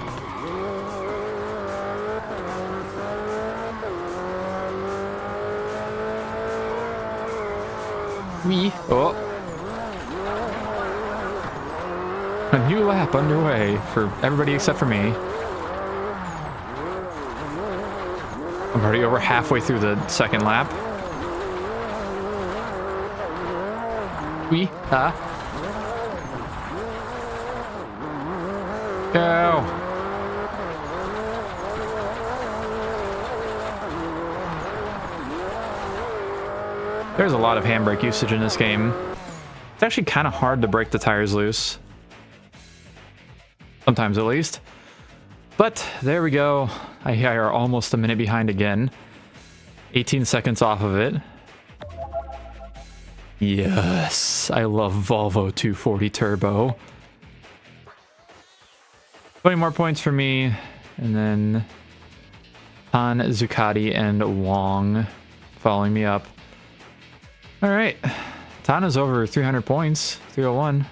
Wee. Oh. A new lap underway for everybody except for me. I'm already over halfway through the second lap. Wee. Ah. Go. There's a lot of handbrake usage in this game. It's actually kind of hard to break the tires loose. Sometimes at least. But there we go. I are almost a minute behind again. 18 seconds off of it. Yes, I love Volvo 240 Turbo. 20 more points for me, and then Han, Zuccotti, and Wong following me up. All right, Tana's over 300 points, 301.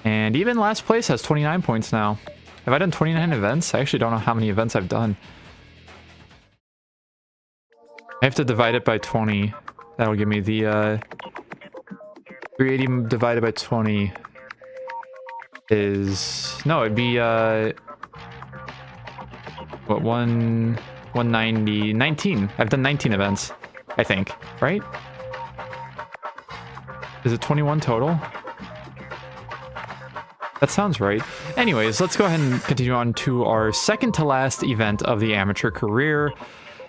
And even last place has 29 points now. Have I done 29 events? I actually don't know how many events I've done. I have to divide it by 20. That'll give me the 380 divided by 20 is... No, it'd be, what, 190... 19. I've done 19 events, I think, right? Is it 21 total? That sounds right. Anyways, let's go ahead and continue on to our second to last event of the amateur career.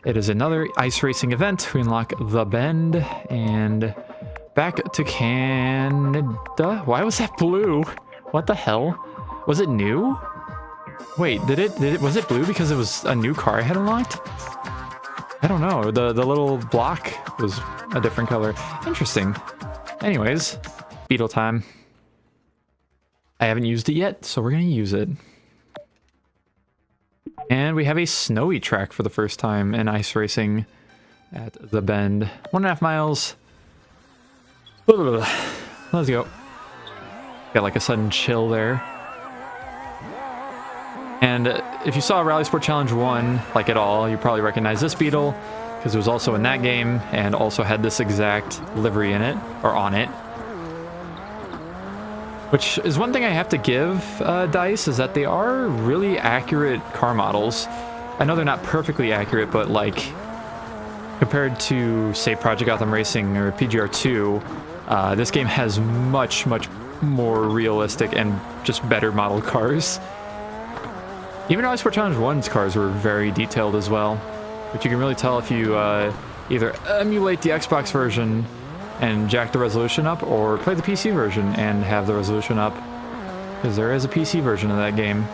It is another ice racing event. We unlock the Bend and back to Canada. Why was that blue? What the hell? Was it new? Wait, was it blue because it was a new car I had unlocked? I don't know. The little block was a different color. Interesting. Anyways, Beetle time. I haven't used it yet, so we're going to use it. And we have a snowy track for the first time in ice racing at the Bend. 1.5 miles. Let's go. Got like a sudden chill there. And if you saw RalliSport Challenge 1, like at all, you probably recognize this Beetle, because it was also in that game, and also had this exact livery in it, or on it. Which is one thing I have to give DICE, is that they are really accurate car models. I know they're not perfectly accurate, but like, compared to, say, Project Gotham Racing or PGR2, this game has much, much more realistic and just better modeled cars. Even RalliSport Challenge 1's cars were very detailed as well, but you can really tell if you either emulate the Xbox version and jack the resolution up, or play the PC version and have the resolution up, because there is a PC version of that game.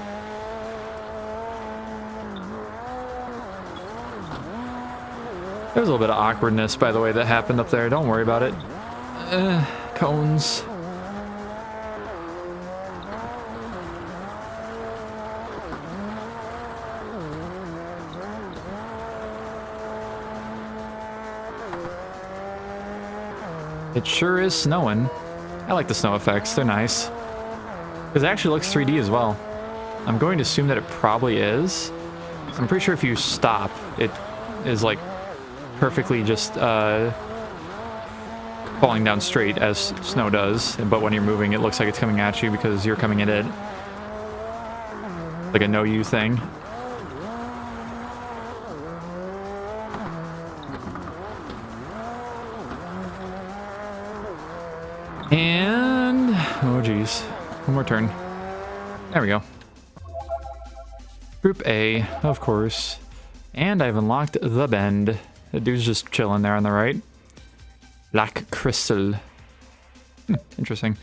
There's a little bit of awkwardness, by the way, that happened up there. Don't worry about it. Cones. It sure is snowing. I like the snow effects, they're nice. It actually looks 3D as well. I'm going to assume that it probably is. I'm pretty sure if you stop, it is like perfectly just falling down straight as snow does. But when you're moving, it looks like it's coming at you because you're coming at it. Like a no-you thing. And, oh geez, one more turn. There we go. Group A, of course. And I've unlocked the Bend. The dude's just chilling there on the right. Lac Crystal. Interesting.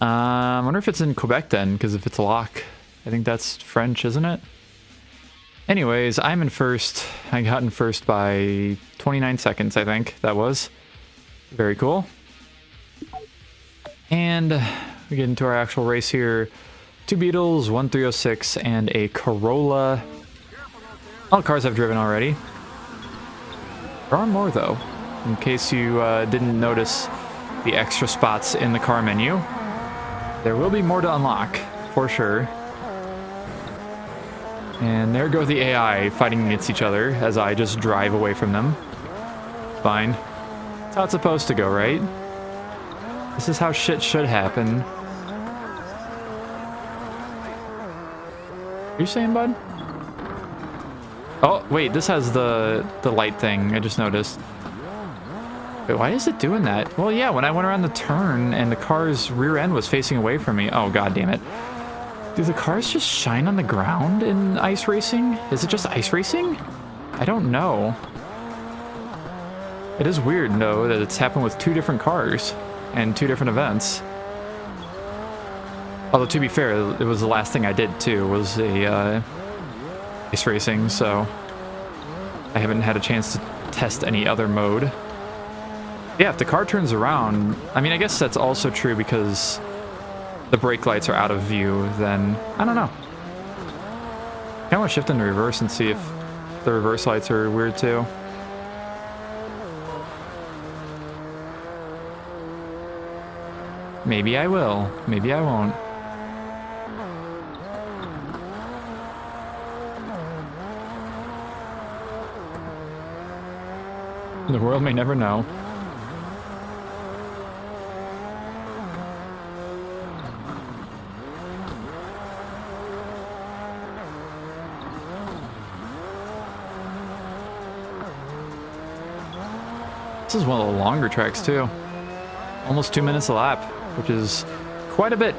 I wonder if it's in Quebec then, because if it's Lac, I think that's French, isn't it? Anyways, I'm in first. I got in first by 29 seconds, I think that was. Very cool. And we get into our actual race here. 2 Beetles, 1 306, and a Corolla. All cars I've driven already. There are more though, in case you didn't notice the extra spots in the car menu. There will be more to unlock, for sure. And there go the AI fighting against each other as I just drive away from them. Fine. That's how it's supposed to go, right? This is how shit should happen. Are you saying, bud? Oh, wait, this has the light thing, I just noticed. Wait, why is it doing that? Well, yeah, when I went around the turn and the car's rear end was facing away from me. Oh, god damn it. Do the cars just shine on the ground in ice racing? Is it just ice racing? I don't know. It is weird, though, that it's happened with 2 different cars and 2 different events. Although, to be fair, it was the last thing I did, too, was a ice racing, so I haven't had a chance to test any other mode. Yeah, if the car turns around, I mean, I guess that's also true because the brake lights are out of view, then I don't know. I kind of want to shift into reverse and see if the reverse lights are weird too. Maybe I will, maybe I won't. The world may never know. This is one of the longer tracks too. Almost 2 minutes a lap, which is quite a bit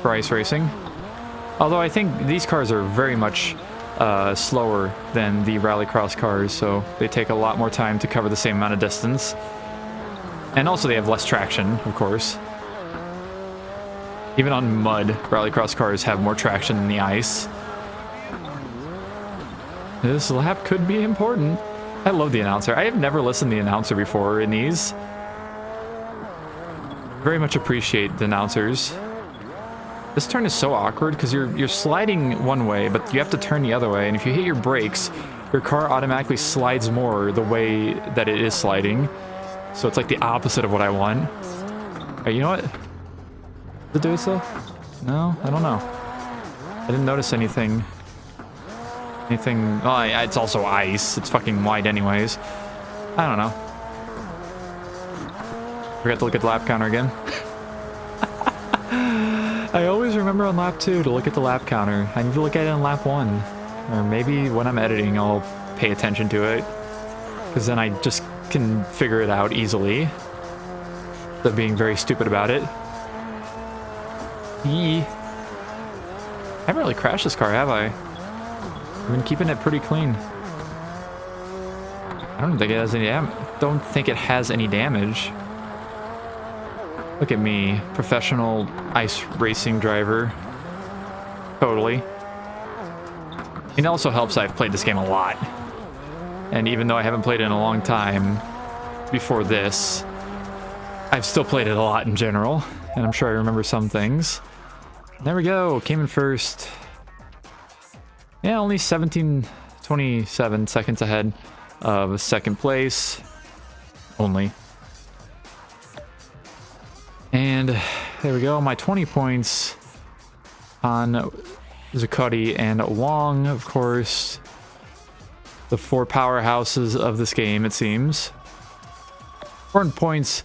for ice racing. Although I think these cars are very much slower than the rallycross cars, so they take a lot more time to cover the same amount of distance. And also they have less traction, of course. Even on mud, rallycross cars have more traction than the ice. This lap could be important. I love the announcer. I have never listened to the announcer before in these. Very much appreciate the announcers. This turn is so awkward because you're sliding one way, but you have to turn the other way, and if you hit your brakes, your car automatically slides more the way that it is sliding. So it's like the opposite of what I want. Hey, you know what? Does it do it so? No? I don't know. I didn't notice anything. Oh, it's also ice. It's fucking wide anyways. I don't know. Forgot to look at the lap counter again. I always remember on lap 2 to look at the lap counter. I need to look at it on lap 1. Or maybe when I'm editing I'll pay attention to it. Because then I just can figure it out easily. Instead of being very stupid about it. I haven't really crashed this car, have I? I've been keeping it pretty clean. I don't think it has any damage. Look at me, professional ice racing driver. Totally. It also helps I've played this game a lot. And even though I haven't played it in a long time before this, I've still played it a lot in general. And I'm sure I remember some things. There we go, came in first. Yeah, only 27 seconds ahead of second place. Only. And there we go, my 20 points on Zuccotti and Wong, of course. The 4 powerhouses of this game, it seems. 4 points,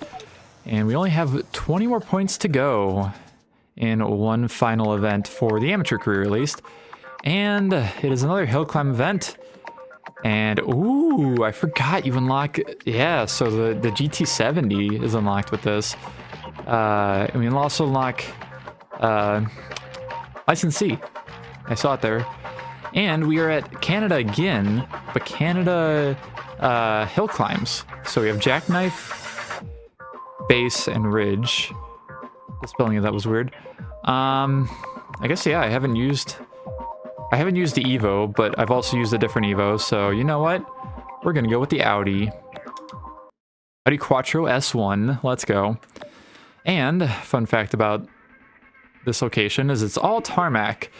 and we only have 20 more points to go in one final event for the amateur career, at least. And it is another hill climb event. And, ooh, I forgot you unlock... Yeah, so the GT70 is unlocked with this. And we'll also unlock License C. I saw it there. And we are at Canada again, but Canada hill climbs. So we have Jackknife, Base, and Ridge. The spelling of that was weird. I guess, yeah, I haven't used the Evo, but I've also used a different Evo, so you know what? We're gonna go with the Audi. Audi Quattro S1, let's go. And fun fact about this location is it's all tarmac.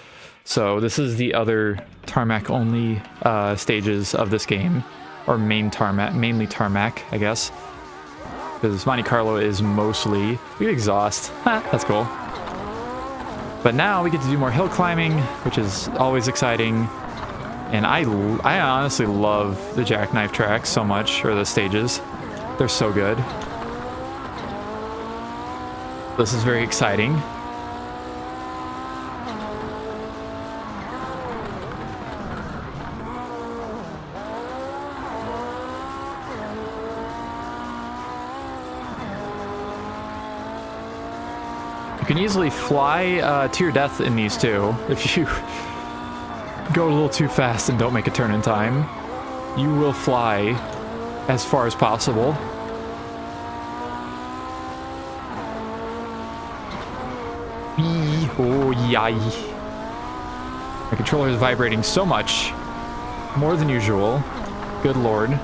So this is the other tarmac only stages of this game, or mainly tarmac, I guess. Because Monte Carlo is mostly exhaust. That's cool. But now we get to do more hill climbing, which is always exciting. And I honestly love the jackknife tracks so much, or the stages. They're so good. This is very exciting. You can easily fly to your death in these two. If you go a little too fast and don't make a turn in time, you will fly as far as possible. Oh, yay. My controller is vibrating so much. More than usual. Good lord.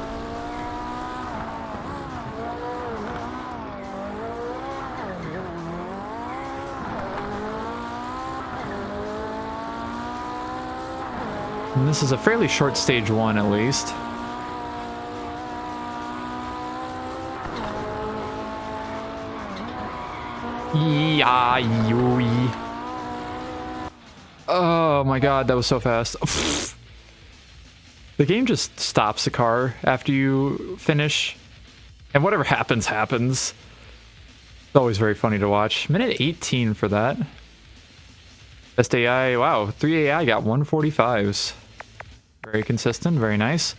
And this is a fairly short stage one, at least. Oh my god, that was so fast. The game just stops the car after you finish, and whatever happens, happens. It's always very funny to watch. Minute 18 for that. Best AI, wow, 3 AI got 145s. Very consistent, very nice.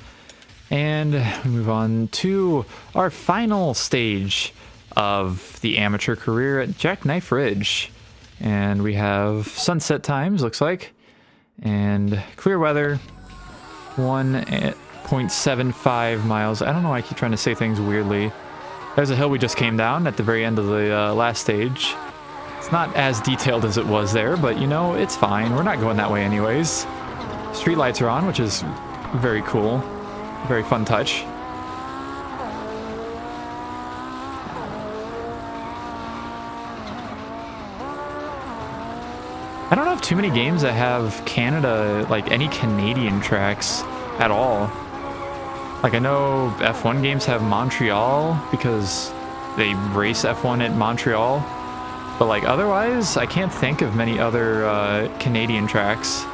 And we move on to our final stage of the amateur career at Jackknife Ridge. And we have sunset times, looks like, and clear weather, 1.75 miles. I don't know why I keep trying to say things weirdly. There's a hill we just came down at the very end of the last stage. It's not as detailed as it was there, but you know, it's fine. We're not going that way anyways. Street lights are on, which is very cool. Very fun touch. I don't have too many games that have Canada, like any Canadian tracks at all. Like I know F1 games have Montreal because they race F1 at Montreal. But like otherwise, I can't think of many other Canadian tracks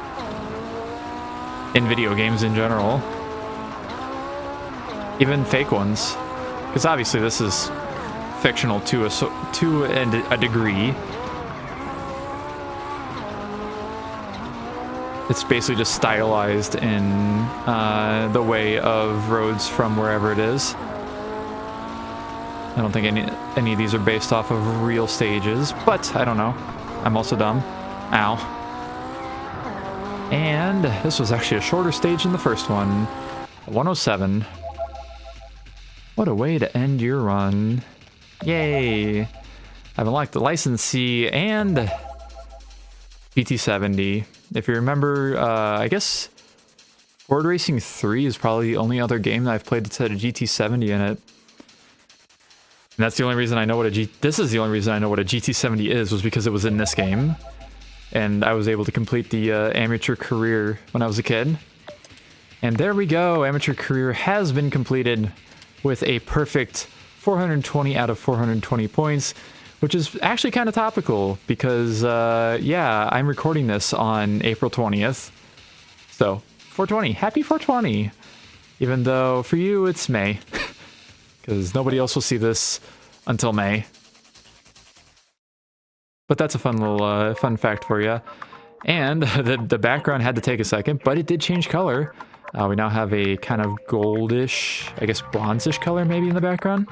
in video games in general. Even fake ones. Because obviously this is fictional to a degree. It's basically just stylized in the way of roads from wherever it is. I don't think any of these are based off of real stages, but I don't know. I'm also dumb. Ow. And this was actually a shorter stage than the first one. 107. What a way to end your run. Yay. I've unlocked the licensee and GT70. If you remember, I guess Ford Racing 3 is probably the only other game that I've played that's had a GT70 in it. And that's the only reason I know what this is the only reason I know what a GT70 is, was because it was in this game. And I was able to complete the amateur career when I was a kid. And there we go, amateur career has been completed with a perfect 420 out of 420 points. Which is actually kind of topical because, yeah, I'm recording this on April 20th. So, 420. Happy 420. Even though for you, it's May. Because nobody else will see this until May. But that's a fun little fun fact for you. And the background had to take a second, but it did change color. We now have a kind of goldish, I guess bronzish color maybe in the background.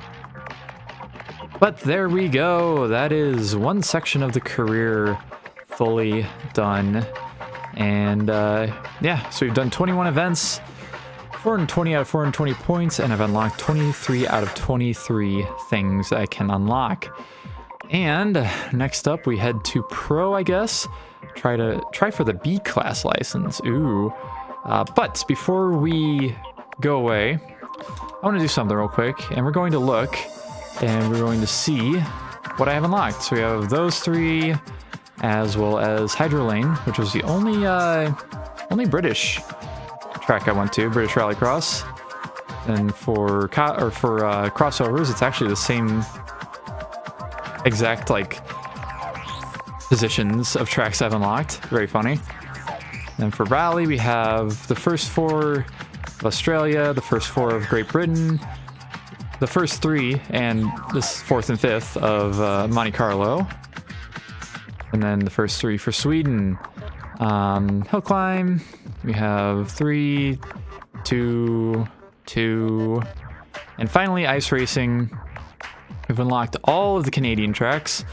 But there we go. That is one section of the career fully done. And yeah, so we've done 21 events, 420 out of 420 points, and I've unlocked 23 out of 23 things I can unlock. And next up, we head to Pro, I guess. Try for the B class license. Ooh. But before we go away, I want to do something real quick, and we're going to look. And we're going to see what I have unlocked. So we have those 3, as well as Hydro Lane, which was the only British track I went to, British Rallycross. And for crossovers, it's actually the same exact like positions of tracks I've unlocked. Very funny. And for rally, we have the first 4 of Australia, the first 4 of Great Britain, the first 3, and this 4th and 5th of Monte Carlo, and then the first 3 for Sweden. Hill climb, we have 3, 2, 2, and finally ice racing. We've unlocked all of the Canadian tracks,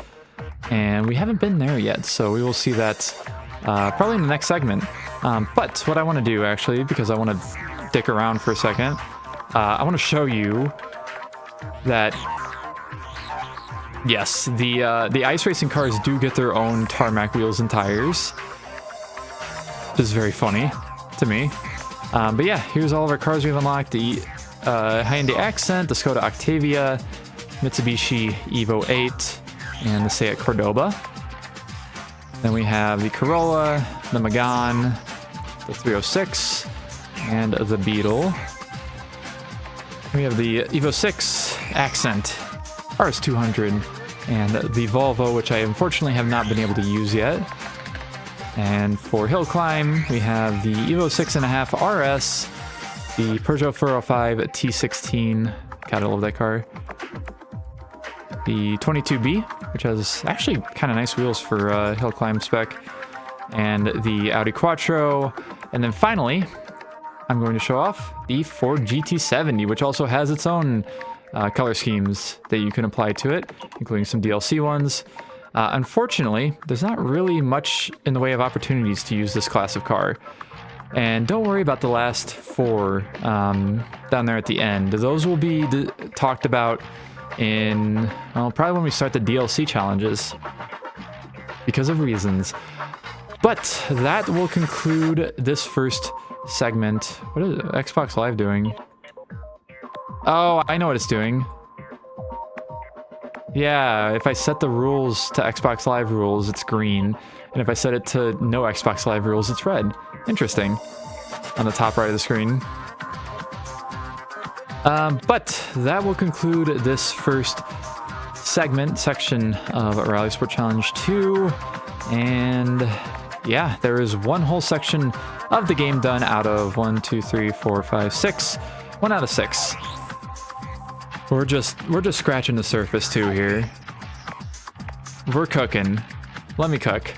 and we haven't been there yet, so we will see that probably in the next segment. But what I want to do, actually, because I want to dick around for a second, I want to show you that, yes, the ice racing cars do get their own tarmac wheels and tires, which is very funny to me. But yeah, here's all of our cars we've unlocked: the Hyundai Accent, the Skoda Octavia, Mitsubishi Evo 8, and the Seat Cordoba. Then we have the Corolla, the Megane, the 306, and the Beetle. We have the Evo 6 Accent, RS200, and the Volvo, which I unfortunately have not been able to use yet. And for hill climb, we have the Evo 6.5 RS, the Peugeot 405 T16, gotta love that car, the 22B, which has actually kind of nice wheels for hill climb spec, and the Audi Quattro. And then finally, I'm going to show off the Ford GT70, which also has its own color schemes that you can apply to it, including some DLC ones. Unfortunately, there's not really much in the way of opportunities to use this class of car. And don't worry about the last 4 down there at the end. Those will be talked about in, well, probably when we start the DLC challenges, because of reasons. But that will conclude this first segment. What is Xbox Live doing? Oh, I know what it's doing. Yeah, if I set the rules to Xbox Live rules, it's green. And if I set it to no Xbox Live rules, it's red. Interesting. On the top right of the screen. But that will conclude this first section of RalliSport Challenge 2. And yeah, there is one whole section of the game done out of 1, 2, 3, 4, 5, 6. 1 out of 6. We're just scratching the surface too here. We're cooking. Let me cook.